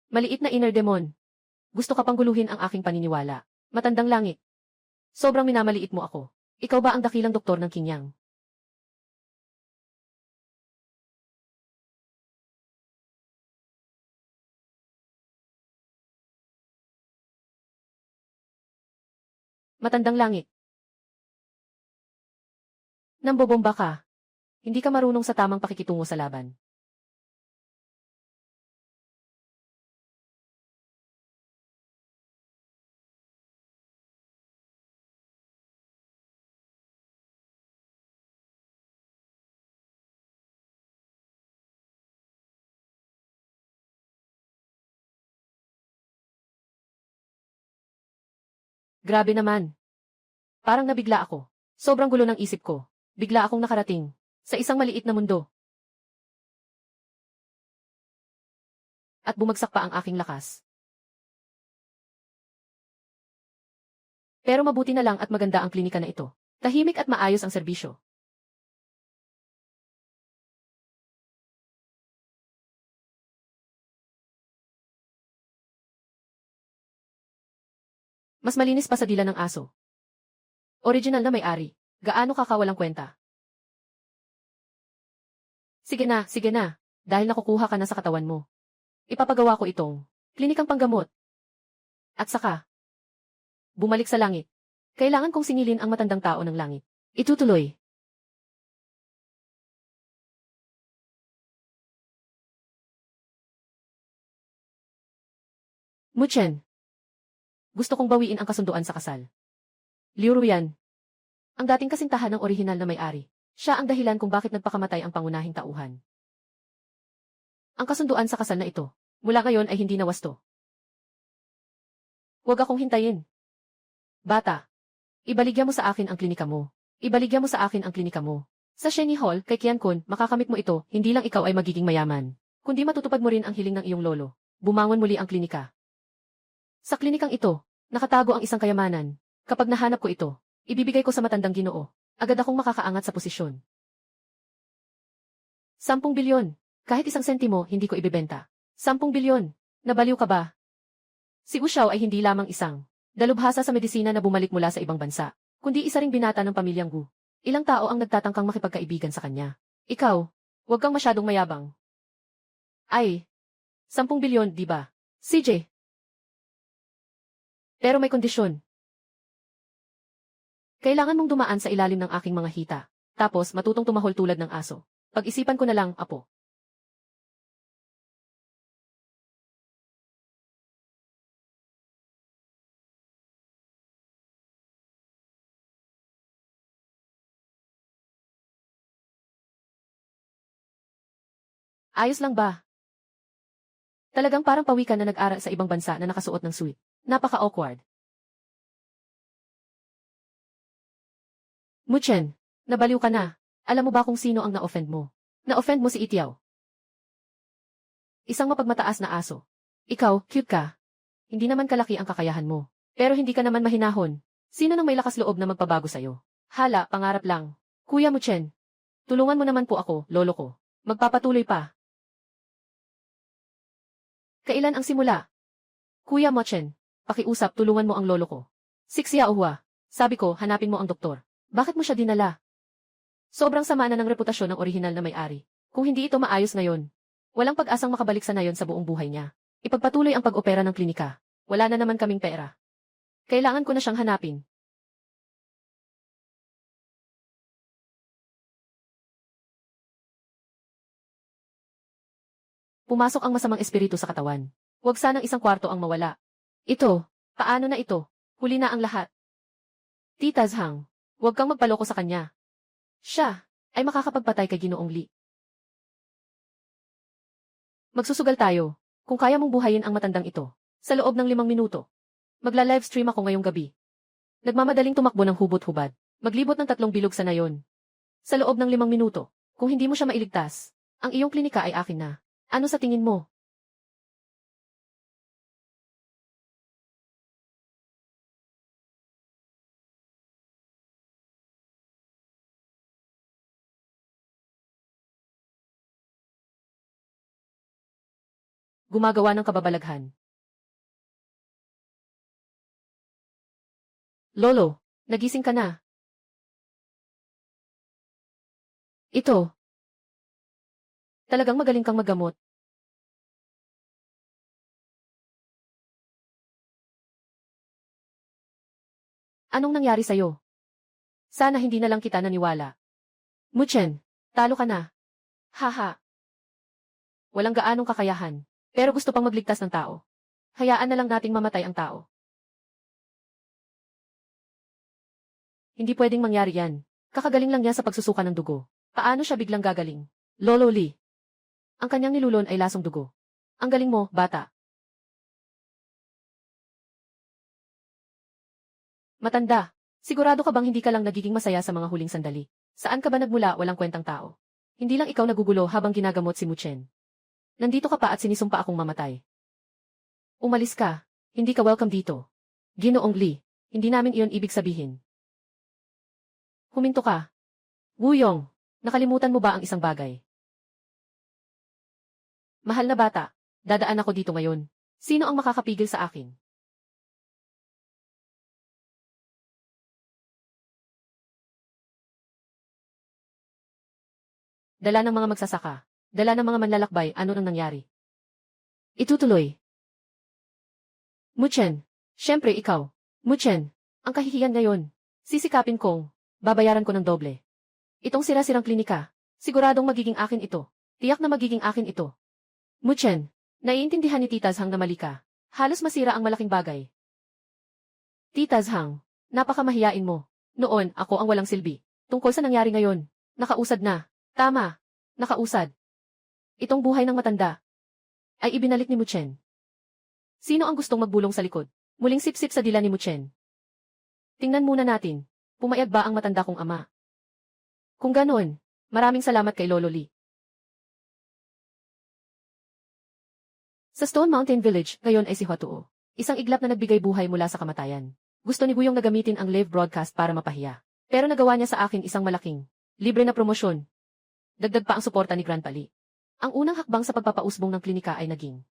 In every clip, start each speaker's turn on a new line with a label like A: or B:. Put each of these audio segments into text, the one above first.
A: Maliit na inner demon. Gusto ka pang guluhin ang aking paniniwala. Matandang langit. Sobrang minamaliit mo ako. Ikaw ba ang dakilang doktor ng Kinyang? Matandang langit. Nambobomba ka. Hindi ka marunong sa tamang pakikitungo sa laban. Grabe naman. Parang nabigla ako. Sobrang gulo ng isip ko. Bigla akong nakarating sa isang maliit na mundo. At bumagsak pa ang aking lakas. Pero mabuti na lang at maganda ang klinika na ito. Tahimik at maayos ang serbisyo. Mas malinis pa sa dila ng aso. Original na may-ari. Gaano ka kawalang kwenta? Sige na. Dahil nakukuha ka na sa katawan mo. Ipapagawa ko itong klinikang panggamot. At saka, bumalik sa langit. Kailangan kong singilin ang matandang tao ng langit. Itutuloy. Muchen. Gusto kong bawiin ang kasunduan sa kasal. Liu Ruyan. Ang dating kasintahan ng orihinal na may-ari. Siya ang dahilan kung bakit nagpakamatay ang pangunahing tauhan. Ang kasunduan sa kasal na ito, mula ngayon ay hindi na wasto. Huwag akong hintayin. Bata, ibaligya mo sa akin ang klinika mo. Ibaligya mo sa akin ang klinika mo. Sa Sheni Hall, kay Qiankun, makakamit mo ito, hindi lang ikaw ay magiging mayaman. Kundi matutupad mo rin ang hiling ng iyong lolo. Bumangon muli ang klinika. Sa klinikang ito, nakatago ang isang kayamanan. Kapag nahanap ko ito, ibibigay ko sa matandang Ginoo. Agad akong makakaangat sa posisyon. 10 bilyon. Kahit 1 sentimo, hindi ko ibebenta. 10 bilyon. Nabaliw ka ba? Si Wu Xiao ay hindi lamang isang dalubhasa sa medisina na bumalik mula sa ibang bansa, kundi isa ring binata ng pamilyang Gu. Ilang tao ang nagtatangkang makipagkaibigan sa kanya. Ikaw, huwag kang masyadong mayabang. Ay, 10 bilyon, di ba? CJ. Pero may kondisyon. Kailangan mong dumaan sa ilalim ng aking mga hita, tapos matutong tumahol tulad ng aso. Pag-isipan ko na lang, apo. Ayos lang ba? Talagang parang pawikan na nag-aral sa ibang bansa na nakasuot ng suit. Napaka-awkward. Muchen, nabaliw ka na. Alam mo ba kung sino ang na-offend mo? Na-offend mo si Itiao. Isang mapagmataas na aso. Ikaw, cute ka. Hindi naman kalaki ang kakayahan mo. Pero hindi ka naman mahinahon. Sino nang may lakas loob na magpabago sa'yo? Hala, pangarap lang. Kuya Muchen, tulungan mo naman po ako, lolo ko. Magpapatuloy pa. Kailan ang simula? Kuya Mochen, pakiusap, tulungan mo ang lolo ko. Sixia Ohua, sabi ko, hanapin mo ang doktor. Bakit mo siya dinala? Sobrang sama na ng reputasyon ng orihinal na may-ari. Kung hindi ito maayos ngayon, walang pag-asang makabalik sa nayon sa buong buhay niya. Ipagpatuloy ang pag-opera ng klinika. Wala na naman kaming pera. Kailangan ko na siyang hanapin. Pumasok ang masamang espiritu sa katawan. Huwag sanang isang kwarto ang mawala. Ito, paano na ito? Huli na ang lahat. Tita Zhang, huwag kang magpaloko sa kanya. Siya ay makakapagpatay kay Ginoong Li. Magsusugal tayo, kung kaya mong buhayin ang matandang ito, sa loob ng 5 minuto. Magla-livestream ako ngayong gabi. Nagmamadaling tumakbo ng hubot-hubad. Maglibot ng 3 bilog sa nayon. Sa loob ng 5 minuto, kung hindi mo siya mailigtas, ang iyong klinika ay akin na. Ano sa tingin mo? gumagawa ng kababalaghan. Lolo, nagising ka na. Ito. Talagang magaling kang maggamot. Anong nangyari sa'yo? Sana hindi na lang kita naniwala. Muchen, talo ka na. Haha. Walang gaanong kakayahan, pero gusto pang magligtas ng tao. Hayaan na lang nating mamatay ang tao. Hindi pwedeng mangyari yan. Kakagaling lang niya sa pagsusuka ng dugo. Paano siya biglang gagaling? Lolo Lee. Ang kanyang nilulon ay lasong dugo. Ang galing mo, bata. Matanda, sigurado ka bang hindi ka lang nagiging masaya sa mga huling sandali? Saan ka ba nagmula walang kwentang tao? Hindi lang ikaw nagugulo habang ginagamot si Muchen. Nandito ka pa at sinisumpa akong mamatay. Umalis ka. Hindi ka welcome dito. Ginoong Lee, hindi namin iyon ibig sabihin. Huminto ka. Wuyong, nakalimutan mo ba ang isang bagay? Mahal na bata, dadaan ako dito ngayon. Sino ang makakapigil sa akin? Dala ng mga magsasaka. Dala ng mga manlalakbay, ano nang nangyari? Itutuloy. Muchen, syempre ikaw. Muchen, ang kahihiyan ngayon. Sisikapin kong, babayaran ko ng doble. Itong sira-sirang klinika, siguradong magiging akin ito. Tiyak na magiging akin ito. Muchen, naiintindihan ni Tita Zhang na mali ka. Halos masira ang malaking bagay. Tita Zhang, napakamahiyain mo. Noon, ako ang walang silbi. Tungkol sa nangyari ngayon, nakausad na. Tama, nakausad. Itong buhay ng matanda ay ibinalik ni Muchen. Sino ang gustong magbulong sa likod? Muling sip-sip sa dila ni Muchen. Tingnan muna natin, pumayag ba ang matanda kong ama? Kung ganoon, maraming salamat kay Lolo Lee. Sa Stone Mountain Village, ngayon ay si Huatuo. Isang iglap na nagbigay buhay mula sa kamatayan. Gusto ni Guyong na gamitin ang live broadcast para mapahiya. Pero nagawa niya sa akin isang malaking, libre na promosyon. Dagdag pa ang suporta ni Grandpa Lee. Ang unang hakbang sa pagpapausbong ng klinika ay naging.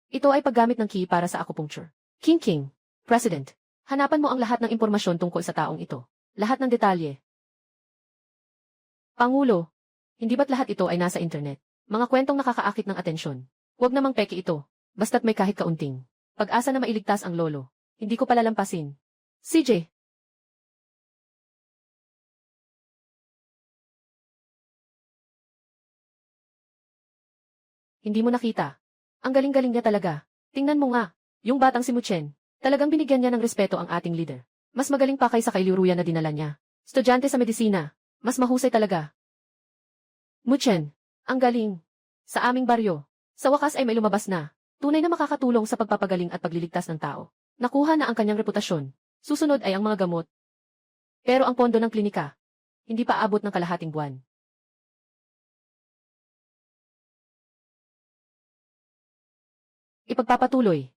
A: Ito ay paggamit ng key para sa acupuncture. King, President, hanapan mo ang lahat ng impormasyon tungkol sa taong ito. Lahat ng detalye. Pangulo, hindi ba't lahat ito ay nasa internet? Mga kwentong nakakaakit ng atensyon. Huwag namang peke ito, basta't may kahit kaunting pag-asa na mailigtas ang lolo. Hindi ko palalampasin. CJ. Hindi mo nakita. Ang galing-galing niya talaga. Tingnan mo nga, yung batang si Muchen. Talagang binigyan niya ng respeto ang ating leader. Mas magaling pa kaysa kay Liuruya na dinala niya. Estudyante sa medisina. Mas mahusay talaga. Muchen, ang galing. Sa aming baryo. Sa wakas ay may lumabas na. Tunay na makakatulong sa pagpapagaling at pagliligtas ng tao. Nakuha na ang kanyang reputasyon. Susunod ay ang mga gamot. Pero ang pondo ng klinika, hindi pa abot ng kalahating buwan. Ipagpapatuloy.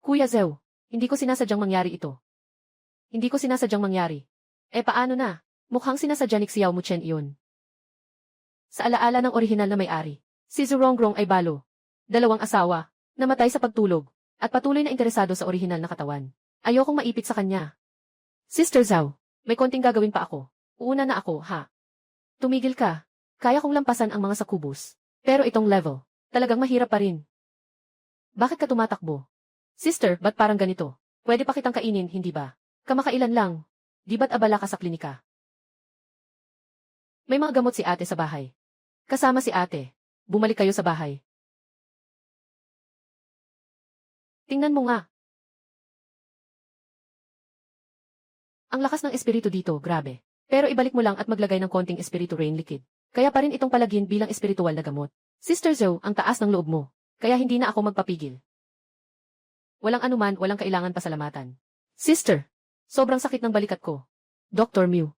A: Kuya Zhou, hindi ko sinasadyang mangyari ito. Hindi ko sinasadyang mangyari. Paano na? Mukhang sinasadya ni Xiao Muchen iyon. Sa alaala ng orihinal na may-ari, si Zhurongrong ay balo. 2 asawa, namatay sa pagtulog, at patuloy na interesado sa orihinal na katawan. Ayokong maipit sa kanya. Sister Zhao, may konting gagawin pa ako. Uuna na ako, ha? Tumigil ka. Kaya kong lampasan ang mga sakubos. Pero itong level, talagang mahirap pa rin. Bakit ka tumatakbo? Sister, ba't parang ganito? Pwede pa kitang kainin, hindi ba? Kamakailan lang. Di ba't abala ka sa klinika? May mga gamot si ate sa bahay. Kasama si ate. Bumalik kayo sa bahay. Tingnan mo nga. Ang lakas ng espiritu dito, grabe. Pero ibalik mo lang at maglagay ng konting espiritu rain liquid. Kaya pa rin itong palagin bilang espiritual na gamot. Sister Zhou, ang taas ng loob mo. Kaya hindi na ako magpapigil. Walang anuman, walang kailangan pasalamatan. Sister, sobrang sakit ng balikat ko. Dr. Mew.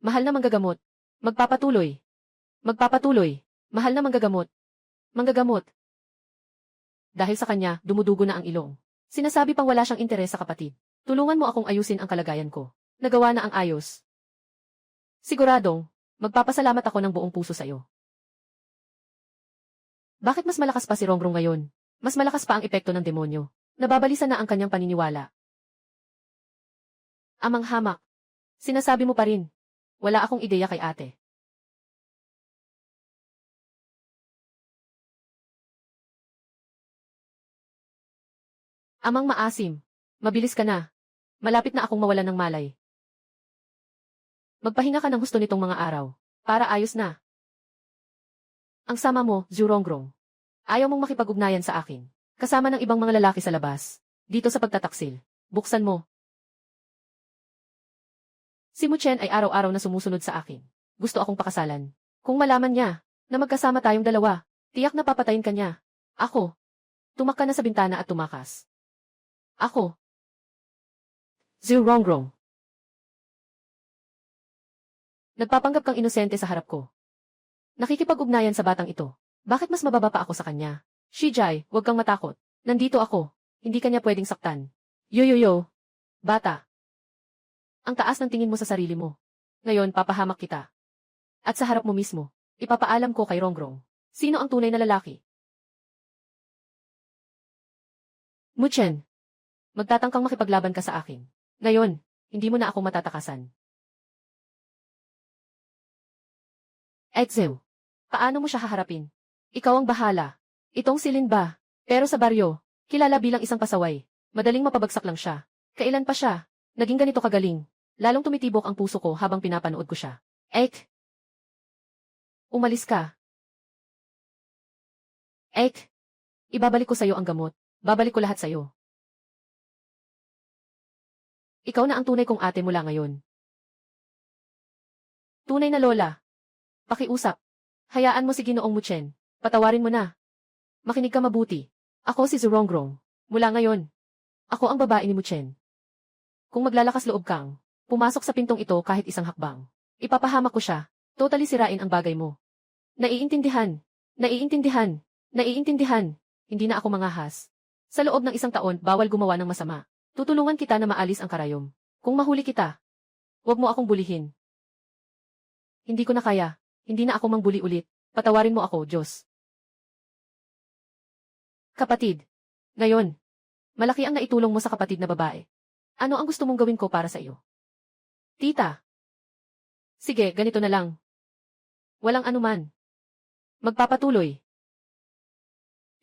A: Mahal na manggagamot. Magpapatuloy. Magpapatuloy. Mahal na manggagamot. Manggagamot. Dahil sa kanya, dumudugo na ang ilong. Sinasabi pang wala siyang interes sa kapatid. Tulungan mo akong ayusin ang kalagayan ko. Nagawa na ang ayos. Siguradong, magpapasalamat ako ng buong puso sa'yo. Bakit mas malakas pa si Rongrong ngayon? Mas malakas pa ang epekto ng demonyo. Nababalisa na ang kanyang paniniwala. Amang hamak. Sinasabi mo pa rin. Wala akong ideya kay ate. Amang maasim. Mabilis ka na. Malapit na akong mawalan ng malay. Magpahinga ka ng husto nitong mga araw. Para ayos na. Ang sama mo, Zhurongrong. Ayaw mong makipag-ugnayan sa akin. Kasama ng ibang mga lalaki sa labas. Dito sa pagtataksil. Buksan mo. Si Muchen ay araw-araw na sumusunod sa akin. Gusto akong pakasalan. Kung malaman niya na magkasama tayong dalawa, tiyak na papatayin ka niya. Ako. Tumak ka na sa bintana at tumakas. Ako. Zhurongrong. Nagpapanggap kang inosente sa harap ko. Nakikipag-ugnayan sa batang ito. Bakit mas mababa pa ako sa kanya? Shijai, huwag kang matakot. Nandito ako. Hindi kanya pwedeng saktan. Yo. Bata. Ang taas ng tingin mo sa sarili mo. Ngayon, papahamak kita. At sa harap mo mismo, ipapaalam ko kay Rongrong. Sino ang tunay na lalaki? Muchen. Magtatangkang makipaglaban ka sa akin. Ngayon, hindi mo na ako matatakasan. Exew. Paano mo siya haharapin? Ikaw ang bahala. Itong si Lin ba? Pero sa baryo, kilala bilang isang pasaway. Madaling mapabagsak lang siya. Kailan pa siya? Naging ganito kagaling. Lalong tumitibok ang puso ko habang pinapanood ko siya. Ek. Umalis ka. Ek. Ibabalik ko sa'yo ang gamot. Babalik ko lahat sa'yo. Ikaw na ang tunay kong ate mula ngayon. Tunay na lola. Pakiusap. Hayaan mo si Ginoong Muchen. Patawarin mo na. Makinig ka mabuti. Ako si Zhurongrong. Mula ngayon. Ako ang babae ni Muchen. Kung maglalakas loob kang, pumasok sa pintong ito kahit isang hakbang. Ipapahamak ko siya. Totally sirain ang bagay mo. Naiintindihan. Naiintindihan. Naiintindihan. Hindi na ako mangahas. Sa loob ng isang taon, bawal gumawa ng masama. Tutulungan kita na maalis ang karayom. Kung mahuli kita, huwag mo akong bulihin. Hindi ko na kaya. Hindi na ako mangbuli ulit. Patawarin mo ako, Diyos. Kapatid. Ngayon, malaki ang naitulong mo sa kapatid na babae. Ano ang gusto mong gawin ko para sa iyo? Tita. Sige, ganito na lang. Walang anuman. Magpapatuloy.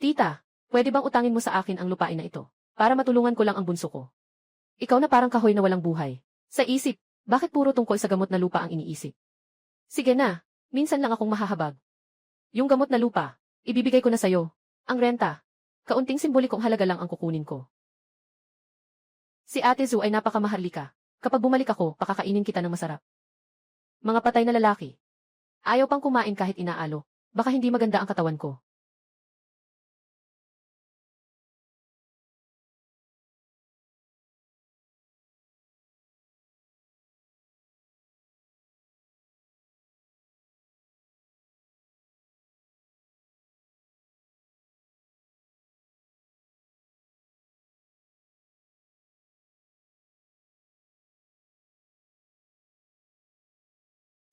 A: Tita, pwede bang utangin mo sa akin ang lupain na ito? Para matulungan ko lang ang bunso ko. Ikaw na parang kahoy na walang buhay. Sa isip, bakit puro tungkol sa gamot na lupa ang iniisip? Sige na. Minsan lang akong mahahabag. Yung gamot na lupa, ibibigay ko na sa'yo. Ang renta, kaunting simbolikong halaga lang ang kukunin ko. Si Ate Zhu ay napakamaharlika. Kapag bumalik ako, pakakainin kita ng masarap. Mga patay na lalaki. Ayaw pang kumain kahit inaalo. Baka hindi maganda ang katawan ko.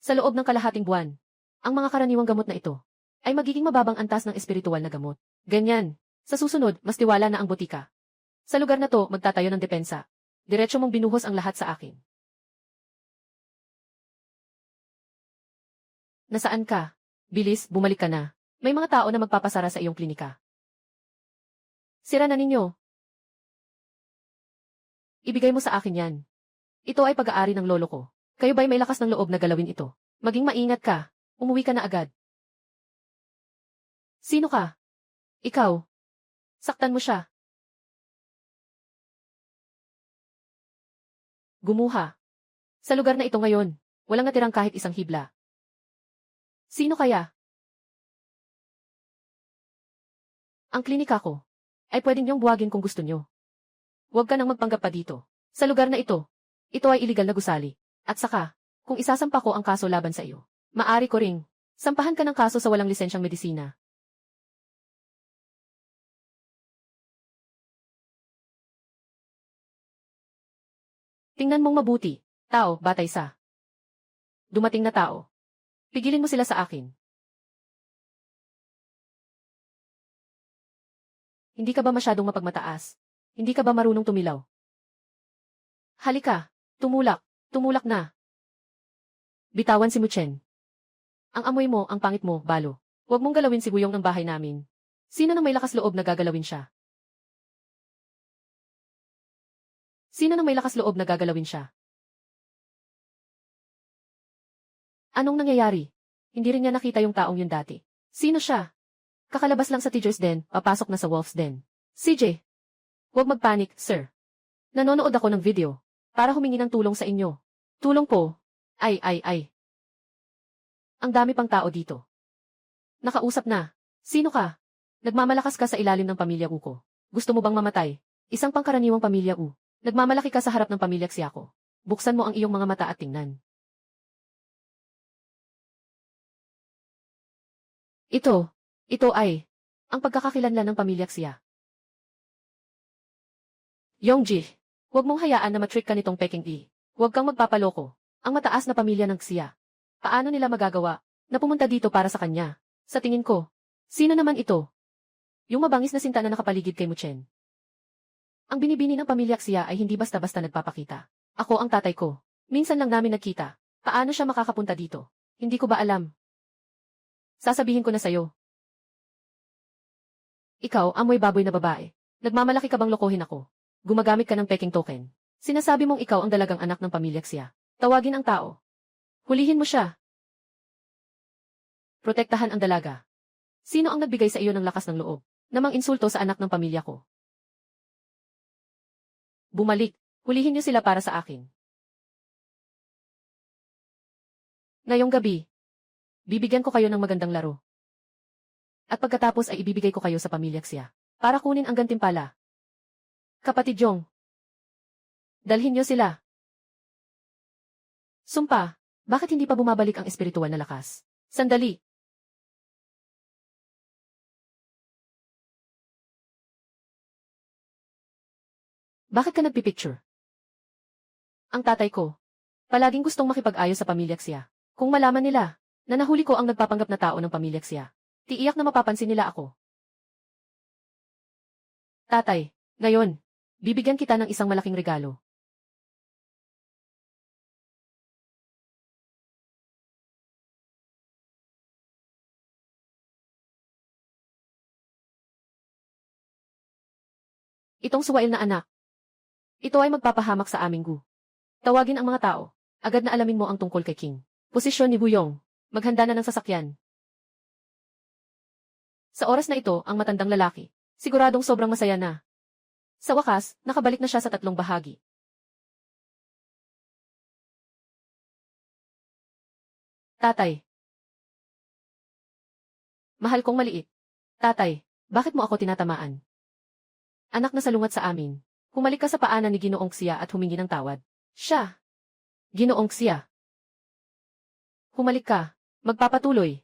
A: Sa loob ng kalahating buwan, ang mga karaniwang gamot na ito ay magiging mababang antas ng espiritual na gamot. Ganyan. Sa susunod, mas tiwala na ang botika. Sa lugar na to, magtatayo ng depensa. Diretso mong binuhos ang lahat sa akin. Nasaan ka? Bilis, bumalik ka na. May mga tao na magpapasara sa iyong klinika. Sira na ninyo. Ibigay mo sa akin yan. Ito ay pag-aari ng lolo ko. Kayo ba'y may lakas ng loob na galawin ito? Maging maingat ka. Umuwi ka na agad. Sino ka? Ikaw. Saktan mo siya. Gumuha. Sa lugar na ito ngayon, walang natirang kahit isang hibla. Sino kaya? Ang klinika ko ay pwedeng niyong buwagin kung gusto niyo. Huwag ka nang magpanggap pa dito. Sa lugar na ito ay iligal na gusali. At saka, kung isasampa ko ang kaso laban sa iyo, maari ko ring sampahan ka ng kaso sa walang lisensyang medisina. Tingnan mong mabuti, tao, batay sa dumating na tao. Pigilin mo sila sa akin. Hindi ka ba masyadong mapagmataas? Hindi ka ba marunong tumilaw? Halika, tumulak, tumulak na. Bitawan si Muchen. Ang amoy mo, ang pangit mo, balo. Huwag mong galawin si Wuyong ng bahay namin. Sino nang may lakas loob na gagalawin siya? Sino nang may lakas loob na gagalawin siya? Anong nangyayari? Hindi rin niya nakita yung taong yun dati. Sino siya? Kakalabas lang sa teacher's den, papasok na sa wolf's den. CJ! Huwag magpanik, sir. Nanonood ako ng video. Para humingi ng tulong sa inyo. Tulong po. Ay. Ang dami pang tao dito. Nakausap na. Sino ka? Nagmamalakas ka sa ilalim ng pamilya ko. Gusto mo bang mamatay? Isang pangkaraniwang pamilya U. Nagmamalaki ka sa harap ng pamilya Xiako. Buksan mo ang iyong mga mata at tingnan. Ito ay ang pagkakakilanlan ng pamilya Xia. Yongji, huwag mong hayaan na matrick ka nitong Peking E. Huwag kang magpapaloko. Ang mataas na pamilya ng Xia. Paano nila magagawa na pumunta dito para sa kanya? Sa tingin ko, sino naman ito? Yung mabangis na sinta na nakapaligid kay Muchen. Ang binibini ng pamilya Xia ay hindi basta-basta nagpapakita. Ako ang tatay ko. Minsan lang namin nagkita. Paano siya makakapunta dito? Hindi ko ba alam? Sasabihin ko na sa'yo. Ikaw, amoy baboy na babae. Nagmamalaki ka bang lokohin ako? Gumagamit ka ng peking token. Sinasabi mong ikaw ang dalagang anak ng pamilya Xia. Tawagin ang tao. Hulihin mo siya. Protektahan ang dalaga. Sino ang nagbigay sa iyo ng lakas ng loob? Namang insulto sa anak ng pamilya ko. Bumalik. Hulihin niyo sila para sa akin. Ngayong gabi, bibigyan ko kayo ng magandang laro. At pagkatapos ay ibibigay ko kayo sa pamilya Xia. Para kunin ang gantimpala. Kapatid Jong. Dalhin niyo sila. Sumpa, bakit hindi pa bumabalik ang espiritual na lakas? Sandali. Bakit ka nagpipicture? Ang tatay ko. Palaging gustong makipag-ayos sa pamilya Xia. Kung malaman nila na nahuli ko ang nagpapanggap na tao ng pamilya Xia, tiiyak na mapapansin nila ako. Tatay, ngayon, bibigyan kita ng isang malaking regalo. Itong suwail na anak. Ito ay magpapahamak sa aming gu. Tawagin ang mga tao. Agad na alamin mo ang tungkol kay King. Posisyon ni Wuyong. Maghanda na ng sasakyan. Sa oras na ito, ang matandang lalaki. Siguradong sobrang masaya na. Sa wakas, nakabalik na siya sa tatlong bahagi. Tatay. Mahal kong maliit. Tatay, bakit mo ako tinatamaan? Anak na salungat sa amin. Humalik ka sa paanan ni Ginoong Xia at humingi ng tawad. Siya. Ginoong Xia. Humalik ka. Magpapatuloy.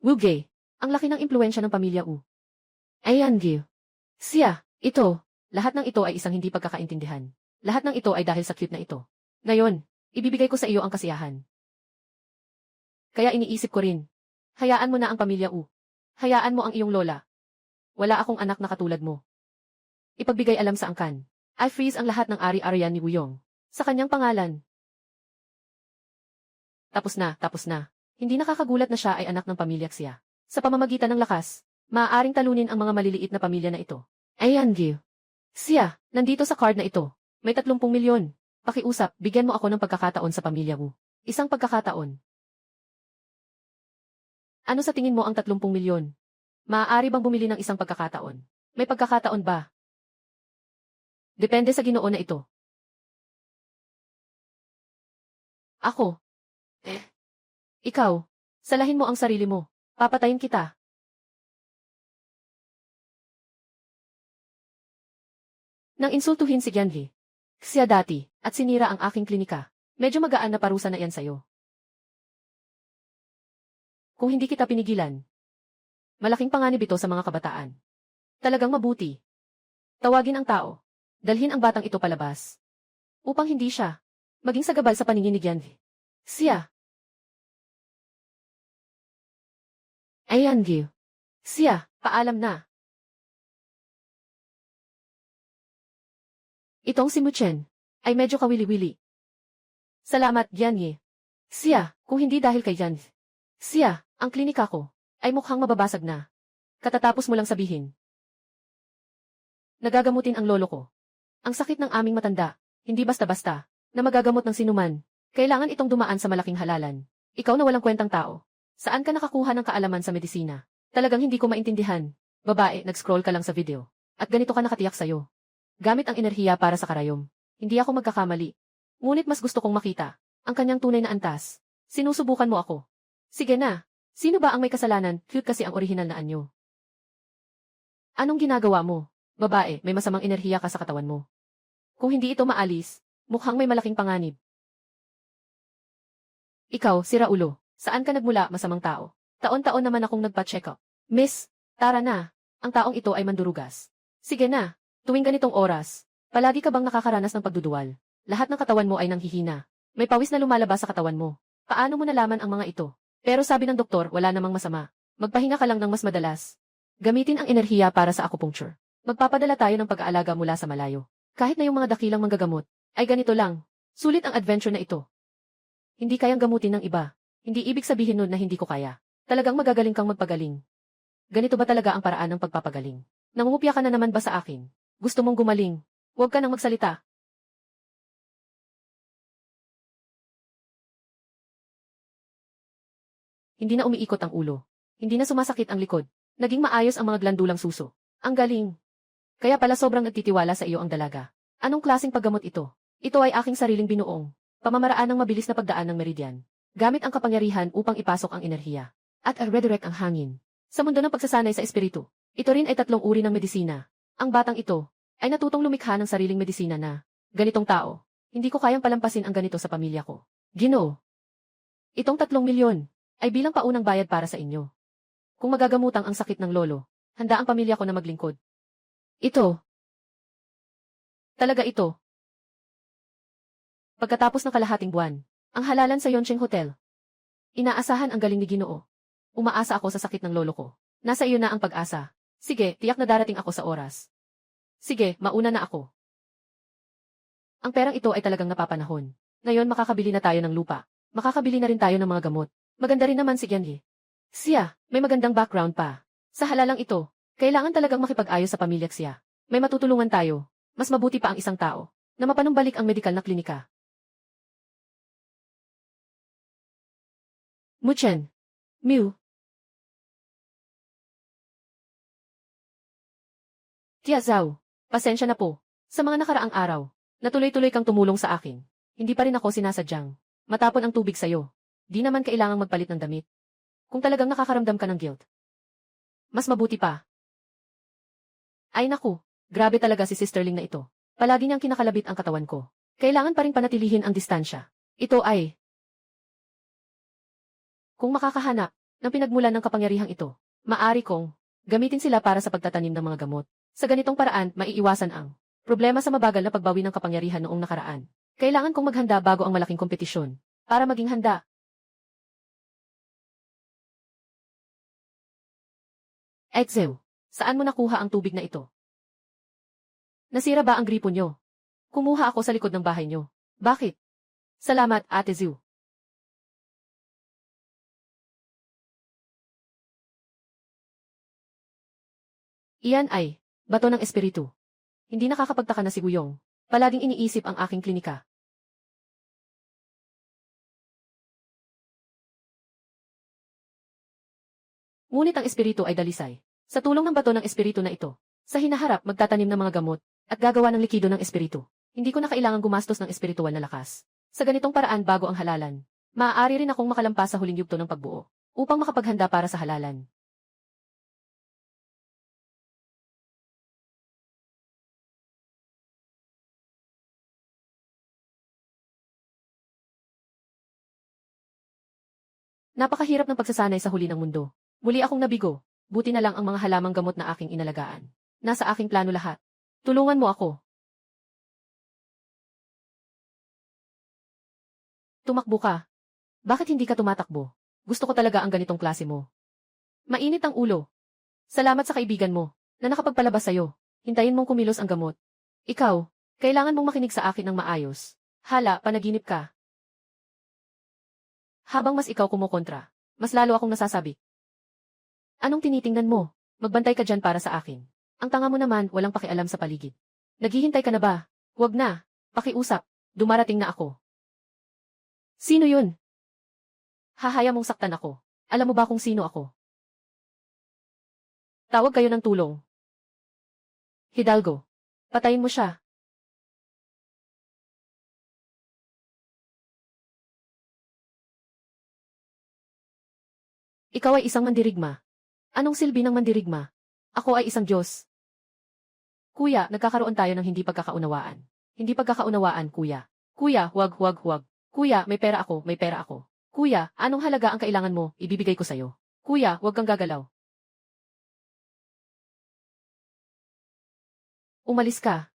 A: Wuge. Ang laki ng impluwensya ng pamilya U. Ayan, Gil. Xia. Ito. Lahat ng ito ay isang hindi pagkakaintindihan. Lahat ng ito ay dahil sa cute na ito. Ngayon, ibibigay ko sa iyo ang kasiyahan. Kaya iniisip ko rin. Hayaan mo na ang pamilya U. Hayaan mo ang iyong lola. Wala akong anak na katulad mo. Ipagbigay alam sa angkan. I freeze ang lahat ng ari-arian ni Wuyong. Sa kanyang pangalan. Tapos na. Hindi nakakagulat na siya ay anak ng pamilya Xia. Sa pamamagitan ng lakas, maaaring talunin ang mga maliliit na pamilya na ito. Ayan, Gil. Xia, nandito sa card na ito. May 30 milyon. Pakiusap, bigyan mo ako ng pagkakataon sa pamilya mo. Isang pagkakataon. Ano sa tingin mo ang 30 milyon? Maaari bang bumili ng isang pagkakataon? May pagkakataon ba? Depende sa Ginoo na ito. Ako. Ikaw. Salahin mo ang sarili mo. Papatayin kita. Nang insultuhin si Gianli. Xia dati, at sinira ang aking klinika. Medyo magaan na parusa na yan sa'yo. Kung hindi kita pinigilan, malaking panganib ito sa mga kabataan. Talagang mabuti. Tawagin ang tao. Dalhin ang batang ito palabas. Upang hindi siya maging sagabal sa paningin ni Gianli. Siya. Ayan, Gil. Siya, paalam na. Itong si Muchen ay medyo kawili-wili. Salamat, Yanyi. Siya, kung hindi dahil kay Yan. Siya, ang klinika ko, ay mukhang mababasag na. Katatapos mo lang sabihin. Nagagamutin ang lolo ko. Ang sakit ng aming matanda, hindi basta-basta, na magagamot ng sinuman. Kailangan itong dumaan sa malaking halalan. Ikaw na walang kwentang tao. Saan ka nakakuha ng kaalaman sa medisina? Talagang hindi ko maintindihan. Babae, nag-scroll ka lang sa video. At ganito ka nakatiyak sa'yo. Gamit ang enerhiya para sa karayom. Hindi ako magkakamali. Ngunit mas gusto kong makita ang kanyang tunay na antas. Sinusubukan mo ako. Sige na. Sino ba ang may kasalanan? Cute kasi ang orihinal na anyo. Anong ginagawa mo? Babae, may masamang enerhiya ka sa katawan mo. Kung hindi ito maalis, mukhang may malaking panganib. Ikaw, sira ulo. Saan ka nagmula, masamang tao? Taon-taon naman akong nagpa-check up. Miss, tara na. Ang taong ito ay mandurugas. Sige na. Tuwing ganitong oras, palagi ka bang nakakaranas ng pagduduwal? Lahat ng katawan mo ay nanghihina. May pawis na lumalabas sa katawan mo. Paano mo nalaman ang mga ito? Pero sabi ng doktor, wala namang masama. Magpahinga ka lang ng mas madalas. Gamitin ang enerhiya para sa acupuncture. Magpapadala tayo ng pag-aalaga mula sa malayo. Kahit na yung mga dakilang manggagamot, ay ganito lang. Sulit ang adventure na ito. Hindi kayang gamutin ng iba. Hindi ibig sabihin nun na hindi ko kaya. Talagang magagaling kang magpagaling. Ganito ba talaga ang paraan ng pagpapagaling? Nangungupya ka na naman ba sa akin? Gusto mong gumaling? Huwag ka nang magsalita. Hindi na umiikot ang ulo. Hindi na sumasakit ang likod. Naging maayos ang mga glandulang suso. Ang galing. Kaya pala sobrang nagtitiwala sa iyo ang dalaga. Anong klaseng paggamot ito? Ito ay aking sariling binuong. Pamamaraan ng mabilis na pagdaan ng meridian. Gamit ang kapangyarihan upang ipasok ang enerhiya. At redirect ang hangin. Sa mundo ng pagsasanay sa espiritu, ito rin ay 3 uri ng medisina. Ang batang ito ay natutong lumikha ng sariling medisina na, ganitong tao, hindi ko kayang palampasin ang ganito sa pamilya ko. Ginoo. Itong 3 milyon ay bilang paunang bayad para sa inyo. Kung magagamutang ang sakit ng lolo, handa ang pamilya ko na maglingkod. Ito. Talaga ito. Pagkatapos ng kalahating buwan, ang halalan sa Yoncheng Hotel. Inaasahan ang galing ni Ginoo. Umaasa ako sa sakit ng lolo ko. Nasa iyo na ang pag-asa. Sige, tiyak na darating ako sa oras. Sige, mauna na ako. Ang perang ito ay talagang napapanahon. Ngayon makakabili na tayo ng lupa. Makakabili na rin tayo ng mga gamot. Maganda rin naman si Yanyi. Siya, may magandang background pa. Sa halalang ito, kailangan talagang makipag-ayos sa pamilya siya. May matutulungan tayo. Mas mabuti pa ang isang tao na mapanumbalik ang medikal na klinika. Muchen. Mew. Tia Zhao. Pasensya na po. Sa mga nakaraang araw, natuloy-tuloy kang tumulong sa akin. Hindi pa rin ako sinasadyang matapon ang tubig sa'yo. Di naman kailangang magpalit ng damit. Kung talagang nakakaramdam ka ng guilt. Mas mabuti pa. Ay naku, grabe talaga si Sister Ling na ito. Palagi niyang kinakalabit ang katawan ko. Kailangan pa rin panatilihin ang distansya. Ito ay... Kung makakahanap ng pinagmulan ng kapangyarihang ito, maari kong gamitin sila para sa pagtatanim ng mga gamot. Sa ganitong paraan, maiiwasan ang problema sa mabagal na pagbawi ng kapangyarihan noong nakaraan. Kailangan kong maghanda bago ang malaking kompetisyon. Para maging handa. Exew, saan mo nakuha ang tubig na ito? Nasira ba ang gripo nyo? Kumuha ako sa likod ng bahay nyo. Bakit? Salamat, Ate Zhu. Iyan ay bato ng espiritu. Hindi nakakapagtaka na si Guyong. Palaging iniisip ang aking klinika. Ngunit ang espiritu ay dalisay. Sa tulong ng bato ng espiritu na ito, sa hinaharap magtatanim ng mga gamot, at gagawa ng likido ng espiritu. Hindi ko na kailangang gumastos ng espiritual na lakas. Sa ganitong paraan bago ang halalan, maaari rin akong makalampas sa huling yugto ng pagbuo, upang makapaghanda para sa halalan. Napakahirap ng pagsasanay sa huli ng mundo. Muli akong nabigo. Buti na lang ang mga halamang gamot na aking inalagaan. Nasa aking plano lahat. Tulungan mo ako. Tumakbo ka. Bakit hindi ka tumatakbo? Gusto ko talaga ang ganitong klase mo. Mainit ang ulo. Salamat sa kaibigan mo, na nakapagpalabas sa'yo. Hintayin mong kumilos ang gamot. Ikaw, kailangan mong makinig sa akin ng maayos. Hala, panaginip ka. Habang mas ikaw kumukontra, mas lalo akong nasasabi. Anong tinitingnan mo? Magbantay ka dyan para sa akin. Ang tanga mo naman, walang pakialam sa paligid. Naghihintay ka na ba? Huwag na. Pakiusap. Dumarating na ako. Sino yun? Hahaya mong saktan ako. Alam mo ba kung sino ako? Tawag kayo ng tulong. Hidalgo. Patayin mo siya. Ikaw ay isang mandirigma. Anong silbi ng mandirigma? Ako ay isang Diyos. Kuya, nagkakaroon tayo ng hindi pagkakaunawaan. Hindi pagkakaunawaan, kuya. Kuya, huwag. Kuya, may pera ako. Kuya, anong halaga ang kailangan mo, ibibigay ko sa'yo. Kuya, huwag kang gagalaw. Umalis ka.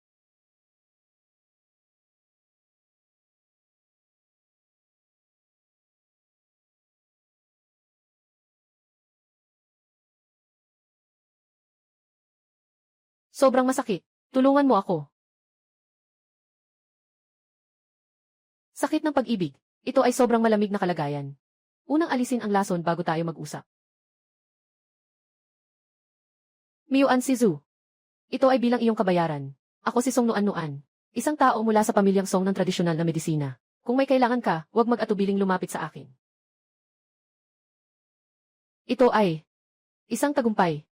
A: Sobrang masakit. Tulungan mo ako. Sakit ng pag-ibig. Ito ay sobrang malamig na kalagayan. Unang alisin ang lason bago tayo mag-usap. Miyuan si Zhu. Ito ay bilang iyong kabayaran. Ako si Song Nuan. Isang tao mula sa pamilyang Song ng tradisyonal na medisina. Kung may kailangan ka, huwag mag-atubiling lumapit sa akin. Ito ay isang tagumpay.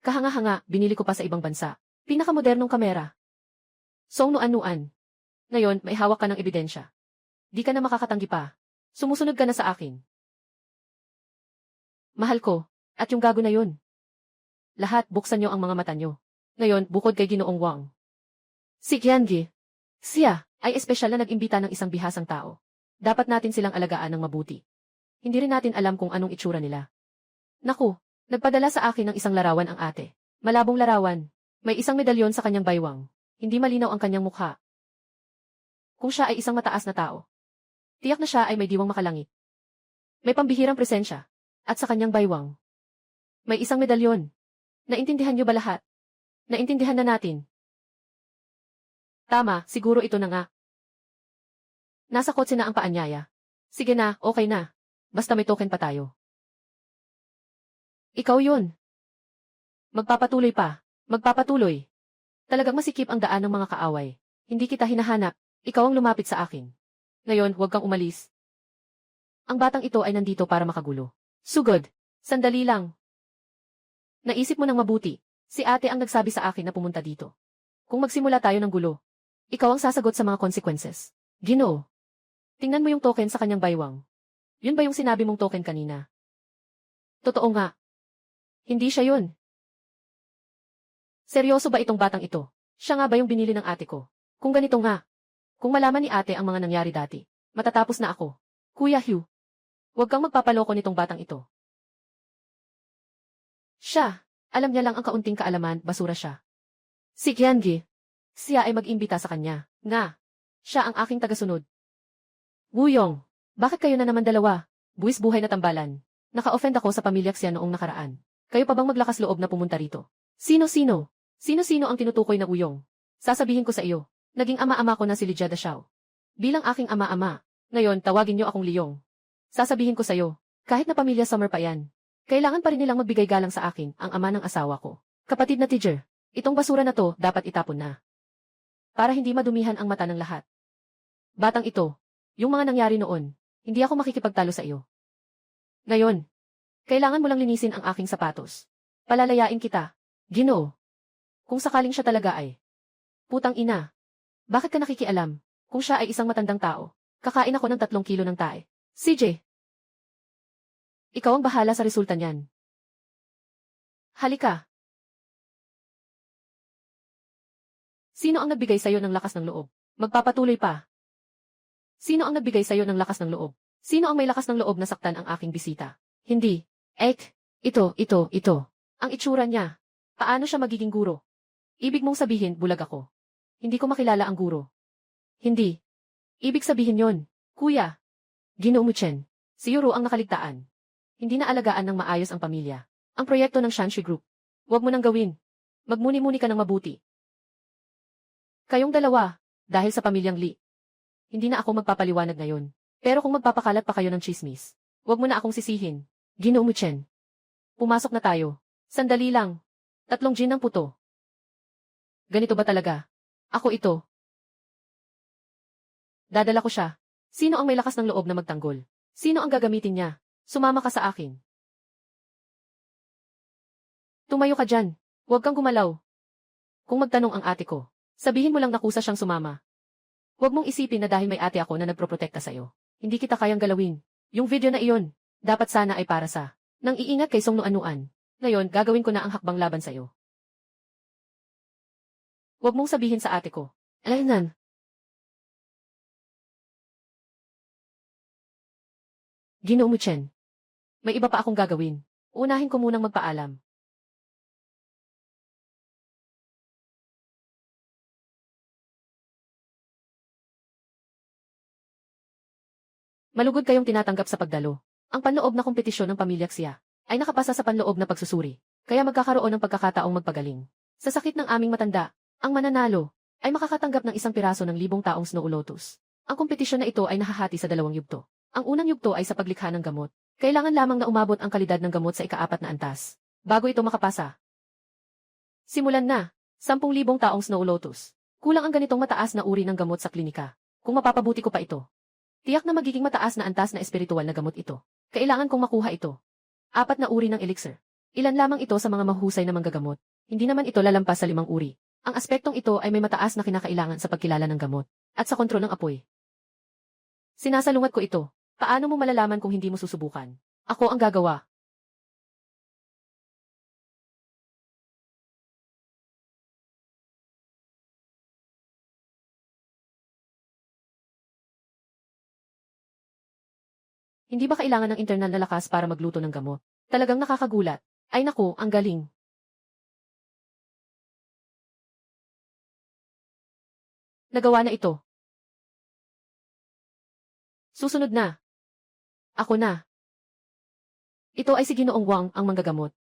A: Kahanga-hanga, binili ko pa sa ibang bansa. Pinakamodernong kamera. Song Nuan. Ngayon, may hawak ka ng ebidensya. Di ka na makakatanggi pa. Sumusunod ka na sa akin. Mahal ko, at yung gago na yun. Lahat, buksan nyo ang mga mata nyo. Ngayon, bukod kay Ginoong Wang. Si Qiangi. Siya, ay espesyal na nag-imbita ng isang bihasang tao. Dapat natin silang alagaan ng mabuti. Hindi rin natin alam kung anong itsura nila. Naku, nagpadala sa akin ng isang larawan ang ate. Malabong larawan. May isang medalyon sa kanyang baywang. Hindi malinaw ang kanyang mukha. Kung siya ay isang mataas na tao, tiyak na siya ay may diwang makalangit. May pambihirang presensya. At sa kanyang baywang, may isang medalyon. Naintindihan niyo ba lahat? Naintindihan na natin. Tama, siguro ito na nga. Nasa kotse na ang paanyaya. Sige na, okay na. Basta may token pa tayo. Ikaw yun. Magpapatuloy pa. Magpapatuloy. Talagang masikip ang daan ng mga kaaway. Hindi kita hinahanap. Ikaw ang lumapit sa akin. Ngayon, huwag kang umalis. Ang batang ito ay nandito para makagulo. Sugod. Sandali lang. Naisip mo nang mabuti. Si ate ang nagsabi sa akin na pumunta dito. Kung magsimula tayo ng gulo, ikaw ang sasagot sa mga consequences. Ginoo. Tingnan mo yung token sa kanyang baywang. Yun ba yung sinabi mong token kanina? Totoo nga. Hindi siya yun. Seryoso ba itong batang ito? Siya nga ba yung binili ng ate ko? Kung ganito nga. Kung malaman ni ate ang mga nangyari dati, matatapos na ako. Kuya Hugh. Huwag kang magpapaloko nitong batang ito. Siya. Alam niya lang ang kaunting kaalaman, basura siya. Si Qiangi. Siya ay mag-imbita sa kanya. Nga. Siya ang aking tagasunod. Wuyong. Bakit kayo na naman dalawa? Buwis buhay na tambalan. Naka-offend ako sa pamilyak siya noong nakaraan. Kayo pa bang maglakas loob na pumunta rito? Sino-sino? Sino-sino ang tinutukoy na Wuyong? Sasabihin ko sa iyo. Naging ama-ama ko na si Li Jiadashao. Bilang aking ama-ama, ngayon tawagin niyo akong Liyong. Sasabihin ko sa iyo, kahit na pamilya Summer pa yan, kailangan pa rin nilang magbigay galang sa akin, ang ama ng asawa ko. Kapatid na teacher, itong basura na to dapat itapon na. Para hindi madumihan ang mata ng lahat. Batang ito, yung mga nangyari noon, hindi ako makikipagtalo sa iyo. Ngayon, kailangan mo lang linisin ang aking sapatos. Palalayain kita. Ginoo. Kung sakaling siya talaga ay. Putang ina. Bakit ka nakikialam? Kung siya ay isang matandang tao, kakain ako ng 3 kilo ng tae. CJ. Ikaw ang bahala sa resulta niyan. Halika. Sino ang nagbigay sa'yo ng lakas ng loob? Magpapatuloy pa. Sino ang nagbigay sa'yo ng lakas ng loob? Sino ang may lakas ng loob na saktan ang aking bisita? Hindi. Ito. Ang itsura niya. Paano siya magiging guro? Ibig mong sabihin, bulag ako. Hindi ko makilala ang guro. Hindi. Ibig sabihin yon, Kuya. Ginoo Muchen. Si Yuro ang nakaligtaan. Hindi na alagaan ng maayos ang pamilya. Ang proyekto ng Shanshui Group. Huwag mo nang gawin. Magmuni-muni ka ng mabuti. Kayong dalawa, dahil sa pamilyang Li. Hindi na ako magpapaliwanag ngayon. Pero kung magpapakalat pa kayo ng chismis, huwag mo na akong sisihin. Ginoo Muchen. Pumasok na tayo. Sandali lang. 3 gin ng puto. Ganito ba talaga? Ako ito. Dadala ko siya. Sino ang may lakas ng loob na magtanggol? Sino ang gagamitin niya? Sumama ka sa akin. Tumayo ka dyan. Huwag kang gumalaw. Kung magtanong ang ate ko, sabihin mo lang na kusa siyang sumama. Huwag mong isipin na dahil may ate ako na nagproprotekta sa'yo, hindi kita kayang galawin. Yung video na iyon, dapat sana ay para sa nang iingat kay Song Noanuan. Ngayon, gagawin ko na ang hakbang laban sa'yo. Huwag mong sabihin sa ate ko. Alaynan. Ginoo Muchen. May iba pa akong gagawin. Unahin ko munang magpaalam. Malugod kayong tinatanggap sa pagdalo. Ang panloob na kompetisyon ng pamilya Xia ay nakapasa sa panloob na pagsusuri, kaya magkakaroon ng pagkakataong magpagaling. Sa sakit ng aming matanda, ang mananalo ay makakatanggap ng 1 piraso ng 1,000 taong Snow Lotus. Ang kompetisyon na ito ay nahahati sa 2 yugto. Ang unang yugto ay sa paglikha ng gamot. Kailangan lamang na umabot ang kalidad ng gamot sa ika-4 na antas bago ito makapasa. Simulan na. 10,000 taong Snow Lotus. Kulang ang ganitong mataas na uri ng gamot sa klinika. Kung mapapabuti ko pa ito, tiyak na magiging mataas na antas na espiritual na gamot ito. Kailangan kong makuha ito. 4 na uri ng elixir. Ilan lamang ito sa mga mahusay na manggagamot. Hindi naman ito lalampas sa 5 uri. Ang aspektong ito ay may mataas na kinakailangan sa pagkilala ng gamot at sa kontrol ng apoy. Sinasalungat ko ito. Paano mo malalaman kung hindi mo susubukan? Ako ang gagawa. Hindi ba kailangan ng internal na lakas para magluto ng gamot? Talagang nakakagulat. Ay naku, ang galing. Nagawa na ito. Susunod na. Ako na. Ito ay si Ginoong Wang ang manggagamot.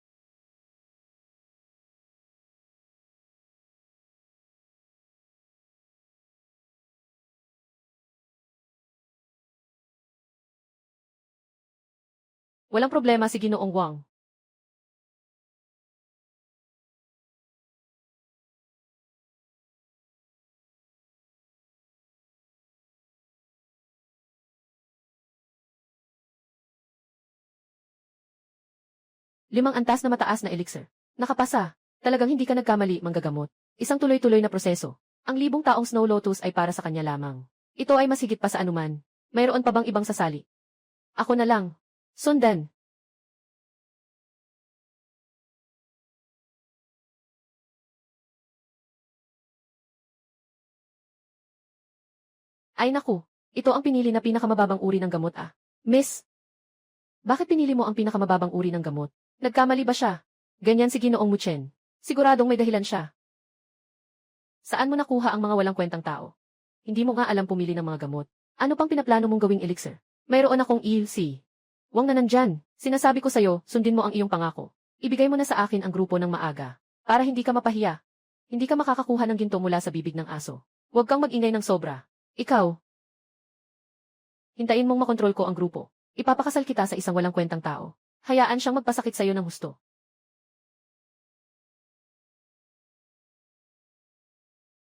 A: Walang problema si Ginoong Wang. Limang antas na mataas na elixir. Nakapasa. Talagang hindi ka nagkamali, manggagamot. Isang tuloy-tuloy na proseso. Ang 1,000 taong Snow Lotus ay para sa kanya lamang. Ito ay mas higit pa sa anuman. Mayroon pa bang ibang sasali? Ako na lang. Sundan. Ay naku. Ito ang pinili na pinakamababang uri ng gamot ah. Miss, bakit pinili mo ang pinakamababang uri ng gamot? Nagkamali ba siya? Ganyan si Ginoong Muchen. Siguradong may dahilan siya. Saan mo nakuha ang mga walang kwentang tao? Hindi mo nga alam pumili ng mga gamot. Ano pang pinaplano mong gawing elixir? Mayroon akong ELC. Wang na nandyan. Sinasabi ko sa'yo, sundin mo ang iyong pangako. Ibigay mo na sa akin ang grupo ng maaga. Para hindi ka mapahiya. Hindi ka makakakuha ng ginto mula sa bibig ng aso. Huwag kang mag-ingay ng sobra. Ikaw. Hintayin mong makontrol ko ang grupo. Ipapakasal kita sa isang walang kwentang tao. Hayaan siyang magpasakit sa'yo ng husto.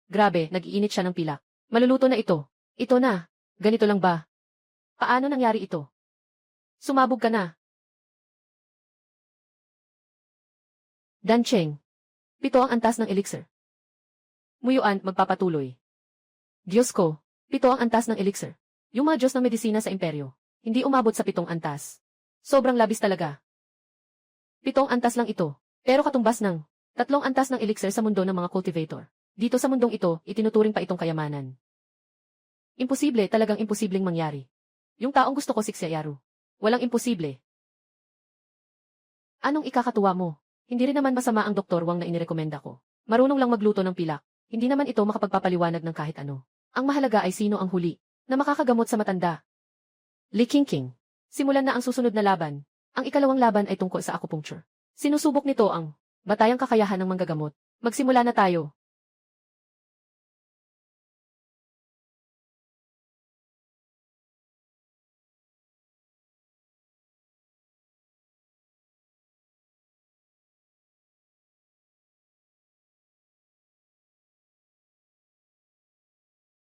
A: Grabe, nag-iinit siya ng pilak. Maluluto na ito. Ito na. Ganito lang ba? Paano nangyari ito? Sumabog ka na. Dancheng. 7 ang antas ng elixir. Muyuan, magpapatuloy. Diyos ko, 7 ang antas ng elixir. Yung mga Diyos ng medisina sa imperyo. Hindi umabot sa 7 antas. Sobrang labis talaga. 7 antas lang ito. Pero katumbas ng 3 antas ng elixir sa mundo ng mga cultivator. Dito sa mundong ito, itinuturing pa itong kayamanan. Imposible, talagang imposibleng mangyari. Yung taong gusto ko si Xiaoyaru. Walang imposible. Anong ikakatuwa mo? Hindi rin naman masama ang Dr. Wang na inirekomenda ko. Marunong lang magluto ng pilak. Hindi naman ito makapagpapaliwanag ng kahit ano. Ang mahalaga ay sino ang huli na makakagamot sa matanda. Li Qingqing. Simulan na ang susunod na laban. Ang ikalawang laban ay tungkol sa acupuncture. Sinusubok nito ang batayang kakayahan ng manggagamot. Magsimula na tayo.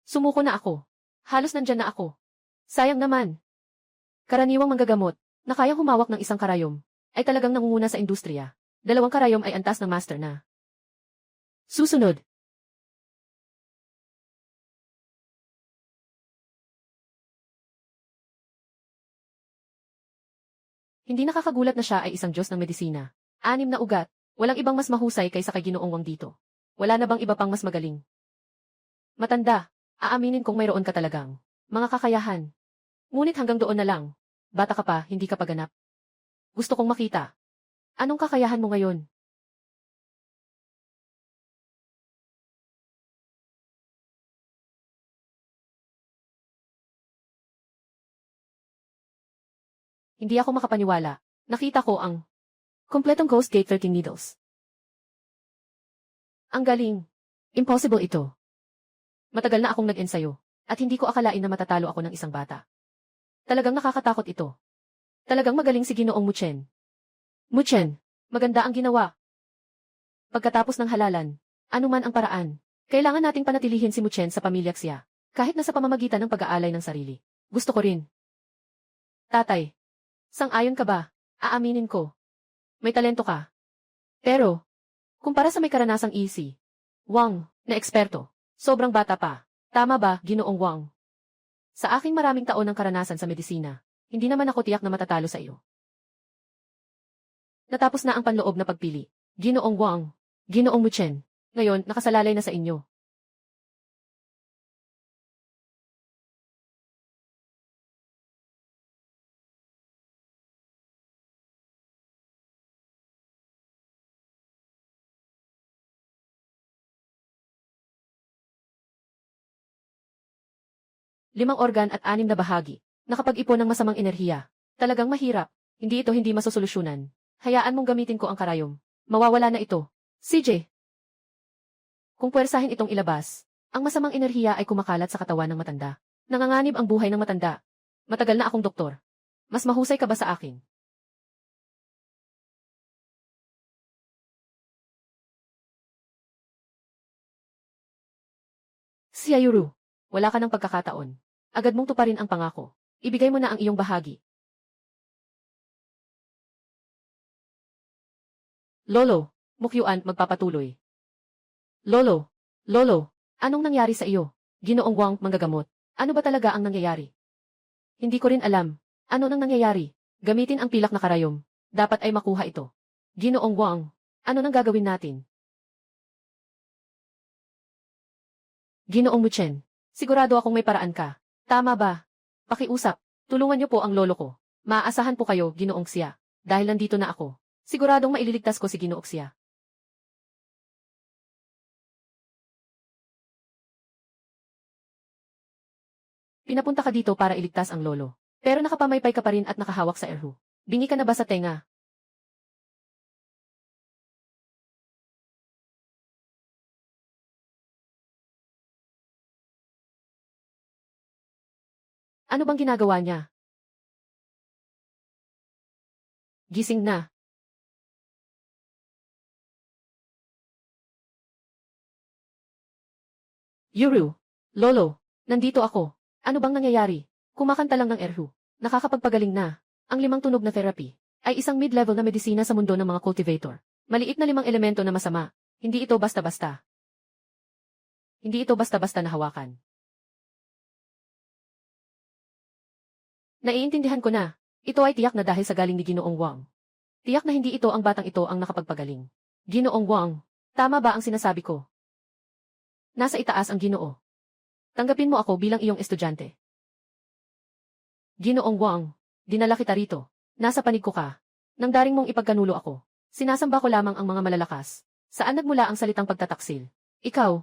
A: Sumuko na ako. Halos nandyan na ako. Sayang naman. Karaniwang manggagamot na kayang humawak ng isang karayom ay talagang nangunguna sa industriya. 2 karayom ay antas ng master na. Susunod. Hindi nakakagulat na siya ay isang Diyos ng medisina. 6 na ugat. Walang ibang mas mahusay kaysa kay Ginoong Wang dito. Wala na bang iba pang mas magaling? Matanda, aaminin kong mayroon ka talagang mga kakayahan. Ngunit hanggang doon na lang. Bata ka pa, hindi ka pa ganap. Gusto kong makita. Anong kakayahan mo ngayon? Hindi ako makapaniwala. Nakita ko ang kompletong Ghost Gate 13 needles. Ang galing. Impossible ito. Matagal na akong nag-ensayo, at hindi ko akalain na matatalo ako ng isang bata. Talagang nakakatakot ito. Talagang magaling si Ginoong Muchen. Muchen, maganda ang ginawa. Pagkatapos ng halalan, anuman ang paraan, kailangan nating panatilihin si Muchen sa pamilya Xia, kahit na sa pamamagitan ng pag-aalay ng sarili. Gusto ko rin. Tatay, sang-ayon ka ba? Aaminin ko. May talento ka. Pero, kumpara sa may karanasang easy, Wang, na eksperto, sobrang bata pa. Tama ba, Ginoong Wang? Sa aking maraming taon ng karanasan sa medisina, hindi naman ako tiyak na matatalo sa iyo. Natapos na ang panloob na pagpili. Ginoong Wang, Ginoong Muchen, ngayon nakasalalay na sa inyo. Limang organ at 6 na bahagi. Nakapag-ipon ng masamang enerhiya. Talagang mahirap. Hindi ito hindi masosolusyonan. Hayaan mong gamitin ko ang karayom. Mawawala na ito. CJ. Kung puwersahin itong ilabas, ang masamang enerhiya ay kumakalat sa katawan ng matanda. Nanganganib ang buhay ng matanda. Matagal na akong doktor. Mas mahusay ka ba sa akin? Si Ayuru, wala ka ng pagkakataon. Agad mong tuparin ang pangako. Ibigay mo na ang iyong bahagi. Lolo, Mukyuan magpapatuloy. Lolo, Lolo, anong nangyari sa iyo? Ginoong Wang, manggagamot. Ano ba talaga ang nangyayari? Hindi ko rin alam. Ano nang nangyayari? Gamitin ang pilak na karayom. Dapat ay makuha ito. Ginoong Wang, ano nang gagawin natin? Ginoong Muchen, sigurado akong may paraan ka. Tama ba? Pakiusap, tulungan niyo po ang lolo ko. Maaasahan po kayo, Ginoong Xia. Dahil nandito na ako. Siguradong maililigtas ko si Ginoong Xia. Pinapunta ka dito para iligtas ang lolo. Pero nakapamaypay ka pa rin at nakahawak sa erhu. Bingi ka na ba sa tenga? Ano bang ginagawa niya? Gising na. Yuru, Lolo, nandito ako. Ano bang nangyayari? Kumakanta lang ng erhu. Nakakapagpagaling na. Ang 5 tunog na therapy ay isang mid-level na medisina sa mundo ng mga cultivator. Maliit na 5 elemento na masama. Hindi ito basta-basta. Hindi ito basta-basta na hawakan. Naiintindihan ko na. Ito ay tiyak na dahil sa galing ni Ginoong Wang. Tiyak na hindi ito ang batang ito ang nakapagpagaling. Ginoong Wang, tama ba ang sinasabi ko? Nasa itaas ang Ginoo. Tanggapin mo ako bilang iyong estudyante. Ginoong Wang, dinala kita rito. Nasa panig ko ka. Nang daring mong ipagkanulo ako. Sinasamba ko lamang ang mga malalakas. Saan nagmula ang salitang pagtataksil? Ikaw.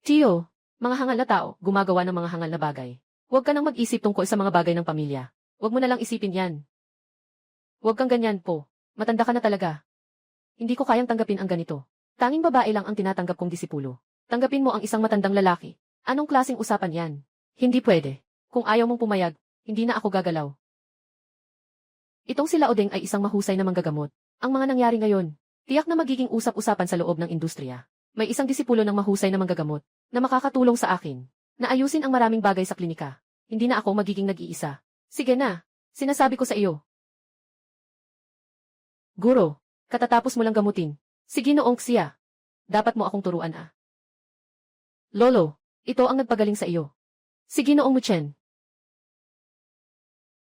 A: Tio, mga hangal na tao, gumagawa ng mga hangal na bagay. Huwag ka nang mag-isip tungkol sa mga bagay ng pamilya. Huwag mo na lang isipin yan. Huwag kang ganyan po. Matanda ka na talaga. Hindi ko kayang tanggapin ang ganito. Tanging babae lang ang tinatanggap kong disipulo. Tanggapin mo ang isang matandang lalaki. Anong klaseng usapan yan? Hindi pwede. Kung ayaw mong pumayag, hindi na ako gagalaw. Itong sila Odeng ay isang mahusay na manggagamot. Ang mga nangyari ngayon, tiyak na magiging usap-usapan sa loob ng industriya. May isang disipulo ng mahusay na manggagamot na makakatulong sa akin na ayusin ang maraming bagay sa klinika. Hindi na ako magiging nag-iisa. Sige na, sinasabi ko sa iyo. Guro, katatapos mo lang gamutin. Sige noong siya. Dapat mo akong turuan ah. Lolo, ito ang nagpagaling sa iyo. Sige noong Muchen.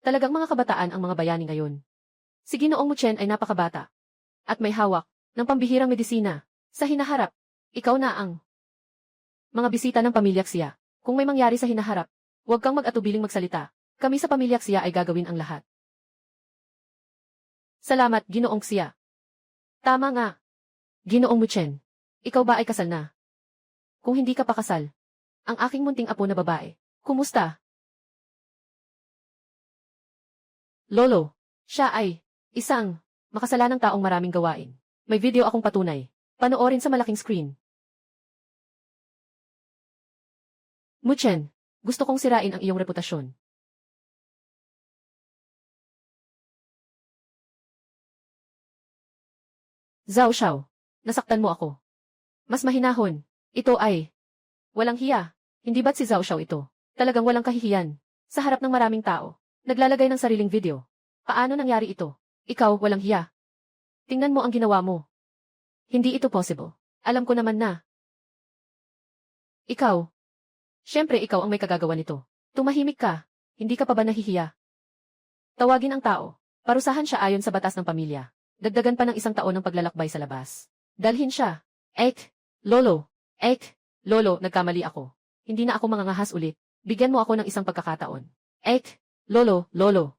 A: Talagang mga kabataan ang mga bayani ngayon. Sige noong Muchen ay napakabata. At may hawak ng pambihirang medisina. Sa hinaharap, ikaw na ang mga bisita ng pamilyak siya. Kung may mangyari sa hinaharap, huwag kang mag-atubiling magsalita. Kami sa pamilyak siya ay gagawin ang lahat. Salamat, Ginoong siya. Tama nga. Ginoong Muchen, ikaw ba ay kasal na? Kung hindi ka pa kasal, ang aking munting apo na babae, kumusta? Lolo, siya ay isang makasalanang taong maraming gawain. May video akong patunay. Panoorin sa malaking screen. Muchen, gusto kong sirain ang iyong reputasyon. Zhao Xiao, nasaktan mo ako. Mas mahinahon. Ito ay walang hiya. Hindi ba't si Zhao Xiao ito? Talagang walang kahihiyan. Sa harap ng maraming tao, naglalagay ng sariling video. Paano nangyari ito? Ikaw, walang hiya. Tingnan mo ang ginawa mo. Hindi ito possible. Alam ko naman na. Ikaw. Siyempre ikaw ang may kagagawa nito. Tumahimik ka. Hindi ka pa ba nahihiya? Tawagin ang tao. Parusahan siya ayon sa batas ng pamilya. Dagdagan pa ng 1 taon ng paglalakbay sa labas. Dalhin siya. Lolo. Lolo, nagkamali ako. Hindi na ako mangangahas ulit. Bigyan mo ako ng isang pagkakataon. Lolo.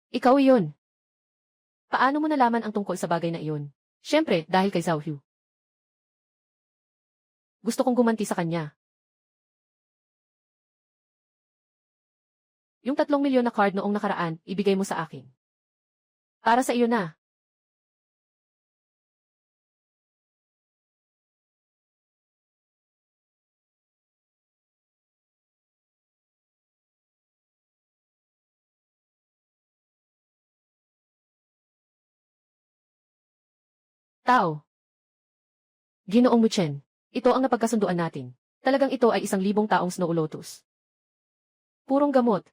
A: Ikaw iyon. Paano mo nalaman ang tungkol sa bagay na iyon? Siyempre, dahil kay Zhao Hu. Gusto kong gumanti sa kanya. Yung 3 milyon na card noong nakaraan, ibigay mo sa akin. Para sa iyo na. Tao. Ginoong Muchen, ito ang napagkasunduan natin. Talagang ito ay 1,000 taong Snow Lotus. Purong gamot.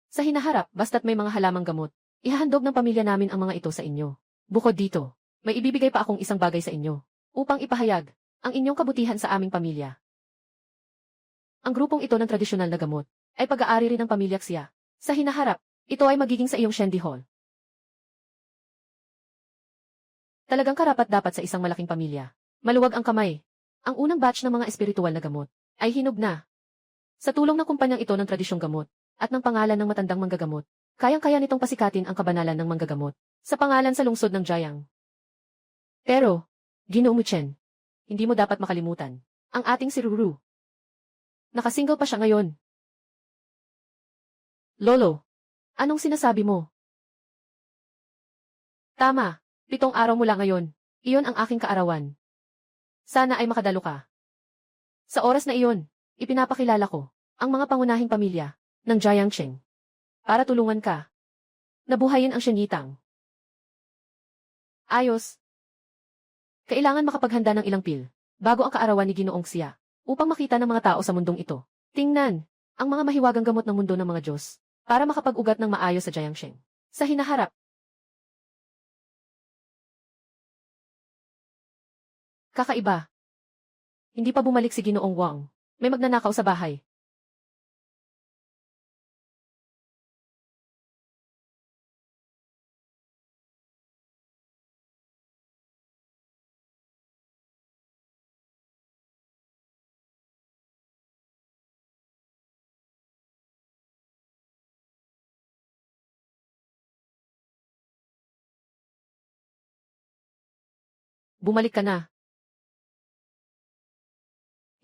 A: Sa hinaharap, basta't may mga halamang gamot, ihahandog ng pamilya namin ang mga ito sa inyo. Bukod dito, may ibibigay pa akong isang bagay sa inyo, upang ipahayag ang inyong kabutihan sa aming pamilya. Ang grupong ito ng tradisyonal na gamot, ay pag-aari rin ng pamilyak siya. Sa hinaharap, ito ay magiging sa iyong Shendi Hall. Talagang karapat-dapat sa isang malaking pamilya. Maluwag ang kamay. Ang unang batch ng mga espiritual na gamot ay hinog na. Sa tulong ng kumpanyang ito ng tradisyong gamot at ng pangalan ng matandang manggagamot, kayang-kaya nitong pasikatin ang kabanalan ng manggagamot sa pangalan sa lungsod ng Jiang. Pero, Ginoong Muchen, hindi mo dapat makalimutan ang ating si Ruru. Nakasingle pa siya ngayon. Lolo, anong sinasabi mo? Tama, 7 araw mula ngayon. Iyon ang aking kaarawan. Sana ay makadalo ka. Sa oras na iyon, ipinapakilala ko ang mga pangunahing pamilya ng Jiangcheng para tulungan ka. Nabuhayin ang Shenyitang. Ayos. Kailangan makapaghanda ng ilang pil bago ang kaarawan ni Ginoong Xia upang makita ng mga tao sa mundong ito. Tingnan ang mga mahiwagang gamot ng mundo ng mga Diyos para makapag-ugat ng maayos sa Jiangcheng. Sa hinaharap, kakaiba. Hindi pa bumalik si Ginoong Wang. May magnanakaw sa bahay. Bumalik ka na.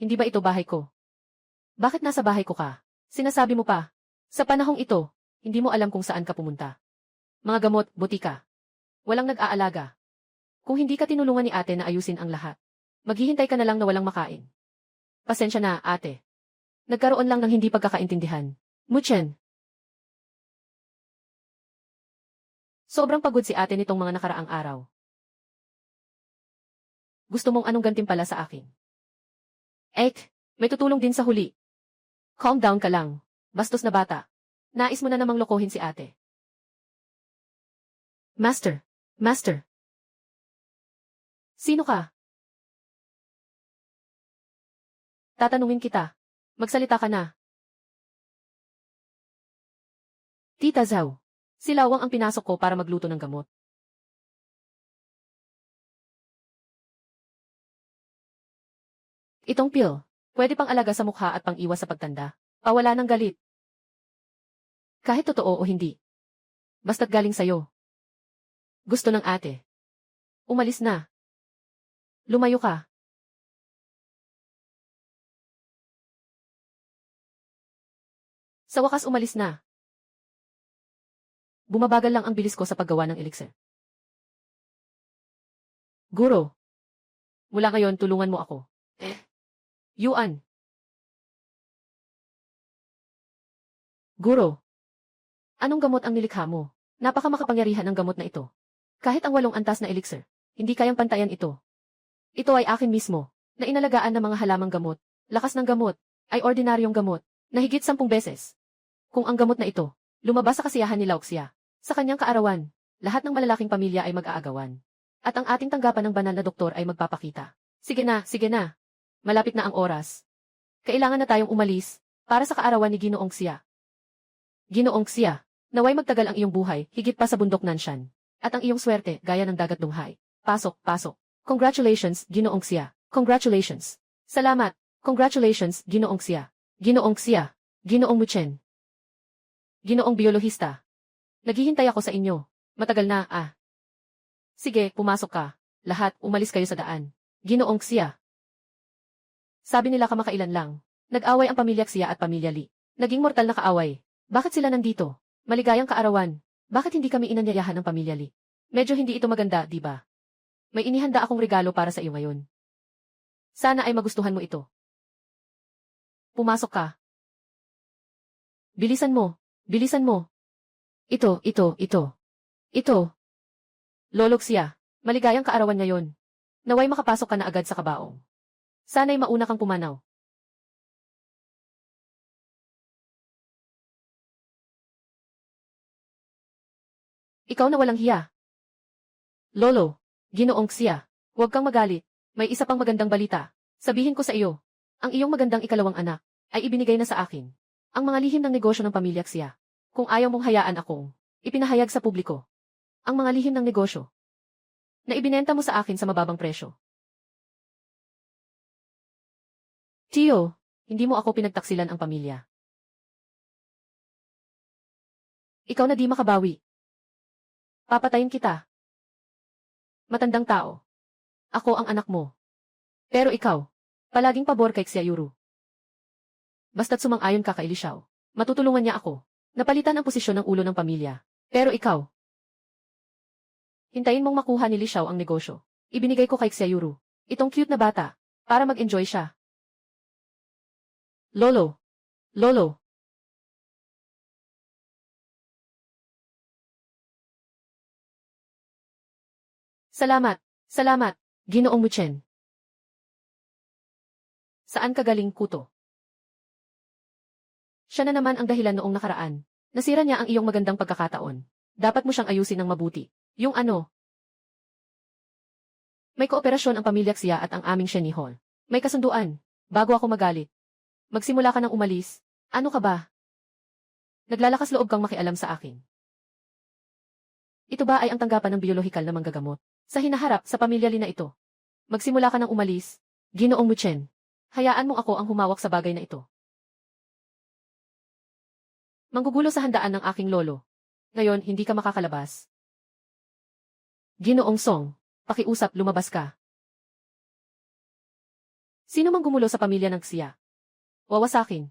A: Hindi ba ito bahay ko? Bakit nasa bahay ko ka? Sinasabi mo pa. Sa panahong ito, hindi mo alam kung saan ka pumunta. Mga gamot, butika. Walang nag-aalaga. Kung hindi ka tinulungan ni ate na ayusin ang lahat, maghihintay ka na lang na walang makain. Pasensya na, ate. Nagkaroon lang ng hindi pagkakaintindihan. Muchen. Sobrang pagod si ate nitong mga nakaraang araw. Gusto mong anong gantimpala sa akin? Ek, may tutulong din sa huli. Calm down ka lang. Bastos na bata. Nais mo na namang lokohin si ate. Master. Master. Sino ka? Tatanungin kita. Magsalita ka na. Tita Zhao. Si Lawang ang pinasok ko para magluto ng gamot. Itong pill, pwede pang alaga sa mukha at pang iwas sa pagtanda. Pawala ng galit. Kahit totoo o hindi. Basta't galing sa'yo. Gusto ng ate. Umalis na. Lumayo ka. Sa wakas umalis na. Bumabagal lang ang bilis ko sa paggawa ng elixir. Guro. Mula ngayon tulungan mo ako. Yuan. Guro. Anong gamot ang nilikha mo? Napaka makapangyarihan ng gamot na ito. Kahit ang 8 antas na elixir, hindi kayang pantayan ito. Ito ay akin mismo, na inalagaan ng mga halamang gamot. Lakas ng gamot, ay ordinaryong gamot, na higit 10 beses. Kung ang gamot na ito, lumabas sa kasiyahan ni Lauxia, sa kanyang kaarawan, lahat ng malalaking pamilya ay mag-aagawan. At ang ating tanggapan ng banal na doktor ay magpapakita. Sige na, sige na. Malapit na ang oras. Kailangan na tayong umalis, para sa kaarawan ni Ginoong Xia. Ginoong Xia, naway magtagal ang iyong buhay, higit pa sa bundok Nanshan. At ang iyong swerte, gaya ng dagat dunghay. Pasok, pasok. Congratulations, Ginoong Xia. Congratulations. Salamat. Congratulations, Ginoong Xia. Ginoong Xia. Ginoong Muchen. Ginoong biolohista. Naghihintay ako sa inyo. Matagal na, ah. Sige, pumasok ka. Lahat, umalis kayo sa daan. Ginoong Xia. Sabi nila kamakailan lang. Nag-away ang pamilya Xia at pamilya Li. Naging mortal na kaaway. Bakit sila nandito? Maligayang kaarawan. Bakit hindi kami inanyayahan ng pamilya Li? Medyo hindi ito maganda, di ba? May inihanda akong regalo para sa iyo ngayon. Sana ay magustuhan mo ito. Pumasok ka. Bilisan mo. Bilisan mo. Ito. Ito. Lolo Xia, maligayang kaarawan ngayon. Naway makapasok ka na agad sa kabaong. Sana'y mauna kang pumanaw. Ikaw na walang hiya. Lolo, Ginoong Xia, huwag kang magalit. May isa pang magandang balita. Sabihin ko sa iyo, ang iyong magandang ikalawang anak ay ibinigay na sa akin. Ang mga lihim ng negosyo ng pamilya Xia. Kung ayaw mong hayaan akong ipinahayag sa publiko. Ang mga lihim ng negosyo na ibinenta mo sa akin sa mababang presyo. Tio, hindi mo ako pinagtaksilan ang pamilya. Ikaw na di makabawi. Papatayin kita. Matandang tao. Ako ang anak mo. Pero ikaw, palaging pabor kay Xia Yuru. Basta't sumang-ayon ka kay Li Xiao, matutulungan niya ako. Napalitan ang posisyon ng ulo ng pamilya. Pero ikaw, hintayin mong makuha ni Li Xiao ang negosyo. Ibinigay ko kay Xia Yuru, itong cute na bata, para mag-enjoy siya. Lolo. Lolo. Salamat. Salamat, Ginoong Muchen. Saan ka galing, Kuto? Siya na naman ang dahilan noong nakaraan. Nasira niya ang iyong magandang pagkakataon. Dapat mo siyang ayusin ng mabuti. Yung ano? May kooperasyon ang pamilya Xia at ang aming Sheni Hall. May kasunduan. Bago ako magalit. Magsimula ka ng umalis. Ano ka ba? Naglalakas loob kang makialam sa akin. Ito ba ay ang tanggapan ng biolohikal na manggagamot? Sa hinaharap sa pamilya Li na ito. Magsimula ka ng umalis. Ginoong Muchen. Hayaan mong ako ang humawak sa bagay na ito. Manggugulo sa handaan ng aking lolo. Ngayon, hindi ka makakalabas. Ginoong Song, pakiusap lumabas ka. Sino mang gumulo sa pamilya ng Xia? Wawasakin.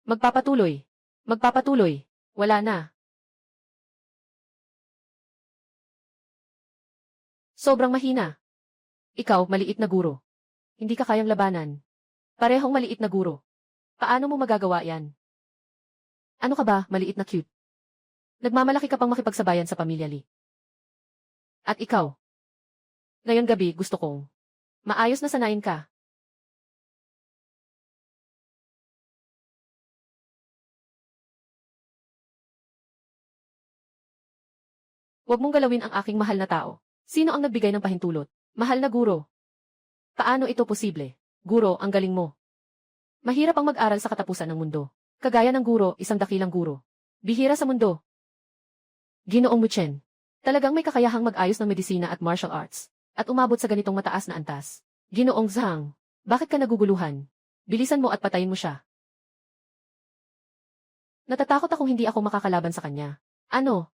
A: Magpapatuloy. Magpapatuloy. Wala na. Sobrang mahina. Ikaw, maliit na guro. Hindi ka kayang labanan. Parehong maliit na guro. Paano mo magagawa yan? Ano ka ba, maliit na cute? Nagmamalaki ka pang makipagsabayan sa pamilya Li. At ikaw? Ngayon gabi, gusto kong maayos na sanayin ka. Huwag mong galawin ang aking mahal na tao. Sino ang nagbigay ng pahintulot? Mahal na guro. Paano ito posible? Guro, ang galing mo. Mahirap ang mag-aral sa katapusan ng mundo. Kagaya ng guro, isang dakilang guro. Bihira sa mundo. Ginoong Muchen. Talagang may kakayahang mag-ayos ng medisina at martial arts. At umabot sa ganitong mataas na antas. Ginoong Zhang. Bakit ka naguguluhan? Bilisan mo at patayin mo siya. Natatakot akong hindi ako makakalaban sa kanya. Ano?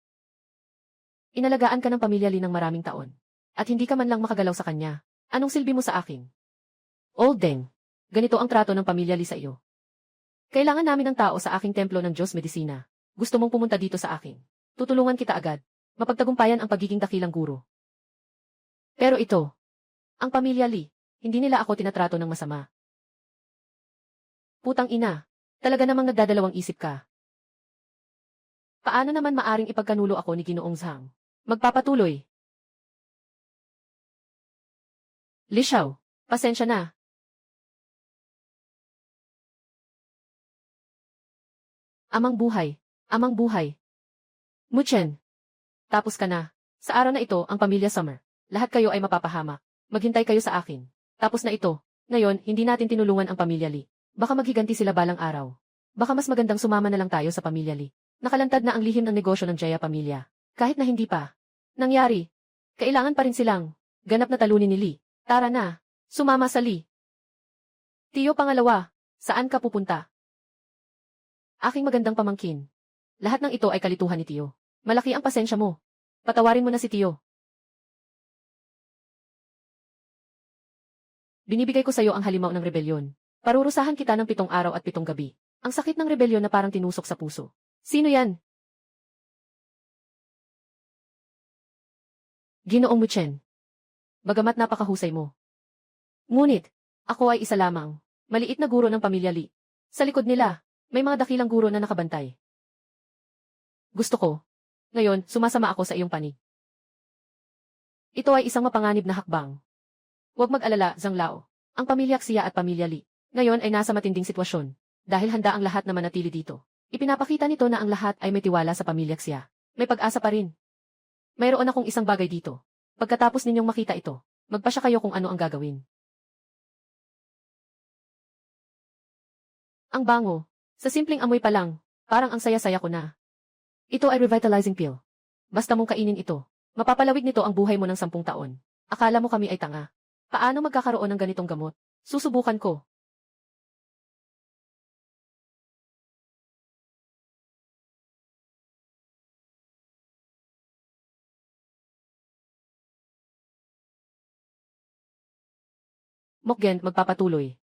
A: Inalagaan ka ng pamilya Li ng maraming taon. At hindi ka man lang makagalaw sa kanya. Anong silbi mo sa akin? Old Deng. Ganito ang trato ng pamilya Li sa iyo. Kailangan namin ng tao sa aking templo ng Diyos Medisina. Gusto mong pumunta dito sa akin. Tutulungan kita agad. Mapagtagumpayan ang pagiging dakilang guro. Pero ito, ang pamilya Li, hindi nila ako tinatrato ng masama. Putang ina, talaga namang nagdadalawang isip ka. Paano naman maaring ipagkanulo ako ni Ginoong Zhang? Magpapatuloy. Li Xiao, pasensya na. Amang buhay, amang buhay. Muchen. Tapos ka na. Sa araw na ito, ang pamilya Summer. Lahat kayo ay mapapahamak. Maghintay kayo sa akin. Tapos na ito. Ngayon, hindi natin tinulungan ang pamilya Li. Baka maghiganti sila balang araw. Baka mas magandang sumama na lang tayo sa pamilya Li. Nakalantad na ang lihim ng negosyo ng Jaya pamilya. Kahit na hindi pa nangyari. Kailangan pa rin silang ganap na talunin ni Li. Tara na. Sumama sa Li. Tiyo pangalawa, saan ka pupunta? Aking magandang pamangkin. Lahat ng ito ay kalituhan ni Tiyo. Malaki ang pasensya mo. Patawarin mo na si Tiyo. Binibigay ko sa iyo ang halimaw ng rebelyon. Parurusahan kita ng 7 araw at 7 gabi. Ang sakit ng rebelyon na parang tinusok sa puso. Sino yan? Ginoong Muchen. Bagamat napakahusay mo. Ngunit, ako ay isa lamang. Maliit na guro ng pamilya Li. Sa likod nila, may mga dakilang guro na nakabantay. Gusto ko. Ngayon, sumasama ako sa iyong panig. Ito ay isang mapanganib na hakbang. Huwag mag-alala, Zhang Lao. Ang pamilya Xia at pamilya Li, ngayon ay nasa matinding sitwasyon. Dahil handa ang lahat na manatili dito. Ipinapakita nito na ang lahat ay may tiwala sa pamilya Xia. May pag-asa pa rin. Mayroon akong isang bagay dito. Pagkatapos ninyong makita ito, magpasya kayo kung ano ang gagawin. Ang bango. Sa simpleng amoy pa lang, parang ang saya-saya ko na. Ito ay revitalizing pill. Basta mong kainin ito, mapapalawig nito ang buhay mo ng 10 taon. Akala mo kami ay tanga. Paano magkakaroon ng ganitong gamot? Susubukan ko. Mokgen, magpapatuloy.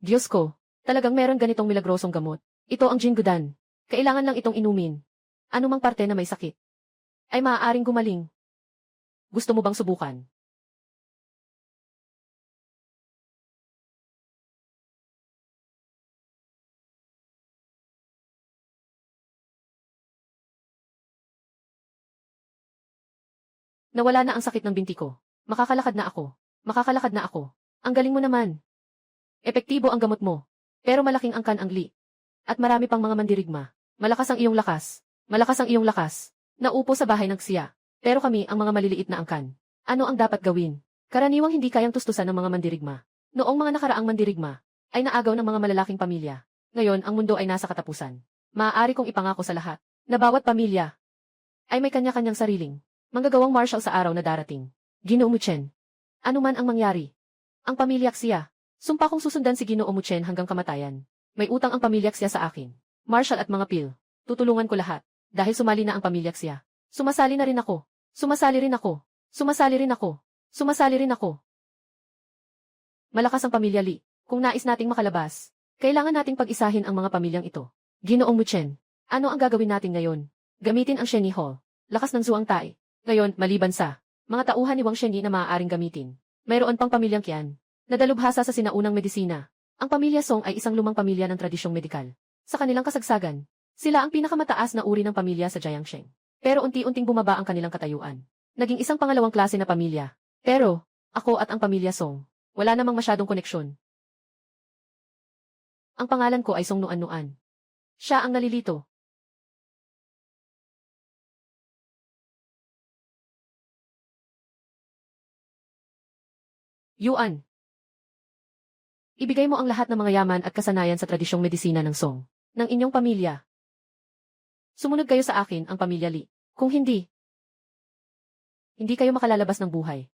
A: Diyos ko, talagang meron ganitong milagrosong gamot. Ito ang Jingudan. Kailangan lang itong inumin. Anumang parte na may sakit ay maaaring gumaling. Gusto mo bang subukan? Nawala na ang sakit ng binti ko. Makakalakad na ako. Makakalakad na ako. Ang galing mo naman. Epektibo ang gamot mo. Pero malaking angkan ang Li. At marami pang mga mandirigma. Malakas ang iyong lakas. Malakas ang iyong lakas. Naupo sa bahay ng Xia. Pero kami ang mga maliliit na angkan. Ano ang dapat gawin? Karaniwang hindi kayang tustusan ng mga mandirigma. Noong mga nakaraang mandirigma, ay naagaw ng mga malalaking pamilya. Ngayon, ang mundo ay nasa katapusan. Maaari kong ipangako sa lahat, na bawat pamilya ay may kanya-kanyang sariling manggagawang martial sa araw na darating. Ginoo Muchen. Ano man ang mangyari. Ang pamilya Xia. Sumpa kong susundan si Ginoo Muchen hanggang kamatayan. May utang ang pamilya Xia sa akin. Martial at mga pil. Tutulungan ko lahat. Dahil sumali na ang pamilya Xia. Sumasali na rin ako. Sumasali rin ako. Sumasali rin ako. Sumasali rin ako. Malakas ang pamilya Li. Kung nais nating makalabas, kailangan nating pag-isahin ang mga pamilyang ito. Ginoong Muchen, ano ang gagawin natin ngayon? Gamitin ang Sheni Hall. Lakas ng Zuang Tai. Ngayon, maliban sa mga tauhan ni Wang Sheni na maaaring gamitin, mayroon pang pamilyang Qian na dalubhasa sa sinaunang medisina. Ang pamilya Song ay isang lumang pamilya ng tradisyong medikal. Sa kanilang kasagsagan, sila ang pinakamataas na uri ng pamilya sa Jiangsheng. Pero unti-unting bumaba ang kanilang katayuan. Naging isang pangalawang klase na pamilya. Pero, ako at ang pamilya Song, wala namang masyadong koneksyon. Ang pangalan ko ay Song Nuan-Nuan. Siya ang nalilito. Yuan. Ibigay mo ang lahat ng mga yaman at kasanayan sa tradisyong medisina ng Song, ng inyong pamilya. Sumunod kayo sa akin, ang pamilya Li. Kung hindi kayo makalalabas ng buhay.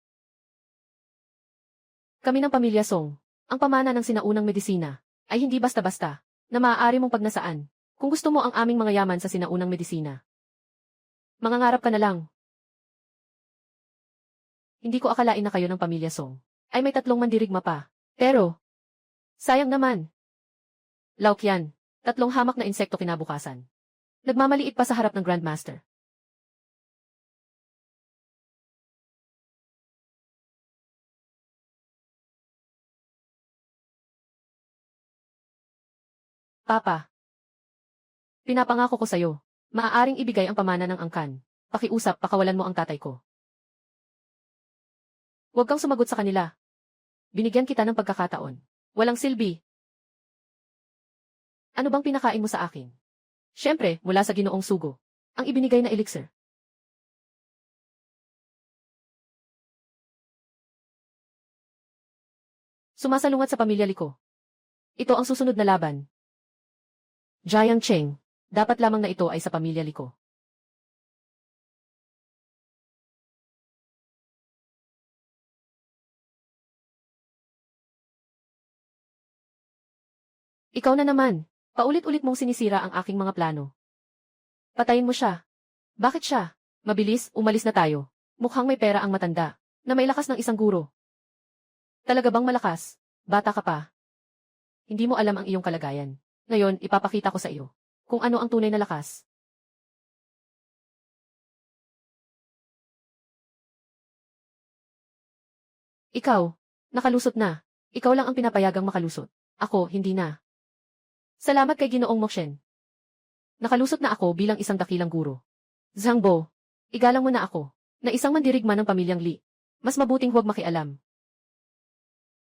A: Kami ng pamilya Song, ang pamana ng sinaunang medisina, ay hindi basta-basta, na maaari mong pagnasaan, kung gusto mo ang aming mga yaman sa sinaunang medisina. Mangangarap ka na lang. Hindi ko akalain na kayo ng pamilya Song, ay may 3 mandirigma pa. Pero, sayang naman. Laoqian, 3 hamak na insekto kinabukasan. Nagmamaliit pa sa harap ng Grandmaster. Papa, pinapangako ko sa'yo, maaaring ibigay ang pamana ng angkan. Pakiusap, pakawalan mo ang tatay ko. Huwag kang sumagot sa kanila. Binigyan kita ng pagkakataon. Walang silbi. Ano bang pinakain mo sa akin? Siyempre, mula sa Ginoong Sugo. Ang ibinigay na elixir. Sumasalungat sa pamilya Liko. Ito ang susunod na laban. Jiangsheng, dapat lamang na ito ay sa pamilya Liko. Ikaw na naman. Paulit-ulit mong sinisira ang aking mga plano. Patayin mo siya. Bakit siya? Mabilis, umalis na tayo. Mukhang may pera ang matanda, na may lakas ng isang guro. Talaga bang malakas? Bata ka pa. Hindi mo alam ang iyong kalagayan. Ngayon, ipapakita ko sa iyo kung ano ang tunay na lakas. Ikaw, nakalusot na. Ikaw lang ang pinapayagang makalusot. Ako, hindi na. Salamat kay Ginoong Mokshen. Nakalusot na ako bilang isang dakilang guro. Zhangbo, igalang mo na ako, na isang mandirigma ng pamilyang Li. Mas mabuting huwag makialam.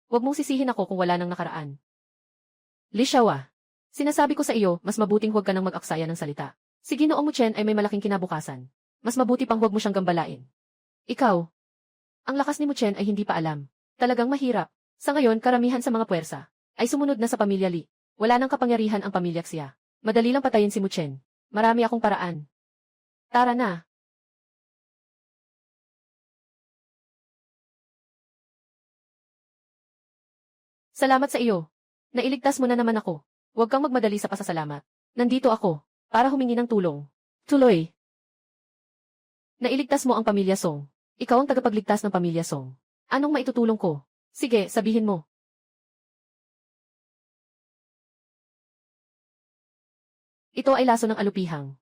A: Huwag mong sisihin ako kung wala nang nakaraan. Li Xiaowa, sinasabi ko sa iyo, mas mabuting huwag ka nang mag-aksaya ng salita. Si Ginoong Muchen ay may malaking kinabukasan. Mas mabuti pang huwag mo siyang gambalain. Ikaw, ang lakas ni Muchen ay hindi pa alam. Talagang mahirap. Sa ngayon, karamihan sa mga puwersa ay sumunod na sa pamilya Li. Wala nang kapangyarihan ang pamilya Xia. Madali lang patayin si Muchen. Marami akong paraan. Tara na. Salamat sa iyo. Nailigtas mo na naman ako. Huwag kang magmadali sa pasasalamat. Nandito ako para humingi ng tulong. Tuloy. Nailigtas mo ang pamilya Song. Ikaw ang tagapagligtas ng pamilya Song. Anong maitutulong ko? Sige, sabihin mo. Ito ay laso ng alupihang.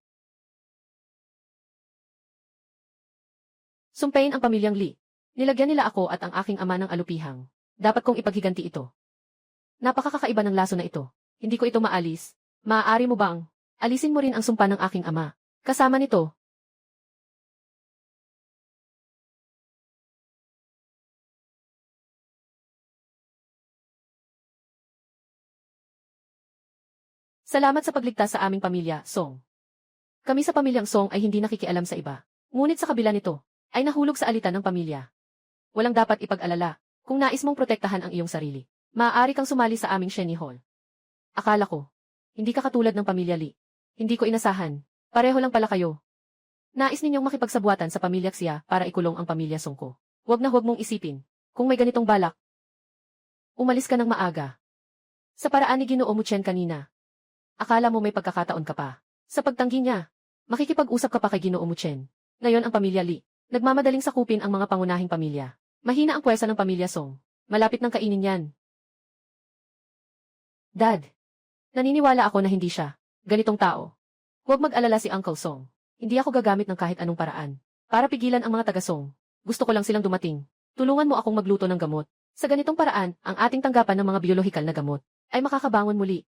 A: Sumpain ang pamilyang Li. Nilagyan nila ako at ang aking ama ng alupihang. Dapat kong ipaghiganti ito. Napakakakaiba ng laso na ito. Hindi ko ito maalis. Maaari mo bang alisin mo rin ang sumpa ng aking ama? Kasama nito. Salamat sa pagligtas sa aming pamilya, Song. Kami sa pamilyang Song ay hindi nakikialam sa iba. Ngunit sa kabila nito, ay nahulog sa alitan ng pamilya. Walang dapat ipag-alala. Kung nais mong protektahan ang iyong sarili, maaari kang sumali sa aming Sheni Hall. Akala ko, hindi ka katulad ng pamilya Li. Hindi ko inasahan. Pareho lang pala kayo. Nais ninyong makipagsabuatan sa pamilya Xia para ikulong ang pamilya Song ko. Huwag na huwag mong isipin. Kung may ganitong balak, umalis ka ng maaga. Sa paraan ni Ginoo Muchen kanina. Akala mo may pagkakataon ka pa. Sa pagtanggi niya, makikipag-usap ka pa kay Ginoo Muchen. Ngayon ang pamilya Li, nagmamadaling sakupin ang mga pangunahing pamilya. Mahina ang puwersa ng pamilya Song. Malapit ng kainin yan. Dad. Naniniwala ako na hindi siya ganitong tao. Huwag mag-alala si Uncle Song. Hindi ako gagamit ng kahit anong paraan para pigilan ang mga taga-Song. Gusto ko lang silang dumating. Tulungan mo akong magluto ng gamot. Sa ganitong paraan, ang ating tanggapan ng mga biolohikal na gamot ay makakabangon muli.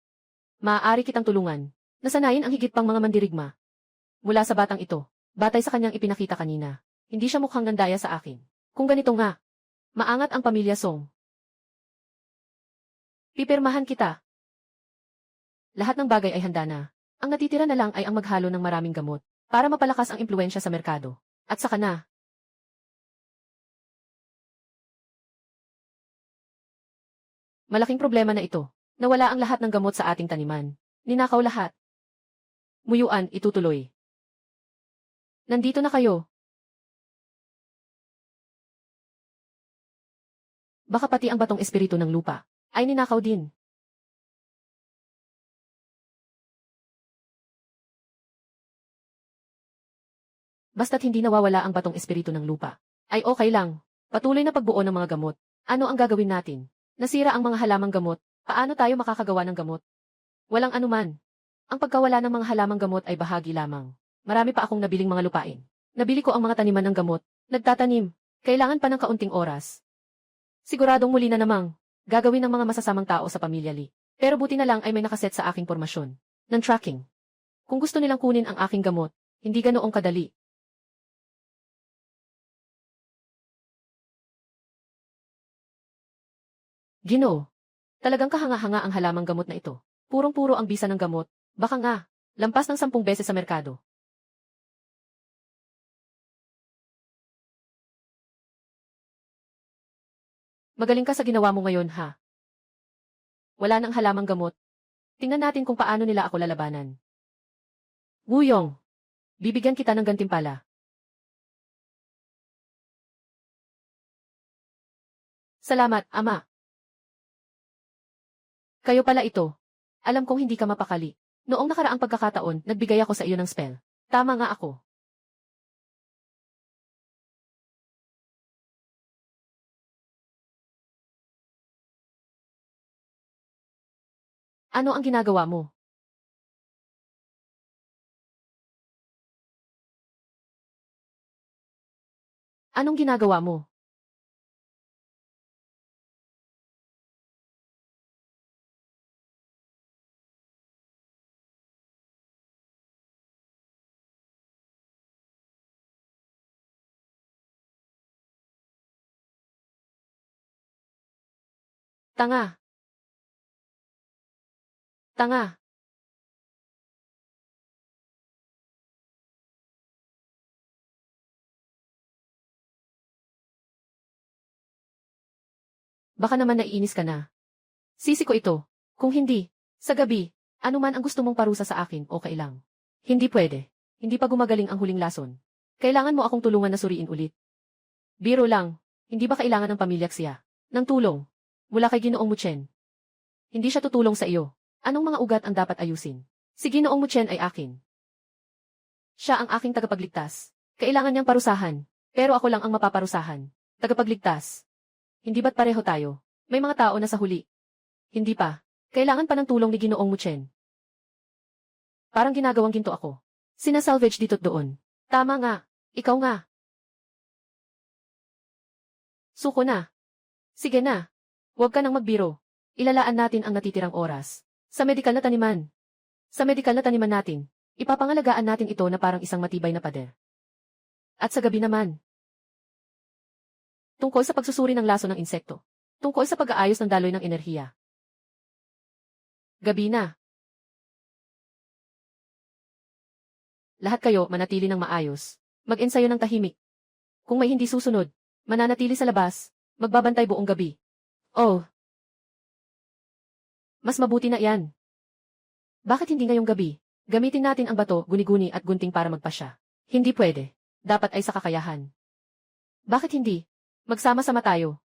A: Maaari kitang tulungan. Nasanayin ang higit pang mga mandirigma. Mula sa batang ito, batay sa kanyang ipinakita kanina, hindi siya mukhang nandaya sa akin. Kung ganito nga, maangat ang pamilya Song. Pipirmahan kita. Lahat ng bagay ay handa na. Ang natitira na lang ay ang maghalo ng maraming gamot para mapalakas ang impluwensya sa merkado. At saka na. Malaking problema na ito. Nawala ang lahat ng gamot sa ating taniman. Ninakaw lahat. Muyuan, itutuloy. Nandito na kayo. Baka pati ang batong espiritu ng lupa ay ninakaw din. Basta't hindi nawawala ang batong espiritu ng lupa, ay okay lang. Patuloy na pagbuo ng mga gamot. Ano ang gagawin natin? Nasira ang mga halamang gamot. Paano tayo makakagawa ng gamot? Walang anuman. Ang pagkawala ng mga halamang gamot ay bahagi lamang. Marami pa akong nabiling mga lupain. Nabili ko ang mga taniman ng gamot. Nagtatanim. Kailangan pa ng kaunting oras. Siguradong muli na namang gagawin ng mga masasamang tao sa pamilya Lee. Pero buti na lang ay may nakaset sa aking pormasyon ng tracking. Kung gusto nilang kunin ang aking gamot, hindi ganoong kadali. Ginoo. Talagang kahanga-hanga ang halamang gamot na ito. Purong-puro ang bisa ng gamot. Baka nga, lampas ng 10 beses sa merkado. Magaling ka sa ginawa mo ngayon, ha? Wala nang halamang gamot. Tingnan natin kung paano nila ako lalabanan. Wuyong, bibigyan kita ng gantimpala. Salamat, Ama. Kayo pala ito. Alam kong hindi ka mapakali. Noong nakaraang pagkakataon, nagbigay ako sa iyo ng spell. Tama nga ako. Ano ang ginagawa mo? Anong ginagawa mo? Tanga. Tanga. Baka naman naiinis ka na. Sisi ko ito. Kung hindi, sa gabi, anuman ang gusto mong parusa sa akin, okay lang. Hindi pwede. Hindi pa gumagaling ang huling lason. Kailangan mo akong tulungan na suriin ulit. Biro lang, hindi ba kailangan ng pamilya siya ng tulong mula kay Ginoong Muchen? Hindi siya tutulong sa iyo. Anong mga ugat ang dapat ayusin? Si Ginoong Muchen ay akin. Siya ang aking tagapagligtas. Kailangan niyang parusahan, pero ako lang ang mapaparusahan. Tagapagligtas. Hindi ba't pareho tayo? May mga tao na sa huli. Hindi pa. Kailangan pa ng tulong ni Ginoong Muchen. Parang ginagawang ginto ako. Sinasalvage dito't doon. Tama nga. Ikaw nga. Suko na. Sige na. Huwag ka nang magbiro. Ilalaan natin ang natitirang oras. Sa medikal na taniman. Sa medikal na taniman natin, ipapangalagaan natin ito na parang isang matibay na pader. At sa gabi naman. Tungkol sa pagsusuri ng laso ng insekto. Tungkol sa pag-aayos ng daloy ng enerhiya. Gabi na. Lahat kayo manatili ng maayos. Mag-ensayo ng tahimik. Kung may hindi susunod, mananatili sa labas, magbabantay buong gabi. Oh. Mas mabuti na yan. Bakit hindi ngayong gabi? Gamitin natin ang bato, guni-guni at gunting para magpasya. Hindi pwede. Dapat ay sa kakayahan. Bakit hindi? Magsama-sama tayo.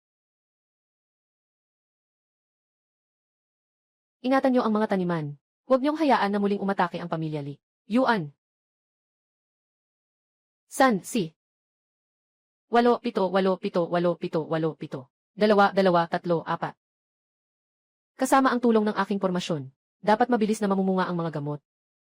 A: Ingatan niyo ang mga taniman. Huwag niyong hayaan na muling umatake ang pamilya Lee. Yuan. San, si. 8, 7, 8, 7, 8, 7, 8, 7. 2, 2, 3, 4. Kasama ang tulong ng aking pormasyon, dapat mabilis na mamumunga ang mga gamot.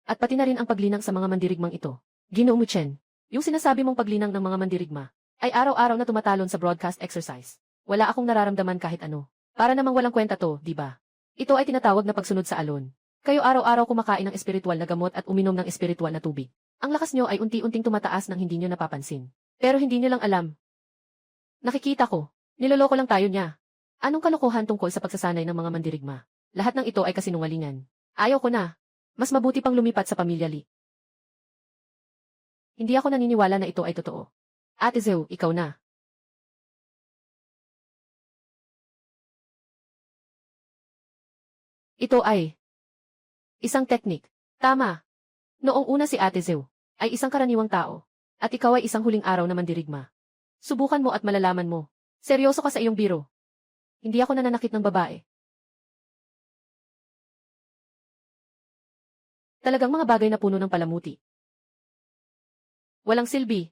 A: At pati na rin ang paglinang sa mga mandirigmang ito. Ginoong Muchen, yung sinasabi mong paglinang ng mga mandirigma, ay araw-araw na tumatalon sa broadcast exercise. Wala akong nararamdaman kahit ano. Para namang walang kwenta to, di ba? Ito ay tinatawag na pagsunod sa alon. Kayo araw-araw kumakain ng espiritual na gamot at uminom ng espiritual na tubig. Ang lakas nyo ay unti-unting tumataas nang hindi nyo napapansin. Pero hindi nyo lang alam. Nakikita ko, niloloko lang tayo niya. Anong kalokohan tungkol sa pagsasanay ng mga mandirigma? Lahat ng ito ay kasinungalingan. Ayaw ko na. Mas mabuti pang lumipat sa pamilya Li. Hindi ako naniniwala na ito ay totoo. Ate Zhou, ikaw na. Ito ay isang teknik. Tama. Noong una si Ate Zhou ay isang karaniwang tao. At ikaw ay isang huling araw na mandirigma. Subukan mo at malalaman mo. Seryoso ka sa iyong biro. Hindi ako nananakit ng babae. Talagang mga bagay na puno ng palamuti. Walang silbi.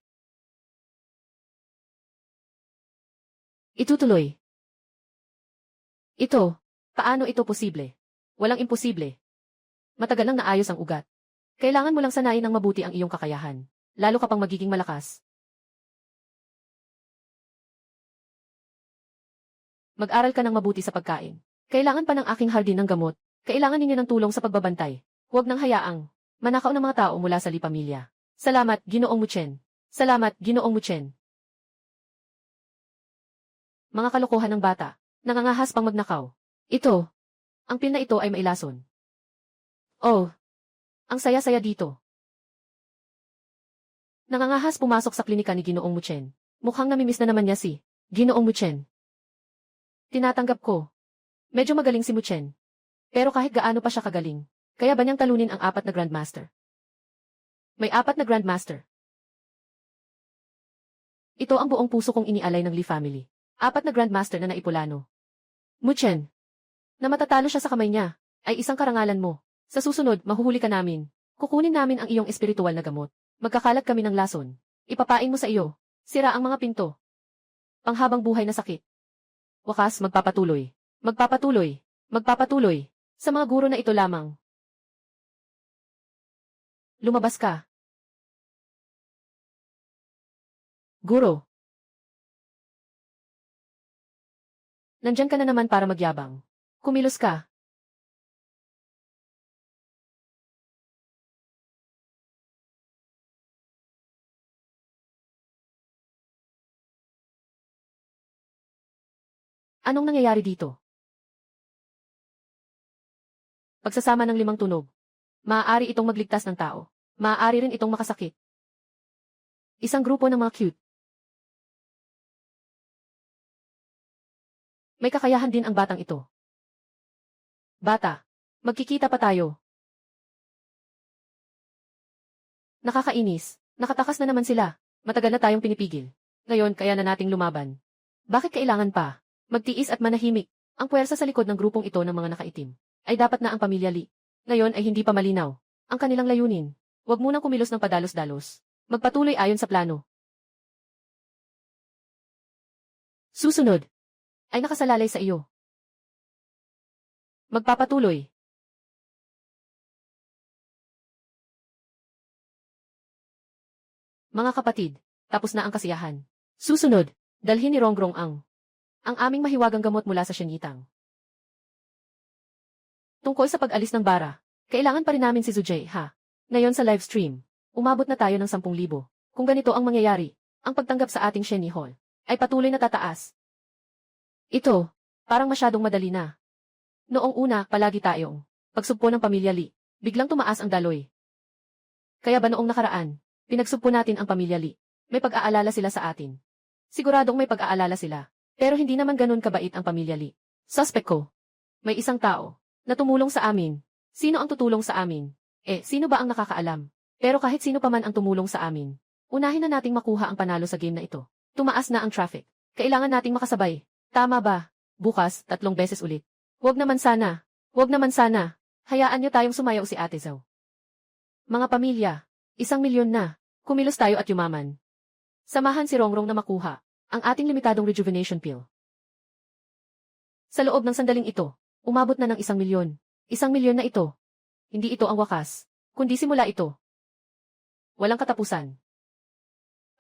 A: Itutuloy. Ito, paano ito posible? Walang imposible. Matagal lang naayos ang ugat. Kailangan mo lang sanayin ng mabuti ang iyong kakayahan, lalo ka pang magiging malakas. Mag-aral ka ng mabuti sa pagkain. Kailangan pa ng aking hardin ng gamot. Kailangan ninyo ng tulong sa pagbabantay. Huwag nang hayaang manakaw ng mga tao mula sa Li pamilya. Salamat, Ginoong Muchen. Salamat, Ginoong Muchen. Mga kalokohan ng bata, nangangahas pang magnakaw. Ito, ang pil na ito ay mailason. Oh, ang saya-saya dito. Nangangahas pumasok sa klinika ni Ginoong Muchen. Mukhang namimiss na naman niya si Ginoong Muchen. Tinatanggap ko. Medyo magaling si Muchen. Pero kahit gaano pa siya kagaling, kaya ba niyang talunin ang 4 na Grandmaster? May 4 na Grandmaster. Ito ang buong puso kong inialay ng Li family. 4 na Grandmaster na naipulano. Muchen, na matatalo siya sa kamay niya, ay isang karangalan mo. Sa susunod, mahuhuli ka namin. Kukunin namin ang iyong espiritual na gamot. Magkakalat kami ng lason. Ipapain mo sa iyo. Sira ang mga pinto. Panghabang buhay na sakit. Wakas, magpapatuloy. Magpapatuloy. Magpapatuloy. Sa mga guro na ito lamang. Lumabas ka. Guro. Nandyan ka na naman para magyabang. Kumilos ka. Anong nangyayari dito? Pagsasama ng 5 tunog. Maaari itong magligtas ng tao. Maaari rin itong makasakit. Isang grupo ng mga cute. May kakayahan din ang batang ito. Bata, magkikita pa tayo. Nakakainis. Nakatakas na naman sila. Matagal na tayong pinipigil. Ngayon, kaya na nating lumaban. Bakit kailangan pa? Magtiis at manahimik. Ang puwersa sa likod ng grupong ito ng mga nakaitim ay dapat na ang pamilya Li. Ngayon ay hindi pa malinaw ang kanilang layunin. Huwag munang kumilos ng padalos-dalos. Magpatuloy ayon sa plano. Susunod ay nakasalalay sa iyo. Magpapatuloy. Mga kapatid, tapos na ang kasiyahan. Susunod, dalhin ni Rongrong ang aming mahiwagang gamot mula sa Shenyitang. Tungkol sa pag-alis ng bara, kailangan pa rin namin si Zujay, ha? Ngayon sa live stream, umabot na tayo ng 10,000. Kung ganito ang mangyayari, ang pagtanggap sa ating Shenyi Hall ay patuloy na tataas. Ito, parang masyadong madali na. Noong una, palagi tayong pagsugpo ng pamilya Li, biglang tumaas ang daloy. Kaya ba noong nakaraan, pinagsugpo natin ang pamilya Li, may pag-aalala sila sa atin. Siguradong may pag-aalala sila. Pero hindi naman ganun kabait ang pamilya Li. Suspect ko. May isang tao na tumulong sa amin. Sino ang tutulong sa amin? Sino ba ang nakakaalam? Pero kahit sino pa man ang tumulong sa amin, unahin na nating makuha ang panalo sa game na ito. Tumaas na ang traffic. Kailangan nating makasabay. Tama ba? Bukas, 3 beses ulit. Huwag naman sana. Huwag naman sana. Hayaan niyo tayong sumayaw si Ate Zhou. Mga pamilya, 1 milyon na. Kumilos tayo at yumaman. Samahan si Rongrong na makuha ang ating limitadong rejuvenation pill. Sa loob ng sandaling ito, umabot na ng 1,000,000. 1,000,000 na ito. Hindi ito ang wakas, kundi simula ito. Walang katapusan.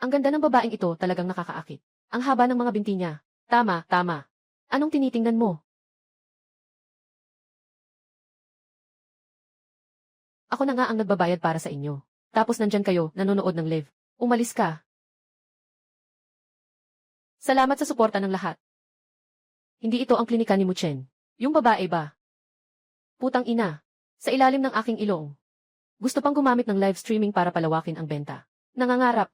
A: Ang ganda ng babaeng ito talagang nakakaakit. Ang haba ng mga binti niya. Tama, tama. Anong tinitingnan mo? Ako na nga ang nagbabayad para sa inyo. Tapos nandyan kayo, nanonood ng live. Umalis ka. Salamat sa suporta ng lahat. Hindi ito ang klinika ni Muchen. Yung babae ba? Putang ina. Sa ilalim ng aking ilong. Gusto pang gumamit ng live streaming para palawakin ang benta. Nangangarap.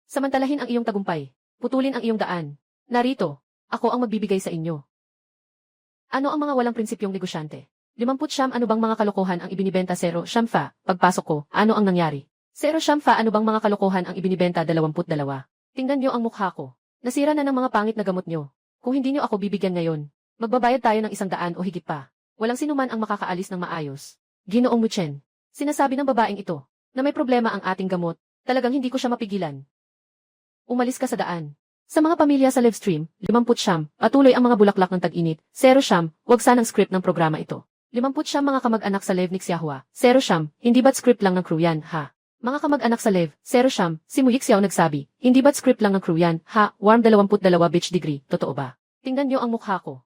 A: Samantalahin ang iyong tagumpay. Putulin ang iyong daan. Narito, ako ang magbibigay sa inyo. Ano ang mga walang prinsipyong negosyante? 50 ano bang mga kalokohan ang ibinibenta 0 fa? Pagpasok ko, ano ang nangyari? 0 fa ano bang mga kalokohan ang ibinibenta 22? Tingnan niyo ang mukha ko. Nasira na ng mga pangit na gamot niyo. Kung hindi niyo ako bibigyan ngayon, magbabayad tayo ng 100 o higit pa. Walang sinuman ang makakaalis ng maayos. Ginoong Muchen. Sinasabi ng babaeng ito, na may problema ang ating gamot, talagang hindi ko siya mapigilan. Umalis ka sa daan. Sa mga pamilya sa live stream, 50, patuloy ang mga bulaklak ng tag-init, 0, wag sanang script ng programa ito. 50 mga kamag-anak sa live ni Xiahua, 0, hindi ba't script lang ng crew yan, ha? Mga kamag-anak sa live, 0, si Muyik Xiao nagsabi, hindi ba't script lang ng crew yan, ha? Warm 22 bitch degree, totoo ba? Tingnan niyo ang mukha ko.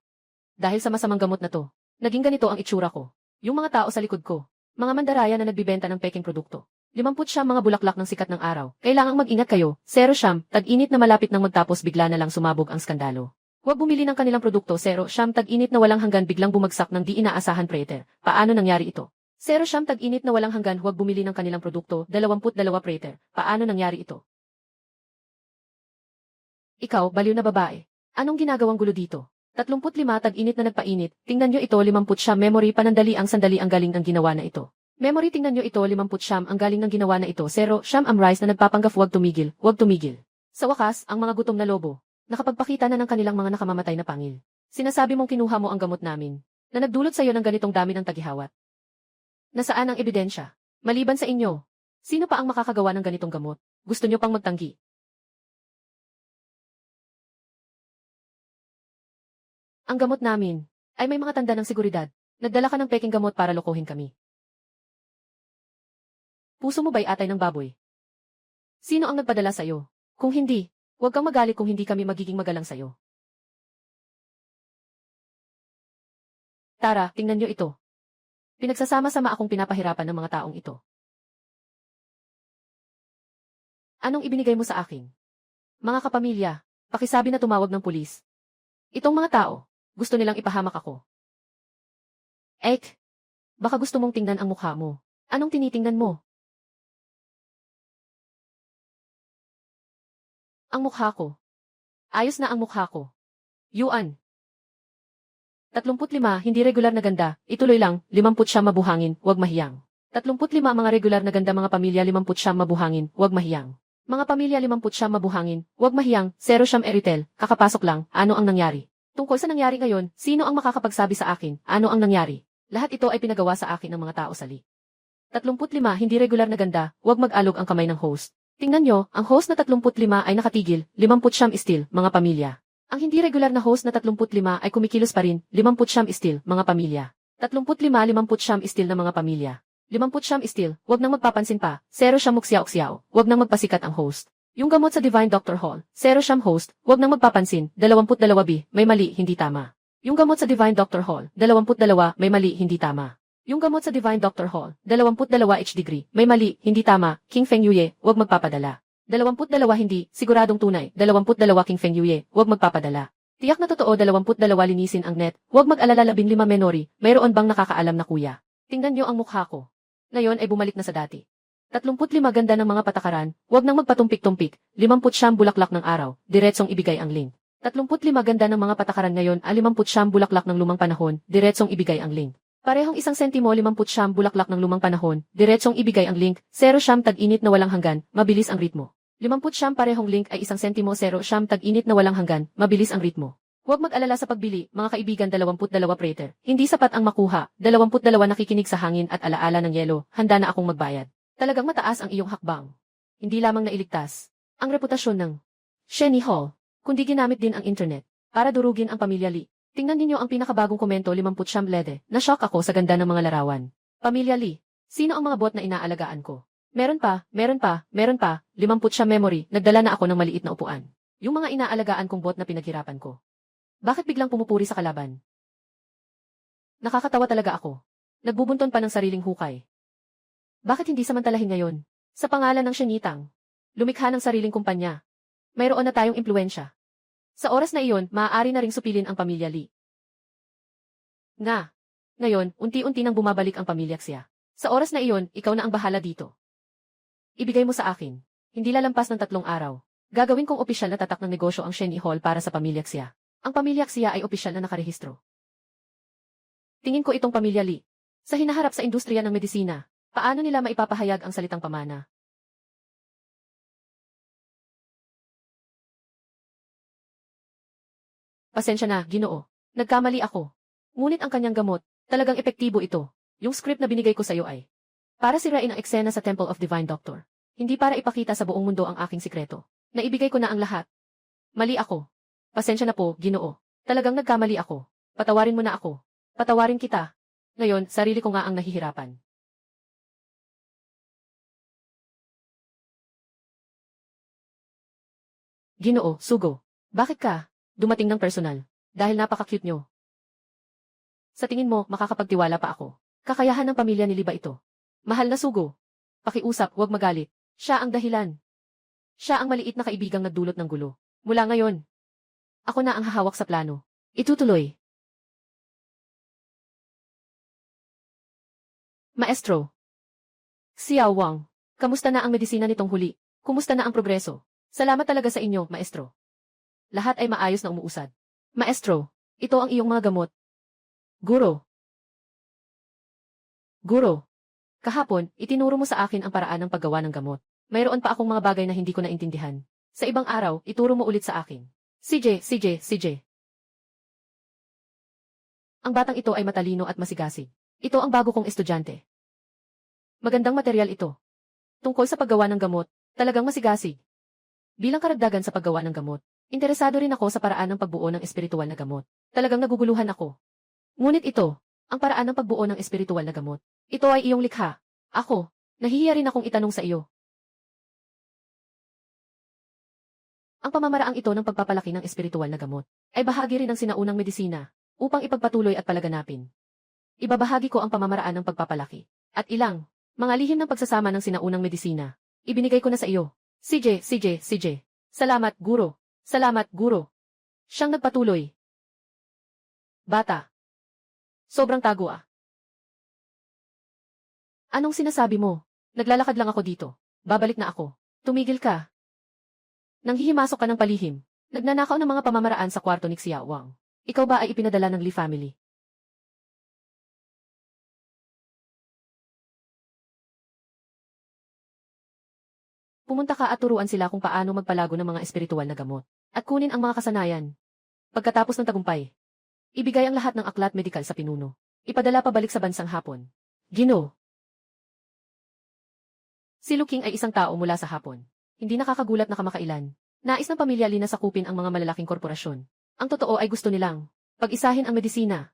A: Dahil sa masamang gamot na to, naging ganito ang itsura ko. Yung mga tao sa likod ko, mga mandaraya na nagbibenta ng peking produkto. 50 mga bulaklak ng sikat ng araw. Kailangang mag-ingat kayo. 0, tag-init na malapit nang magtapos bigla na lang sumabog ang skandalo. Huwag bumili ng kanilang produkto. 0, tag-init na walang hanggan biglang bumagsak ng di inaasahan prater. Paano nangyari ito? 0, tag-init na walang hanggan huwag bumili ng kanilang produkto. 22 prater. Paano nangyari ito? Ikaw, baliw na babae. Anong ginagawang gulo dito? 35 tag-init na nagpainit. Tingnan nyo ito 50 memory panandali ang sandali ang galing ng ginawa na ito. Memory tingnan nyo ito 50 ang galing ng ginawa na ito 0 am rice na nagpapanggap huwag tumigil, huwag tumigil. Sa wakas, ang mga gutom na lobo, nakapagpakita na ng kanilang mga nakamamatay na pangil. Sinasabi mong kinuha mo ang gamot namin, na nagdulot sa iyo ng ganitong dami ng tagihawat. Nasaan ang ebidensya? Maliban sa inyo, sino pa ang makakagawa ng ganitong gamot? Gusto nyo pang magtanggi? Ang gamot namin, ay may mga tanda ng seguridad. Nagdala ka ng peking gamot para lokohin kami. Puso mo ba'y atay ng baboy? Sino ang nagpadala sa'yo? Kung hindi, huwag kang magalit kung hindi kami magiging magalang sa'yo. Tara, tingnan nyo ito. Pinagsasama-sama akong pinapahirapan ng mga taong ito. Anong ibinigay mo sa akin? Mga kapamilya, pakisabi na tumawag ng pulis. Itong mga tao, gusto nilang ipahamak ako. Ek, baka gusto mong tingnan ang mukha mo. Anong tinitingnan mo? Ang mukha ko. Ayos na ang mukha ko. Yuan. 35 hindi regular na ganda, ituloy lang, 50 mabuhangin, huwag mahiyang. 35 mga regular na ganda mga pamilya 50 mabuhangin, huwag mahiyang. Mga pamilya 50 mabuhangin, huwag mahiyang, 0 Eritel, kakapasok lang, ano ang nangyari? Tungkol sa nangyari ngayon, sino ang makakapagsabi sa akin, ano ang nangyari? Lahat ito ay pinagawa sa akin ng mga tao sa li. 35 hindi regular na ganda, huwag mag-alog ang kamay ng host. Tingnan nyo, ang host na 35 ay nakatigil, 50 still, mga pamilya. Ang hindi regular na host na 35 ay kumikilos pa rin, 50 still, mga pamilya. 35, 50 still na mga pamilya. 50 still, wag nang magpapansin pa, 0 muksyaw-ksyaw, wag nang magpasikat ang host. Yung gamot sa Divine Dr. Hall, 0 host, wag nang magpapansin, 22 may mali, hindi tama. Yung gamot sa Divine Dr. Hall, 22 may mali, hindi tama. Yung gamot sa Divine Dr. Hall, 22 H degree, may mali, hindi tama, King Feng Yuye, wag magpapadala. 22 hindi, siguradong tunay, 22 King Feng Yuye, wag magpapadala. Tiyak na totoo 22 linisin ang net, wag mag-alala 15 menori, mayroon bang nakakaalam na kuya? Tingnan niyo ang mukha ko. Ngayon ay bumalik na sa dati. 35 ganda ng mga patakaran, wag nang magpatumpik-tumpik, 50 bulaklak ng araw, diretsong ibigay ang link. 35 ganda ng mga patakaran ngayon, 50 bulaklak ng lumang panahon, diretsong ibigay ang link. Parehong 1 sentimo 50 bulaklak ng lumang panahon, diretsong ibigay ang link, 0 tag-init na walang hanggan, mabilis ang ritmo. 50 parehong link ay 1 sentimo 0 tag-init na walang hanggan, mabilis ang ritmo. Huwag mag-alala sa pagbili, mga kaibigan 22 prater. Hindi sapat ang makuha, 22 nakikinig sa hangin at alaala ng yelo, handa na akong magbayad. Talagang mataas ang iyong hakbang. Hindi lamang nailigtas. Ang reputasyon ng Sheni Hall, kundi ginamit din ang internet para durugin ang pamilya Lee. Tingnan ninyo ang pinakabagong komento 59 lede. Na-shock ako sa ganda ng mga larawan. Pamilya Lee, sino ang mga bot na inaalagaan ko? Meron pa, 50 memory, nagdala na ako ng maliit na upuan. Yung mga inaalagaan kong bot na pinaghirapan ko. Bakit biglang pumupuri sa kalaban? Nakakatawa talaga ako. Nagbubunton pa ng sariling hukay. Bakit hindi samantalahin ngayon? Sa pangalan ng Shenitang, lumikha ng sariling kumpanya. Mayroon na tayong impluensya. Sa oras na iyon, maaari na ring supilin ang pamilya Lee. Ngayon, unti-unti nang bumabalik ang pamilya Xia. Sa oras na iyon, ikaw na ang bahala dito. Ibigay mo sa akin. Hindi lalampas ng 3 araw. Gagawin kong opisyal na tatak ng negosyo ang Sheni Hall para sa pamilya Xia. Ang pamilya Xia ay opisyal na nakarehistro. Tingin ko itong pamilya Lee. Sa hinaharap sa industriya ng medisina, paano nila maipapahayag ang salitang pamana? Pasensya na, Ginoo. Nagkamali ako. Ngunit ang kanyang gamot, talagang epektibo ito. Yung script na binigay ko sa iyo ay para sirain ang eksena sa Temple of Divine Doctor. Hindi para ipakita sa buong mundo ang aking sikreto. Naibigay ko na ang lahat. Mali ako. Pasensya na po, Ginoo. Talagang nagkamali ako. Patawarin mo na ako. Patawarin kita. Ngayon, sarili ko nga ang nahihirapan. Ginoo, Sugo. Bakit ka dumating ng personal? Dahil napaka-cute nyo. Sa tingin mo, makakapagtiwala pa ako. Kakayahan ng pamilya ni Lee ba ito? Mahal na Sugo. Pakiusap, huwag magalit. Siya ang dahilan. Siya ang maliit na kaibigang nagdulot ng gulo. Mula ngayon, ako na ang hahawak sa plano. Itutuloy. Maestro. Xiao Wang, kamusta na ang medisina nitong huli? Kumusta na ang progreso? Salamat talaga sa inyo, Maestro. Lahat ay maayos na umuusad. Maestro, ito ang iyong mga gamot. Guro. Kahapon, itinuro mo sa akin ang paraan ng paggawa ng gamot. Mayroon pa akong mga bagay na hindi ko naintindihan. Sa ibang araw, ituro mo ulit sa akin. CJ. Ang batang ito ay matalino at masigasig. Ito ang bago kong estudyante. Magandang material ito. Tungkol sa paggawa ng gamot, talagang masigasig. Bilang karagdagan sa paggawa ng gamot, interesado rin ako sa paraan ng pagbuo ng espiritual na gamot. Talagang naguguluhan ako. Ngunit ito, ang paraan ng pagbuo ng espiritual na gamot. Ito ay iyong likha. Ako, nahihiya rin akong itanong sa iyo. Ang pamamaraang ito ng pagpapalaki ng espiritual na gamot ay bahagi rin ng sinaunang medisina upang ipagpatuloy at palaganapin. Ibabahagi ko ang pamamaraan ng pagpapalaki at ilang mga lihim ng pagsasama ng sinaunang medisina. Ibinigay ko na sa iyo. CJ. Salamat, Guro. Siyang nagpatuloy. Bata. Sobrang tago ah. Anong sinasabi mo? Naglalakad lang ako dito. Babalik na ako. Tumigil ka. Nang hihimasok ka ng palihim, nagnanakaw ng mga pamamaraan sa kwarto ni Xiao Wang. Ikaw ba ay ipinadala ng Lee family? Pumunta ka at turuan sila kung paano magpalago ng mga espiritual na gamot at kunin ang mga kasanayan. Pagkatapos ng tagumpay, ibigay ang lahat ng aklat medikal sa pinuno. Ipadala pabalik sa bansang Hapon. Ginoo. Si Lu King ay isang tao mula sa Hapon. Hindi nakakagulat na kamakailan. Nais ng pamilya Lee na sakupin ang mga malalaking korporasyon. Ang totoo ay gusto nilang pag-isahin ang medisina.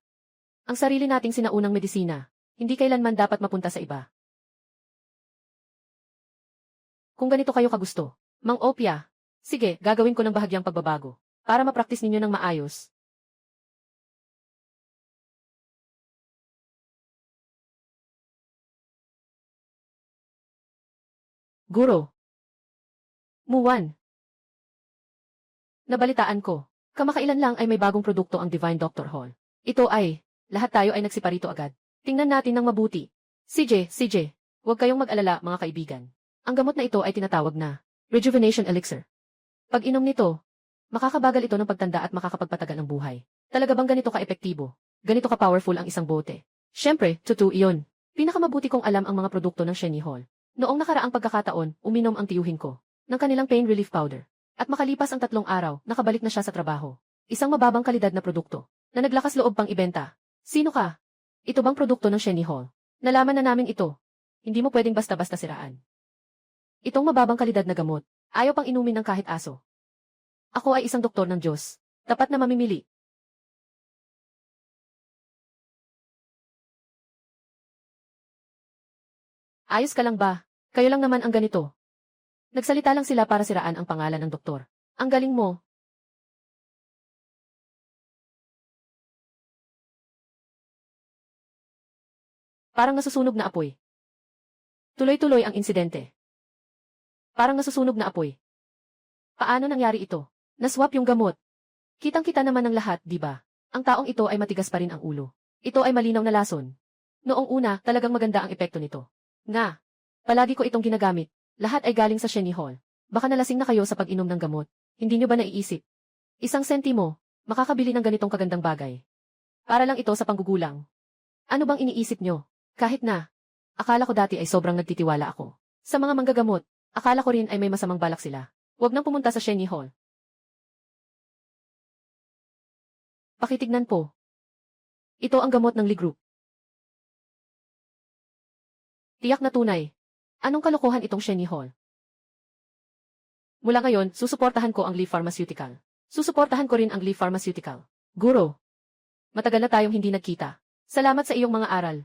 A: Ang sarili nating sinaunang medisina, hindi kailanman dapat mapunta sa iba. Kung ganito kayo kagusto, Mang Opia, sige, gagawin ko ng bahagyang pagbabago para mapraktis ninyo ng maayos. Guro. Muwan. Nabalitaan ko. Kamakailan lang ay may bagong produkto ang Divine Doctor Hall. Ito ay, lahat tayo ay nagsiparito agad. Tingnan natin ng mabuti. CJ, huwag kayong mag-alala mga kaibigan. Ang gamot na ito ay tinatawag na Rejuvenation Elixir. Pag inom nito, makakabagal ito ng pagtanda at makakapagpatagal ng buhay. Talaga bang ganito ka-epektibo? Ganito ka-powerful ang isang bote? Siyempre, totoo iyon. Pinakamabuti kong alam ang mga produkto ng Sheni Hall. Noong nakaraang pagkakataon, uminom ang tiyuhin ko ng kanilang pain relief powder. At makalipas ang 3 araw, nakabalik na siya sa trabaho. Isang mababang kalidad na produkto na naglakas loob pang ibenta. Sino ka? Ito bang produkto ng Sheni Hall? Nalaman na namin ito. Hindi mo pwedeng basta-basta siraan. Itong mababang kalidad na gamot Ayaw pang inumin ng kahit aso. Ako ay isang doktor ng Diyos. Tapat na mamimili. Ayos ka lang ba? Kayo lang naman ang ganito. Nagsalita lang sila para siraan ang pangalan ng doktor. Ang galing mo. Parang nasusunog na apoy. Tuloy-tuloy ang insidente. Parang nasusunog na apoy. Paano nangyari ito? Naswap yung gamot. Kitang-kita naman ng lahat, di ba? Ang taong ito ay matigas pa rin ang ulo. Ito ay malinaw na lason. Noong una, talagang maganda ang epekto nito. Nga. Palagi ko itong ginagamit. Lahat ay galing sa Sheni Hall. Baka nalasing na kayo sa pag-inom ng gamot. Hindi nyo ba naiisip? Isang sentimo, makakabili ng ganitong kagandang bagay. Para lang ito sa panggugulang. Ano bang iniisip nyo? Kahit na. Akala ko dati ay sobrang nagtitiwala ako. Sa mga manggagamot, akala ko rin ay may masamang balak sila. Huwag nang pumunta sa Sheni Hall. Pakitignan po. Ito ang gamot ng Lee Group. Tiyak na tunay. Anong kalokohan itong Sheni Hall? Mula ngayon, susuportahan ko ang Lee Pharmaceutical. Susuportahan ko rin ang Lee Pharmaceutical. Guro. Matagal na tayong hindi nagkita. Salamat sa iyong mga aral.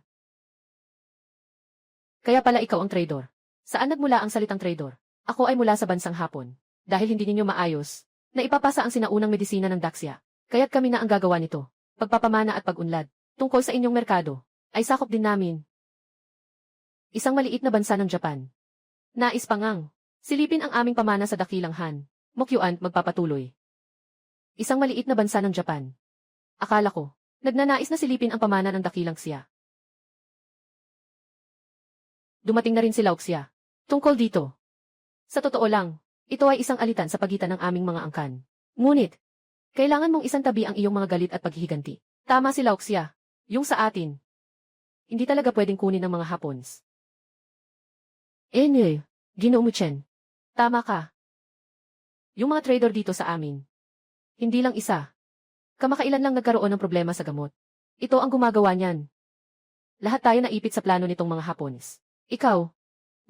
A: Kaya pala ikaw ang traidor. Saan nagmula ang salitang traidor? Ako ay mula sa bansang Hapon. Dahil hindi ninyo maayos, na ipapasa ang sinaunang medisina ng Daxia. Kaya't kami na ang gagawa nito. Pagpapamana at pag-unlad. Tungkol sa inyong merkado, ay sakop din namin. Isang maliit na bansa ng Japan. Nais pangang. Silipin ang aming pamana sa dakilang Han. Mokyuan magpapatuloy. Isang maliit na bansa ng Japan. Akala ko, nagnanais na silipin ang pamana ng dakilang Xia. Dumating na rin si Lauxia. Tungkol dito. Sa totoo lang, ito ay isang alitan sa pagitan ng aming mga angkan. Ngunit, kailangan mong isang tabi ang iyong mga galit at paghihiganti. Tama si Lauxia. Yung sa atin. Hindi talaga pwedeng kunin ng mga Hapons. Ginoong Muchen. Tama ka. Yung mga trader dito sa amin. Hindi lang isa. Kamakailan lang nagkaroon ng problema sa gamot. Ito ang gumagawa niyan. Lahat tayo naipit sa plano nitong mga Hapons. Ikaw.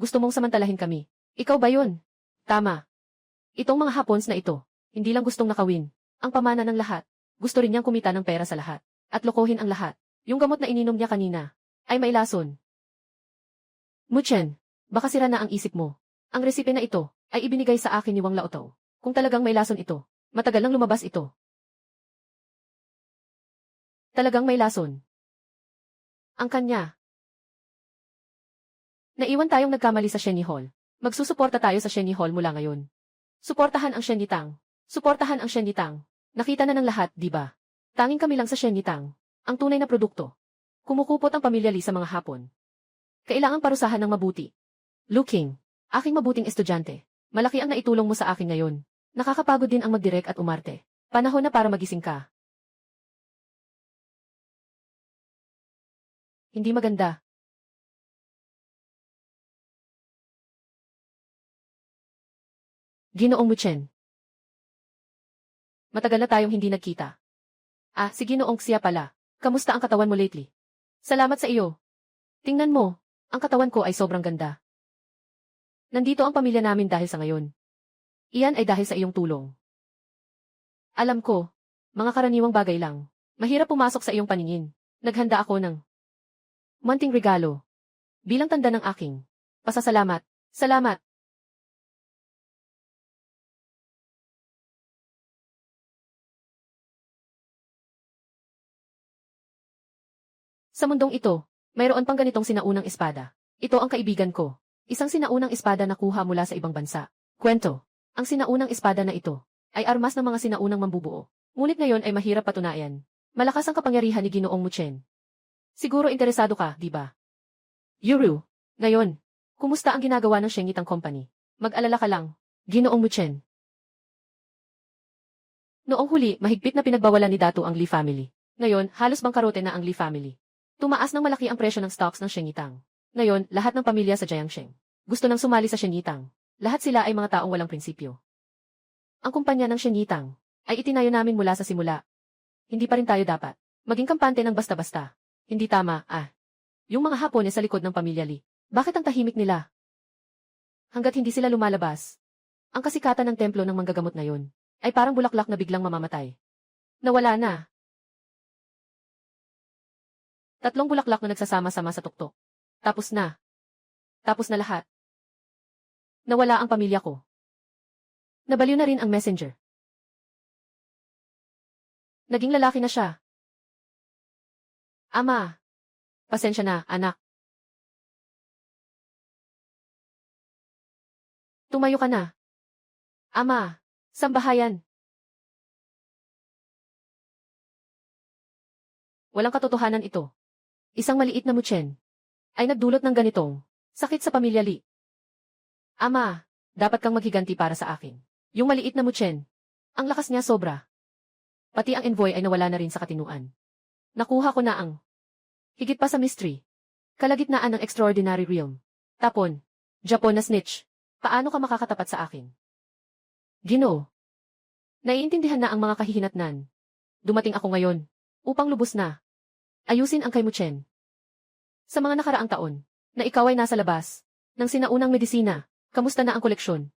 A: Gusto mong samantalahin kami. Ikaw ba yun? Tama. Itong mga Hapons na ito, hindi lang gustong nakawin. Ang pamana ng lahat. Gusto rin niyang kumita ng pera sa lahat. At lokohin ang lahat. Yung gamot na ininom niya kanina, ay may lason. Muchen, baka sira na ang isip mo. Ang resipe na ito, ay ibinigay sa akin ni Wang Laotao. Kung talagang may lason ito, matagal nang lumabas ito. Talagang may lason. Ang kanya. Naiwan tayong nagkamali sa Sheni Hall. Magsusuporta tayo sa Sheni Hall mula ngayon. Suportahan ang Sheni Tang. Suportahan ang Sheni Tang. Nakita na ng lahat, di ba? Tanging kami lang sa Sheni Tang. Ang tunay na produkto. Kumukupot ang pamilya Lee sa mga Hapon. Kailangang parusahan ng mabuti. Looking, aking mabuting estudyante. Malaki ang naitulong mo sa akin ngayon. Nakakapagod din ang magdirek at umarte. Panahon na para magising ka. Hindi maganda. Ginoong Muchen. Matagal na tayong hindi nagkita. Si Ginoong Xia pala. Kamusta ang katawan mo lately? Salamat sa iyo. Tingnan mo, ang katawan ko ay sobrang ganda. Nandito ang pamilya namin dahil sa ngayon. Iyan ay dahil sa iyong tulong. Alam ko, mga karaniwang bagay lang. Mahirap pumasok sa iyong paningin. Naghanda ako ng munting regalo. Bilang tanda ng aking pasasalamat. Salamat. Sa mundong ito, mayroon pang ganitong sinaunang espada. Ito ang kaibigan ko. Isang sinaunang espada na kuha mula sa ibang bansa. Kwento. Ang sinaunang espada na ito ay armas ng mga sinaunang mambubuo. Ngunit ngayon ay mahirap patunayan. Malakas ang kapangyarihan ni Ginoong Muchen. Siguro interesado ka, di ba? Yuru. Ngayon, kumusta ang ginagawa ng Shengitang Company? Mag-alala ka lang, Ginoong Muchen. Noong huli, mahigpit na pinagbawalan ni Dato ang Lee family. Ngayon, halos bangkarote na ang Lee family. Tumaas ng malaki ang presyo ng stocks ng Shengitang. Ngayon, lahat ng pamilya sa Jiangsheng gusto nang sumali sa Shengitang. Lahat sila ay mga taong walang prinsipyo. Ang kumpanya ng Shengitang ay itinayo namin mula sa simula. Hindi pa rin tayo dapat maging kampante ng basta-basta. Hindi tama, Yung mga Hapones sa likod ng pamilya Lee. Bakit ang tahimik nila? Hanggat hindi sila lumalabas. Ang kasikatan ng templo ng manggagamot na yun ay parang bulaklak na biglang mamamatay. Nawala na. 3 bulaklak na nagsasama-sama sa tuktok. Tapos na. Tapos na lahat. Nawala ang pamilya ko. Nabaliw na rin ang messenger. Naging lalaki na siya. Ama. Pasensya na, anak. Tumayo ka na. Ama. Sambahayan. Walang katotohanan ito. Isang maliit na mutyen ay nagdulot ng ganitong sakit sa pamilya Li. Ama, dapat kang maghiganti para sa akin. Yung maliit na mutyen, ang lakas niya sobra. Pati ang envoy ay nawala na rin sa katinuan. Nakuha ko na ang higit pa sa mystery. Kalagitnaan ng extraordinary realm. Tapon, Japon na snitch. Paano ka makakatapat sa akin? Ginoo. Naiintindihan na ang mga kahihinatnan. Dumating ako ngayon upang lubos na ayusin ang kay Mutyen. Sa mga nakaraang taon, na ikaw ay nasa labas ng sinaunang medisina, kamusta na ang koleksyon?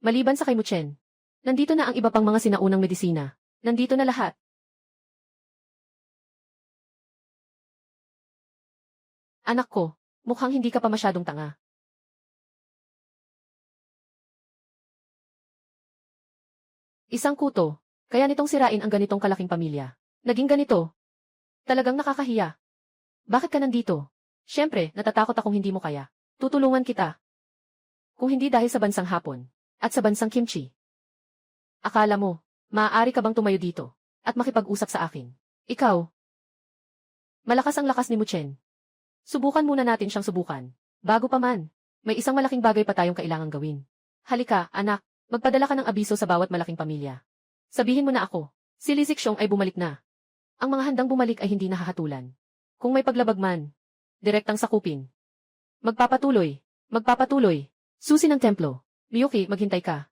A: Maliban sa kay Mutyen, nandito na ang iba pang mga sinaunang medisina. Nandito na lahat. Anak ko, mukhang hindi ka pa masyadong tanga. Isang kuto, kaya nitong sirain ang ganitong kalaking pamilya. Naging ganito. Talagang nakakahiya. Bakit ka nandito? Siyempre, natatakot akong hindi mo kaya. Tutulungan kita. Kung hindi dahil sa bansang Hapon, at sa bansang Kimchi. Akala mo, maaari ka bang tumayo dito, at makipag-usap sa akin? Ikaw. Malakas ang lakas ni Mutyen. Subukan muna natin siyang subukan. Bago pa man, may isang malaking bagay pa tayong kailangang gawin. Halika, anak, magpadala ka ng abiso sa bawat malaking pamilya. Sabihin mo na ako, si Li Zixiong ay bumalik na. Ang mga handang bumalik ay hindi nahahatulan. Kung may paglabag man, direktang sakupin. Magpapatuloy. Susi ng templo. Miyuki, maghintay ka.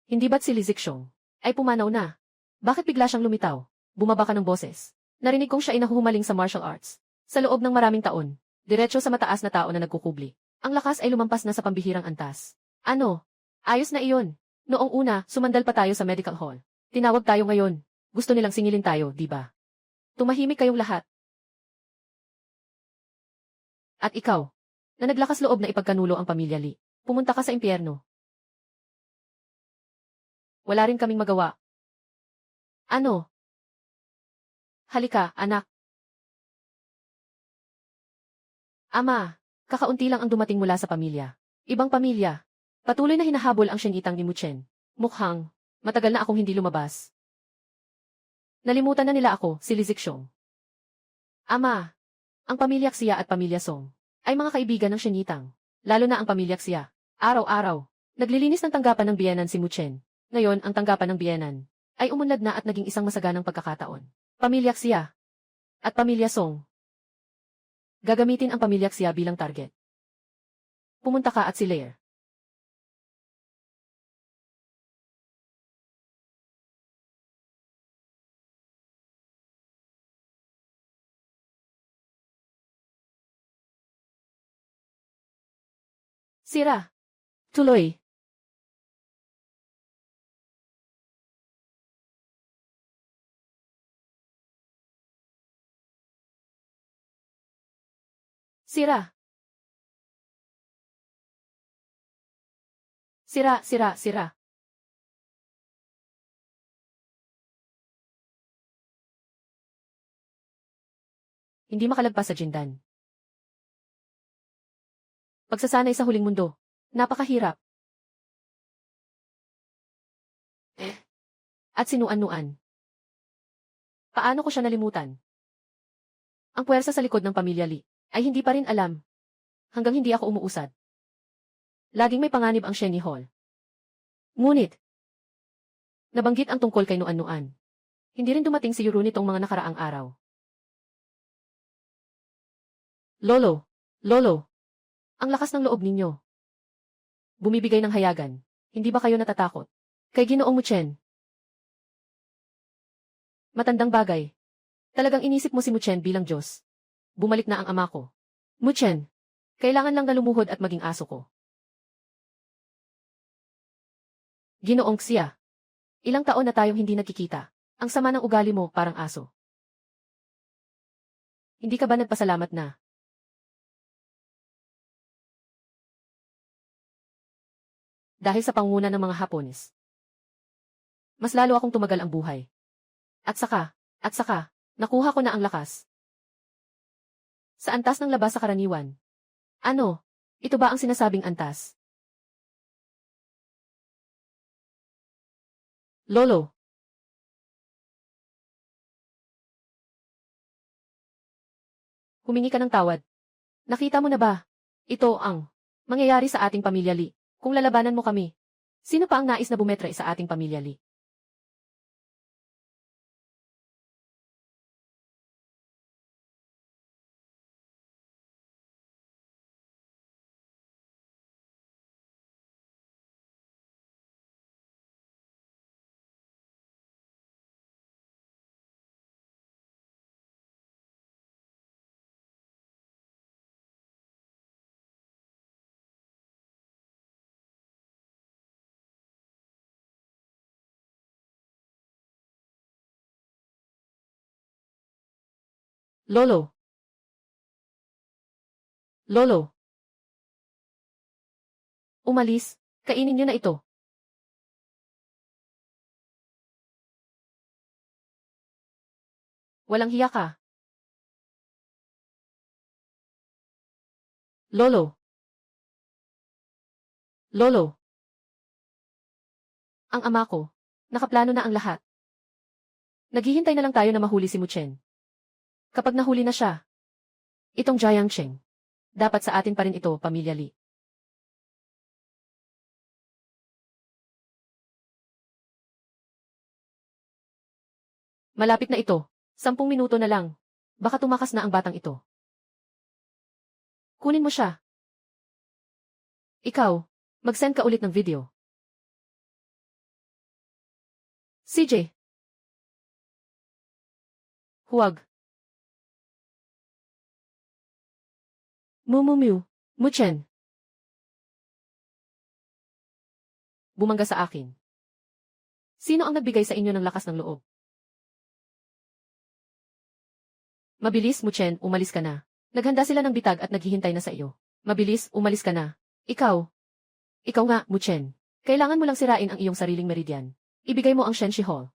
A: Hindi ba't si Li Zixiong ay pumanaw na? Bakit bigla siyang lumitaw? Bumaba ka ng boses. Narinig kong siya ay nahuhumaling sa martial arts. Sa loob ng maraming taon, diretso sa mataas na tao na nagkukubli. Ang lakas ay lumampas na sa pambihirang antas. Ano? Ayos na iyon. Noong una, sumandal pa tayo sa medical hall. Tinawag tayo ngayon. Gusto nilang singilin tayo, di ba? Tumahimik kayong lahat. At ikaw, na naglakas loob na ipagkanulo ang pamilya Li, pumunta ka sa impyerno. Wala rin kaming magawa. Ano? Halika, anak. Ama, kakaunti lang ang dumating mula sa pamilya. Ibang pamilya. Patuloy na hinahabol ang siyangitang ni Mutyen. Mukhang, matagal na akong hindi lumabas. Nalimutan na nila ako, si Li Zixiong. Ama, ang pamilya Xia at pamilya Song ay mga kaibigan ng Siyangitang, lalo na ang pamilya Xia. Araw-araw, naglilinis ng tanggapan ng biyenan si Mutyen. Ngayon, ang tanggapan ng biyenan ay umunlad na at naging isang masaganang pagkakataon. Pamilya Xia at pamilya Song. Gagamitin ang pamilya Xia bilang target. Pumunta ka at si Lair. Sira. Tuloy. Sira. Sira. Hindi makalagpas sa Jindan. Pagsasanay sa huling mundo. Napakahirap. At sinuan-nuan. Paano ko siya nalimutan? Ang puwersa sa likod ng pamilya Li ay hindi pa rin alam. Hanggang hindi ako umuusad. Laging may panganib ang Shenyi Hall. Ngunit, nabanggit ang tungkol kay Nuan-Nuan. Hindi rin dumating si Yuru nitong mga nakaraang araw. Lolo, ang lakas ng loob ninyo. Bumibigay ng hayagan. Hindi ba kayo natatakot? Kay Ginoong Mutyen. Matandang bagay. Talagang inisip mo si Mutyen bilang Diyos. Bumalik na ang ama ko. Mutyen, Kailangan lang na lumuhod at maging aso ko. Ginoong Xia. Ilang taon na tayong hindi nagkikita. Ang sama ng ugali mo, parang aso. Hindi ka ba nagpasalamat na? Dahil sa pangunguna ng mga Hapones. Mas lalo akong tumagal ang buhay. At saka, nakuha ko na ang lakas. Sa antas ng labas sa karaniwan. Ano? Ito ba ang sinasabing antas? Lolo. Humingi ka ng tawad. Nakita mo na ba? Ito ang mangyayari sa ating pamilya, Li. Kung lalabanan mo kami. Sino pa ang nais na bumetre sa ating pamilya, Li? Lolo. Lolo. Umalis, kainin niyo na ito. Walang hiya ka. Lolo. Lolo. Ang ama ko. Nakaplano na ang lahat. Naghihintay na lang tayo na mahuli si Muchen. Kapag nahuli na siya, itong Jiang Cheng. Dapat sa atin pa rin ito, Pamilya Li. Malapit na ito. 10 minuto na lang. Baka tumakas na ang batang ito. Kunin mo siya. Ikaw, mag-send ka ulit ng video. CJ. Huwag. Mumumu. Muchen. Bumangga sa akin. Sino ang nagbigay sa inyo ng lakas ng loob? Mabilis, Muchen, umalis ka na. Naghanda sila ng bitag at naghihintay na sa iyo. Mabilis, umalis ka na. Ikaw. Ikaw nga, Muchen. Kailangan mo lang sirain ang iyong sariling meridian. Ibigay mo ang Shenshi Hall.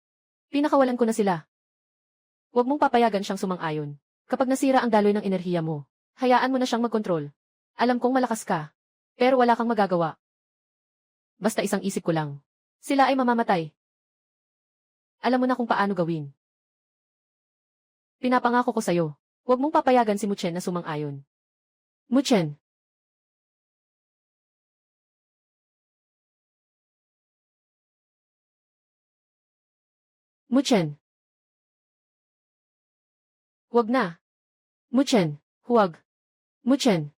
A: Pinakawalan ko na sila. Huwag mong papayagan siyang sumang-ayon. Kapag nasira ang daloy ng enerhiya mo, hayaan mo na siyang magkontrol. Alam kong malakas ka, pero wala kang magagawa. Basta isang isip ko lang. Sila ay mamamatay. Alam mo na kung paano gawin. Pinapangako ko sa'yo, huwag mong papayagan si Muchen na sumang-ayon. Muchen. Muchen. Huwag na. Muchen, huwag. Muchen.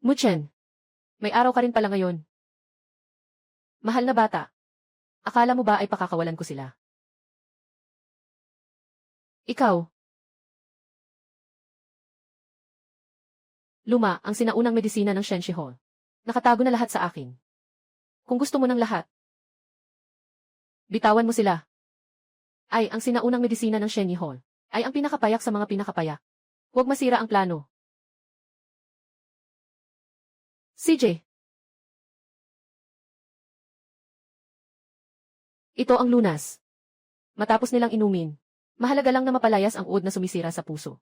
A: Muchen. May araw ka rin pala ngayon. Mahal na bata. Akala mo ba ay pakakawalan ko sila? Ikaw. Luma, ang sinaunang medisina ng Shenshi Hall. Nakatago na lahat sa akin. Kung gusto mo ng lahat, bitawan mo sila. Ay, ang sinaunang medisina ng Shenyi Hall ay ang pinakapayak sa mga pinakapayak. Huwag masira ang plano. CJ. Ito ang lunas. Matapos nilang inumin, mahalaga lang na mapalayas ang uod na sumisira sa puso.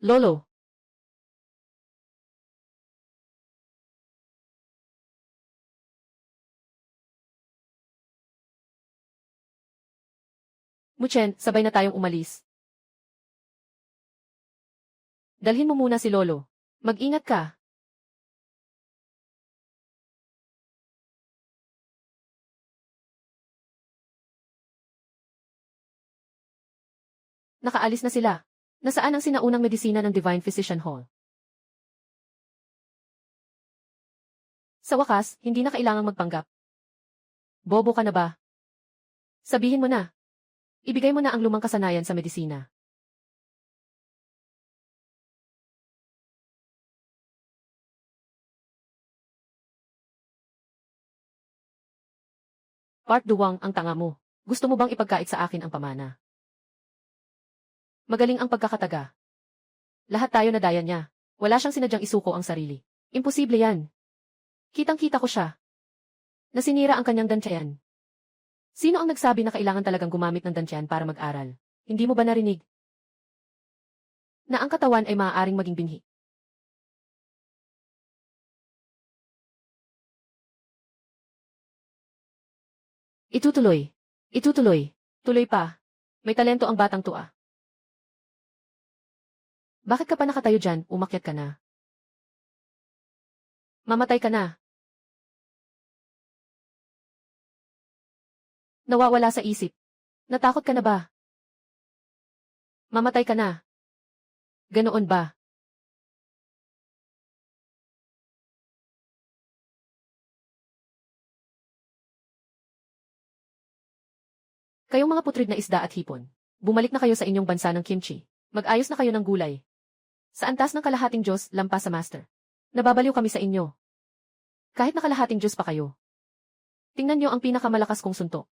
A: Lolo. Muchen, sabay na tayong umalis. Dalhin mo muna si Lolo. Mag-ingat ka. Nakaalis na sila. Nasaan ang sinaunang medisina ng Divine Physician Hall? Sa wakas, hindi na kailangang magpanggap. Bobo ka na ba? Sabihin mo na. Ibigay mo na ang lumang kasanayan sa medisina. Part Duwang, ang tanga mo. Gusto mo bang ipagkait sa akin ang pamana? Magaling ang pagkakataga. Lahat tayo nadaya niya. Wala siyang sinadyang isuko ang sarili. Imposible yan. Kitang-kita ko siya. Nasinira ang kanyang dantsayan. Sino ang nagsabi na kailangan talagang gumamit ng dantsayan para mag-aral? Hindi mo ba narinig? Na ang katawan ay maaaring maging binhi. Itutuloy. Itutuloy. Tuloy pa. May talento ang batang to ah. Bakit ka pa nakatayo dyan, umakyat ka na? Mamatay ka na. Nawawala sa isip. Natakot ka na ba? Mamatay ka na. Ganoon ba? Kayong mga putrid na isda at hipon. Bumalik na kayo sa inyong bansa ng kimchi. Mag-ayos na kayo ng gulay. Sa antas ng kalahating Diyos, lampas sa master. Nababaliw kami sa inyo. Kahit na kalahating Diyos pa kayo. Tingnan niyo ang pinakamalakas kong suntok.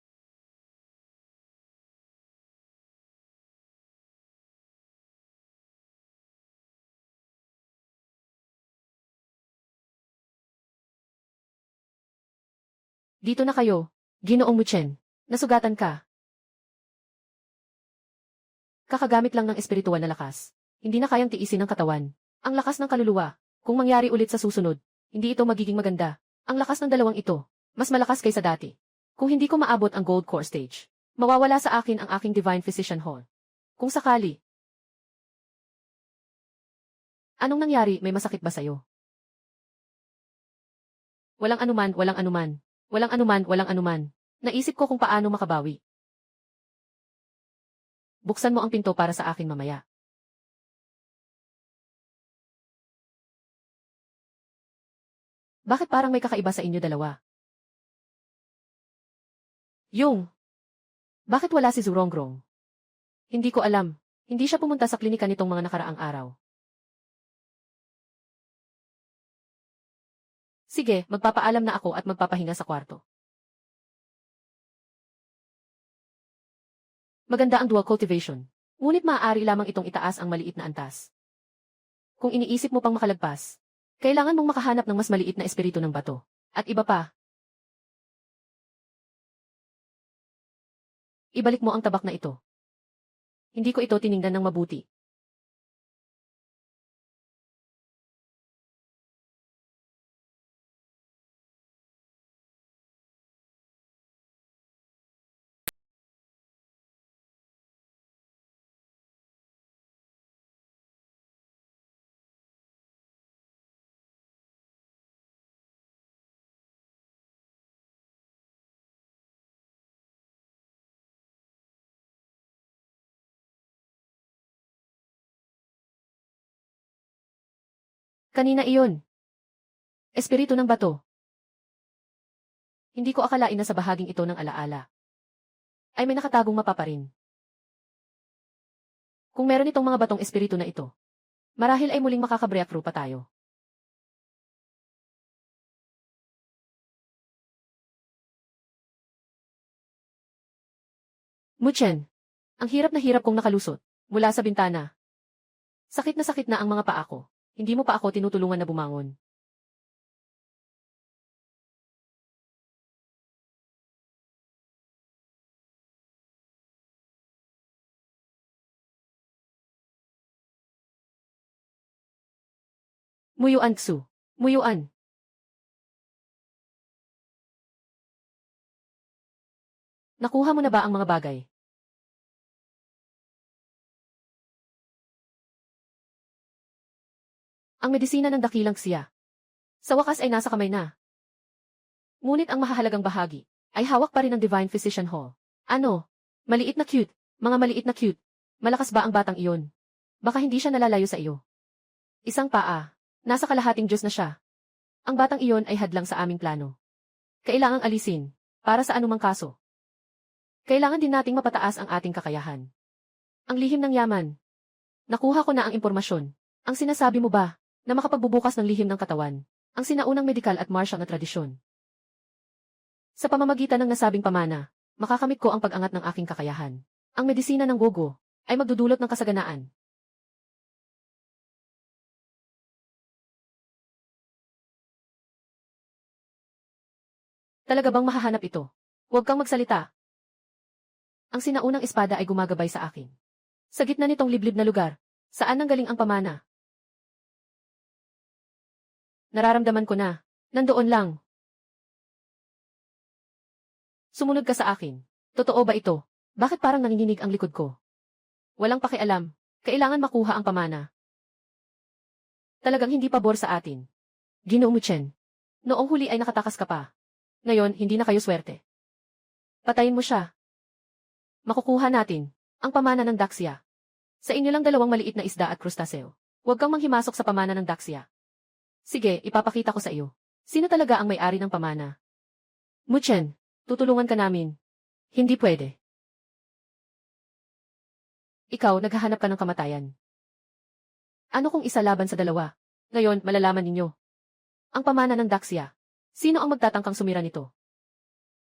A: Dito na kayo, Ginoong Muchen. Nasugatan ka. Kakagamit lang ng espiritual na lakas. Hindi na kayang tiisin ng katawan. Ang lakas ng kaluluwa. Kung mangyari ulit sa susunod, hindi ito magiging maganda. Ang lakas ng dalawang ito, mas malakas kaysa dati. Kung hindi ko maabot ang Gold Core Stage, mawawala sa akin ang aking Divine Physician Hall. Kung sakali. Anong nangyari, may masakit ba sa'yo? Walang anuman, walang anuman. Walang anuman, walang anuman. Naisip ko kung paano makabawi. Buksan mo ang pinto para sa akin mamaya. Bakit parang may kakaiba sa inyo dalawa? Yung. Bakit wala si Zurongrong? Hindi ko alam. Hindi siya pumunta sa klinika nitong mga nakaraang araw. Sige, magpapaalam na ako at magpapahinga sa kwarto. Maganda ang dual cultivation. Ngunit maaari lamang itong itaas ang maliit na antas. Kung iniisip mo pang makalagpas, kailangan mong makahanap ng mas maliit na espiritu ng bato. At iba pa. Ibalik mo ang tabak na ito. Hindi ko ito tiningnan ng mabuti. Kanina iyon. Espiritu ng bato. Hindi ko akalain na sa bahaging ito ng alaala ay may nakatagong mapa pa rin. Kung meron itong mga batong espiritu na ito, marahil ay muling makakabreakthrough pa tayo. Muchen, ang hirap na hirap kong nakalusot mula sa bintana. Sakit na ang mga paa ko. Hindi mo pa ako tinutulungan na bumangon. Muyuan Xu. Muyuan. Nakuha mo na ba ang mga bagay? Ang medisina ng dakilang siya. Sa wakas ay nasa kamay na. Ngunit ang mahahalagang bahagi ay hawak pa rin ng Divine Physician Hall. Ano? Maliit na cute. Mga maliit na cute. Malakas ba ang batang iyon? Baka hindi siya nalalayo sa iyo. Isang paa. Nasa kalahating Diyos na siya. Ang batang iyon ay hadlang sa aming plano. Kailangang alisin. Para sa anumang kaso. Kailangan din nating mapataas ang ating kakayahan. Ang lihim ng yaman. Nakuha ko na ang impormasyon. Ang sinasabi mo ba, na makapagbubukas ng lihim ng katawan, ang sinaunang medikal at martial na tradisyon. Sa pamamagitan ng nasabing pamana, makakamit ko ang pag-angat ng aking kakayahan. Ang medisina ng gogo ay magdudulot ng kasaganaan. Talaga bang mahahanap ito? Huwag kang magsalita. Ang sinaunang espada ay gumagabay sa akin. Sa gitna nitong liblib na lugar, saan nanggaling ang pamana? Nararamdaman ko na, nandoon lang. Sumunod ka sa akin. Totoo ba ito? Bakit parang nanginginig ang likod ko? Walang pakialam. Kailangan makuha ang pamana. Talagang hindi pabor sa atin. Ginoong Muchen. Noong huli ay nakatakas ka pa. Ngayon, hindi na kayo swerte. Patayin mo siya. Makukuha natin ang pamana ng Daxia. Sa inyo lang dalawang maliit na isda at krustaseo. Huwag kang manghimasok sa pamana ng Daxia. Sige, ipapakita ko sa iyo. Sino talaga ang may-ari ng pamana? Muchen, tutulungan ka namin. Hindi pwede. Ikaw, naghahanap ka ng kamatayan. Ano kung isa laban sa dalawa? Ngayon, malalaman ninyo. Ang pamana ng Daxia. Sino ang magtatangkang sumira nito?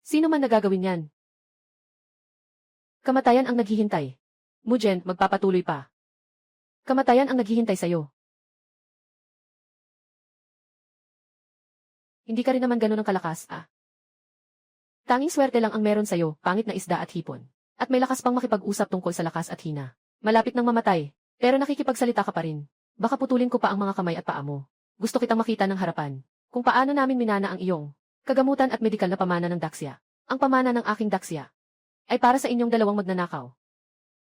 A: Sino man nagagawin yan? Kamatayan ang naghihintay. Mujen, magpapatuloy pa. Kamatayan ang naghihintay sa'yo. Hindi ka rin naman ganun ang kalakas, ah. Tanging swerte lang ang meron sa'yo, pangit na isda at hipon. At may lakas pang makipag-usap tungkol sa lakas at hina. Malapit nang mamatay, pero nakikipagsalita ka pa rin. Baka putulin ko pa ang mga kamay at paa mo. Gusto kitang makita ng harapan. Kung paano namin minana ang iyong kagamutan at medikal na pamana ng Daxia. Ang pamana ng aking Daxia ay para sa inyong dalawang magnanakaw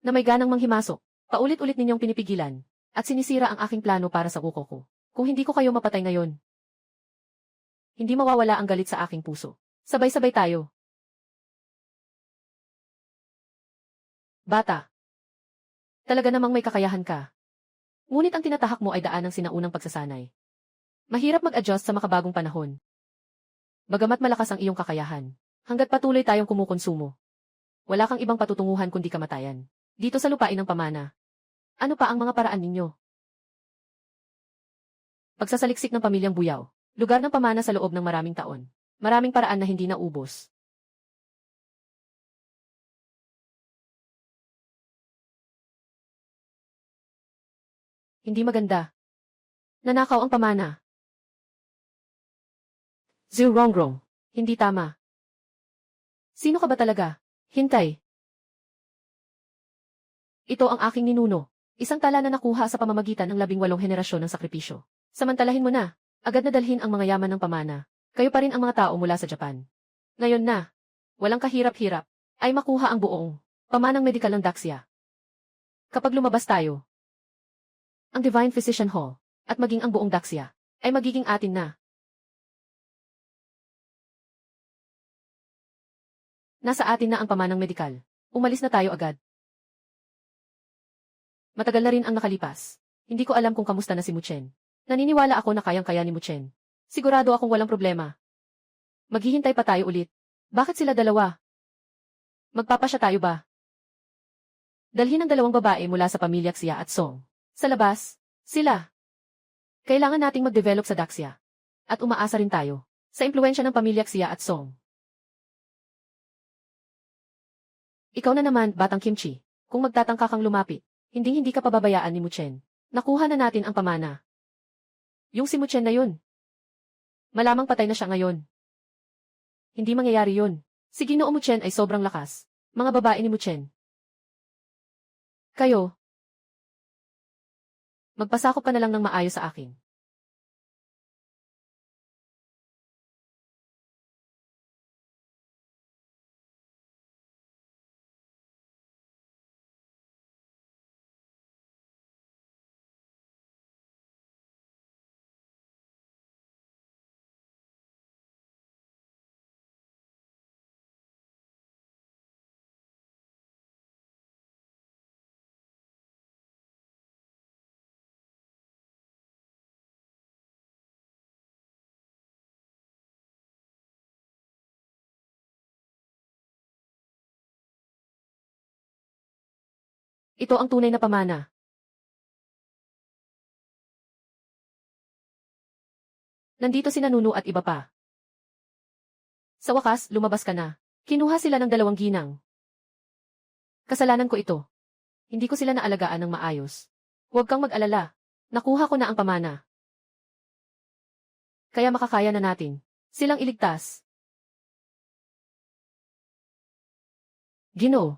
A: na may ganang manghimasok. Paulit-ulit ninyong pinipigilan at sinisira ang aking plano para sa kuko ko. Kung hindi ko kayo mapatay ngayon, hindi mawawala ang galit sa aking puso. Sabay-sabay tayo. Bata. Talaga namang may kakayahan ka. Ngunit ang tinatahak mo ay daan ng sinaunang pagsasanay. Mahirap mag-adjust sa makabagong panahon. Bagamat malakas ang iyong kakayahan, hanggat patuloy tayong kumukonsumo. Wala kang ibang patutunguhan kundi kamatayan. Dito sa lupain ng pamana. Ano pa ang mga paraan ninyo? Pagsasaliksik ng pamilyang Buyaw. Lugar ng pamana sa loob ng maraming taon. Maraming paraan na hindi naubos. Hindi maganda. Nanakaw ang pamana. Zilrongrong. Hindi tama. Sino ka ba talaga? Hintay. Ito ang aking ninuno. Isang tala na nakuha sa pamamagitan ng 18 henerasyon ng sakripisyo. Samantalahin mo na. Agad na dalhin ang mga yaman ng pamana. Kayo pa rin ang mga tao mula sa Japan. Ngayon na. Walang kahirap-hirap. Ay makuha ang buong pamanang medikal ng Daxia. Kapag lumabas tayo, ang Divine Physician Hall, at maging ang buong Daxia, ay magiging atin na. Nasa atin na ang pamanang medikal. Umalis na tayo agad. Matagal na rin ang nakalipas. Hindi ko alam kung kamusta na si Muchen. Naniniwala ako na kayang-kaya ni Muchen. Sigurado akong walang problema. Maghihintay pa tayo ulit. Bakit sila dalawa? Magpapasya tayo ba? Dalhin ang dalawang babae mula sa pamilya Xia at Song. Sa labas, sila. Kailangan nating mag-develop sa Daxia. At umaasa rin tayo sa impluensya ng pamilya Xia at Song. Ikaw na naman, batang kimchi. Kung magtatangka kang lumapit, hindi ka pababayaan ni Muchen. Nakuha na natin ang pamana. Yung si Muchen na yun. Malamang patay na siya ngayon. Hindi mangyayari yun. Si Ginoong Muchen ay sobrang lakas. Mga babae ni Muchen. Kayo. Magpasakop ka na lang ng maayos sa akin. Ito ang tunay na pamana. Nandito si Nanuno at iba pa. Sa wakas, lumabas ka na. Kinuha sila ng 2 ginang. Kasalanan ko ito. Hindi ko sila naalagaan ng maayos. Huwag kang mag-alala. Nakuha ko na ang pamana. Kaya makakaya na natin silang iligtas. Ginoo.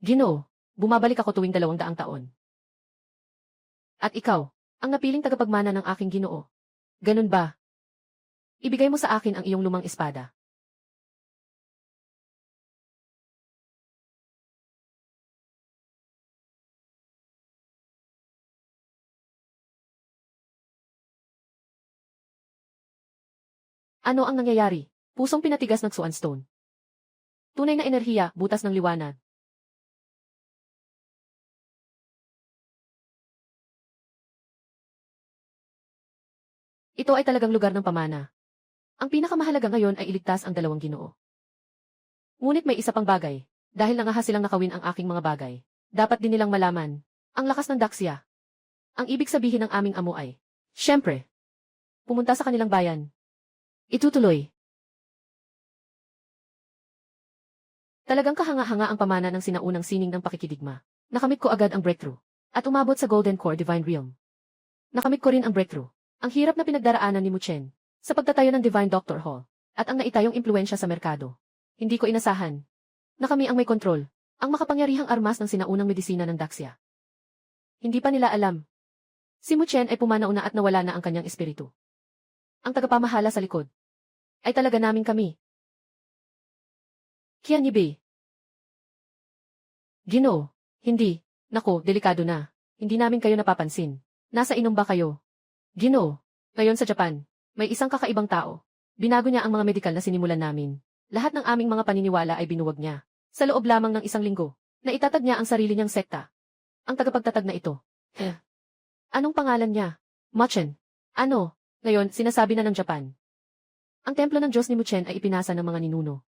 A: Ginoo, bumabalik ako tuwing 200 taon. At ikaw, ang napiling tagapagmana ng aking Ginoo. Ganun ba? Ibigay mo sa akin ang iyong lumang espada. Ano ang nangyayari? Pusong pinatigas ng Swan Stone. Tunay na enerhiya, butas ng liwanag. Ito ay talagang lugar ng pamana. Ang pinakamahalaga ngayon ay iligtas ang 2 Ginoo. Ngunit may isa pang bagay. Dahil nangahas silang nakawin ang aking mga bagay, dapat din nilang malaman ang lakas ng Daxia. Ang ibig sabihin ng aming amo ay, syempre, pumunta sa kanilang bayan. Itutuloy. Talagang kahanga-hanga ang pamana ng sinaunang sining ng pakikidigma. Nakamit ko agad ang breakthrough. At umabot sa Golden Core Divine Realm. Nakamit ko rin ang breakthrough. Ang hirap na pinagdaraanan ni Muchen sa pagtatayo ng Divine Doctor Hall. At ang naitayong impluensya sa merkado. Hindi ko inasahan na kami ang may kontrol. Ang makapangyarihang armas ng sinaunang medisina ng Daxia. Hindi pa nila alam. Si Muchen ay pumanauna at nawala na ang kanyang espiritu. Ang tagapamahala sa likod ay talaga namin kami. Qianyibei. Ginoo, hindi. Nako, delikado na. Hindi namin kayo napapansin. Nasa inom ba kayo? Ginoo, ngayon sa Japan, may isang kakaibang tao. Binago niya ang mga medikal na sinimulan namin. Lahat ng aming mga paniniwala ay binuwag niya. Sa loob lamang ng 1 linggo, na itatag niya ang sarili niyang sekta. Ang tagapagtatag na ito. Anong pangalan niya? Muchen. Ano? Ngayon, sinasabi na ng Japan. Ang templo ng Diyos ni Muchen ay ipinasa ng mga ninuno.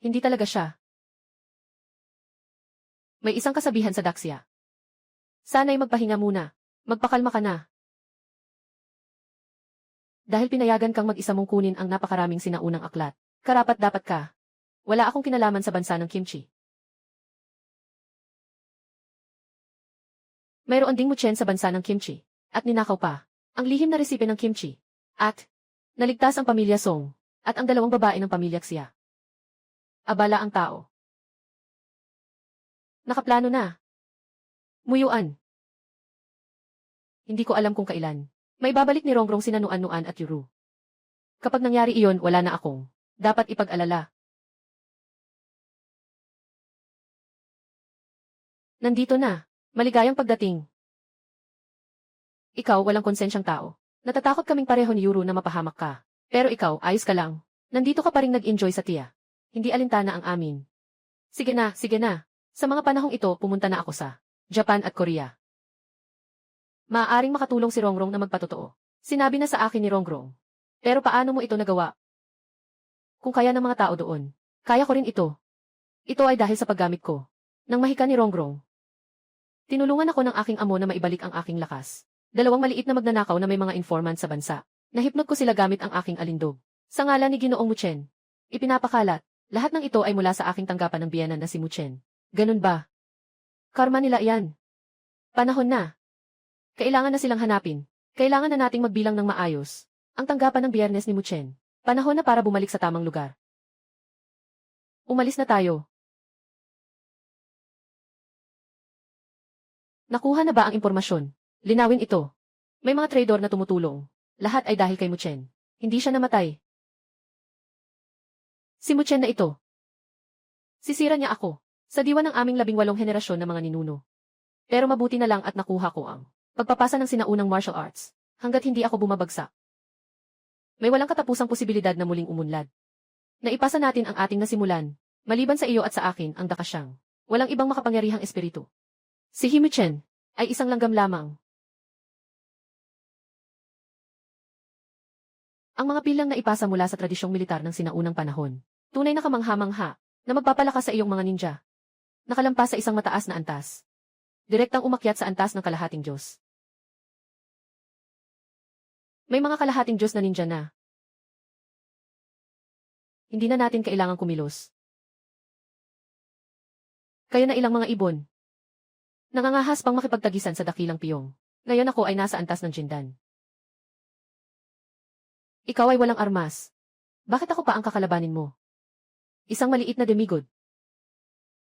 A: Hindi talaga siya. May isang kasabihan sa Daxia. Sana'y magpahinga muna. Magpakalma ka na. Dahil pinayagan kang mag-isa mong kunin ang napakaraming sinaunang aklat, karapat-dapat ka. Wala akong kinalaman sa bansa ng kimchi. Mayroon ding Muchen sa bansa ng kimchi, at ninakaw pa ang lihim na resipe ng kimchi, at naligtas ang pamilya Song, at ang 2 babae ng pamilya Xia. Abala ang tao. Nakaplano na. Muyuan. Hindi ko alam kung kailan. May babalik ni Rongrong sina Nuan-Nuan at Yuru. Kapag nangyari iyon, wala na akong dapat ipag-alala. Nandito na. Maligayang pagdating. Ikaw, walang konsensyang tao. Natatakot kaming pareho ni Yuru na mapahamak ka. Pero ikaw, ayos ka lang. Nandito ka pa rin nag-enjoy sa tiya. Hindi alintana ang amin. Sige na, sige na. Sa mga panahong ito, pumunta na ako sa Japan at Korea. Maaaring makatulong si Rongrong na magpatotoo. Sinabi na sa akin ni Rongrong. Pero paano mo ito nagawa? Kung kaya ng mga tao doon, kaya ko rin ito. Ito ay dahil sa paggamit ko. Nang mahika ni Rongrong. Tinulungan ako ng aking amo na maibalik ang aking lakas. 2 maliit na magnanakaw na may mga informant sa bansa. Nahipnot ko sila gamit ang aking alindog. Sa ngalan ni Ginoong Muchen. Ipinapakalat, lahat ng ito ay mula sa aking tanggapan ng biyenan na si Muchen. Ganun ba? Karma nila yan. Panahon na. Kailangan na silang hanapin. Kailangan na nating magbilang ng maayos. Ang tanggapan ng biyernes ni Muchen. Panahon na para bumalik sa tamang lugar. Umalis na tayo. Nakuha na ba ang impormasyon? Linawin ito. May mga traidor na tumutulong. Lahat ay dahil kay Muchen. Hindi siya namatay. Si Muchen na ito. Sisira niya ako. Sa diwa ng aming 18 henerasyon na mga ninuno. Pero mabuti na lang at nakuha ko ang pagpapasa ng sinaunang martial arts. Hanggat hindi ako bumabagsak. May walang katapusang posibilidad na muling umunlad. Naipasa natin ang ating nasimulan. Maliban sa iyo at sa akin ang Dakasyang. Walang ibang makapangyarihang espiritu. Si Himuchen ay isang langgam lamang. Ang mga pilang na ipasa mula sa tradisyong militar ng sinaunang panahon. Tunay na kamangha-mangha na magpapalakas sa iyong mga ninja. Nakalampas sa isang mataas na antas. Direktang umakyat sa antas ng kalahating Diyos. May mga kalahating Diyos na ninja na. Hindi na natin kailangang kumilos. Kaya na ilang mga ibon. Nangangahas pang makipagtagisan sa dakilang piyong. Ngayon ako ay nasa antas ng Jindan. Ikaw ay walang armas. Bakit ako pa ang kakalabanin mo? Isang maliit na demigod.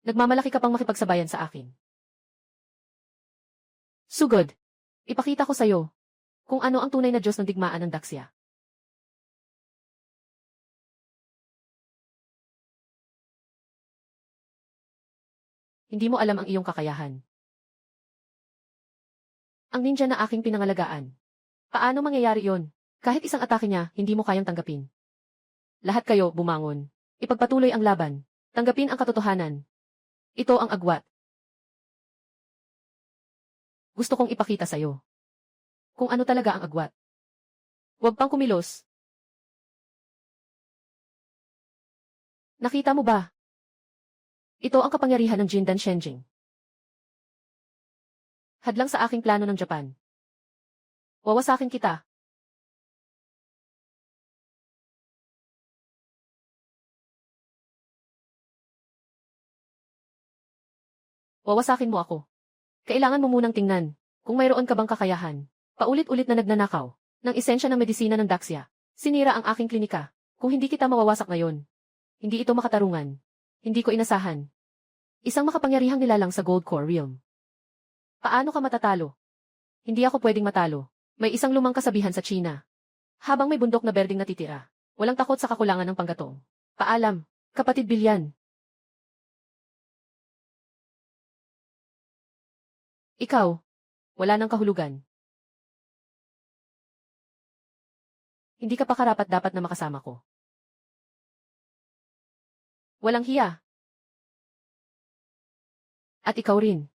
A: Nagmamalaki ka pang makipagsabayan sa akin. Sugod. Ipakita ko sa'yo kung ano ang tunay na Diyos ng digmaan ng Daxia. Hindi mo alam ang iyong kakayahan. Ang ninja na aking pinangalagaan. Paano mangyayari yon? Kahit isang atake niya, hindi mo kayang tanggapin. Lahat kayo, bumangon. Ipagpatuloy ang laban. Tanggapin ang katotohanan. Ito ang agwat. Gusto kong ipakita sa'yo kung ano talaga ang agwat. Huwag pang kumilos. Nakita mo ba? Ito ang kapangyarihan ng Jindan Shenjing. Hadlang sa aking plano ng Japan. Wawasakin kita. Wawasakin mo ako. Kailangan mo munang tingnan kung mayroon ka bang kakayahan. Paulit-ulit na nagnanakaw ng esensya ng medisina ng Daxia. Sinira ang aking klinika. Kung hindi kita mawawasak ngayon, hindi ito makatarungan. Hindi ko inasahan. Isang makapangyarihang nilalang sa Gold Core Realm. Paano ka matatalo? Hindi ako pwedeng matalo. May isang lumang kasabihan sa China. Habang may bundok na berdeng natitira, walang takot sa kakulangan ng panggatong. Paalam, kapatid Bilyan. Ikaw, wala nang kahulugan. Hindi ka pa karapat-dapat na makasama ko. Walang hiya. At ikaw rin.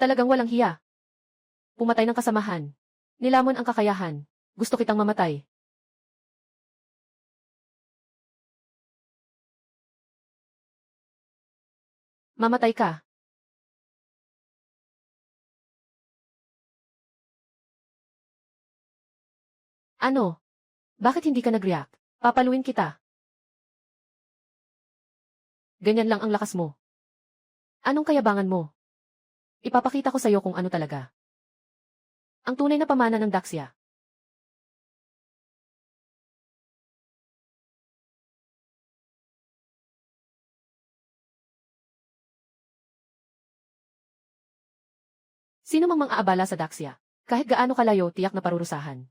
A: Talagang walang hiya. Pumatay ng kasamahan. Nilamon ang kakayahan. Gusto kitang mamatay. Mamatay ka. Ano? Bakit hindi ka nag-react? Papaluin kita. Ganyan lang ang lakas mo. Anong kayabangan mo? Ipapakita ko sa'yo kung ano talaga ang tunay na pamana ng Daxia. Sino mang mang-aabala sa Daxia? Kahit gaano kalayo, tiyak na parurusahan.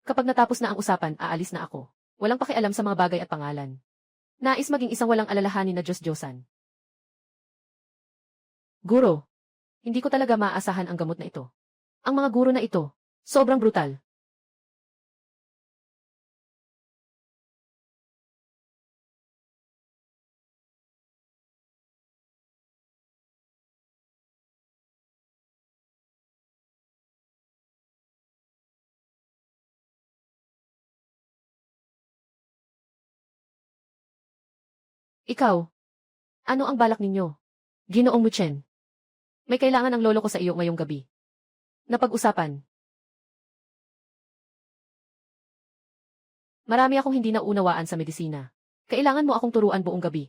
A: Kapag natapos na ang usapan, aalis na ako. Walang pakialam sa mga bagay at pangalan. Nais maging isang walang alalahanin na Diyos-Diyosan. Guro, hindi ko talaga maaasahan ang gamot na ito. Ang mga guro na ito, sobrang brutal. Ikaw, ano ang balak ninyo? Ginoong Muchen. May kailangan ang lolo ko sa iyo ngayong gabi. Napag-usapan. Marami akong hindi naunawaan sa medisina. Kailangan mo akong turuan buong gabi.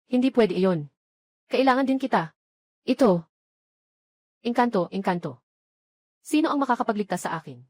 A: Hindi pwede iyon. Kailangan din kita. Ito. Engkanto, engkanto. Sino ang makakapagligtas sa akin?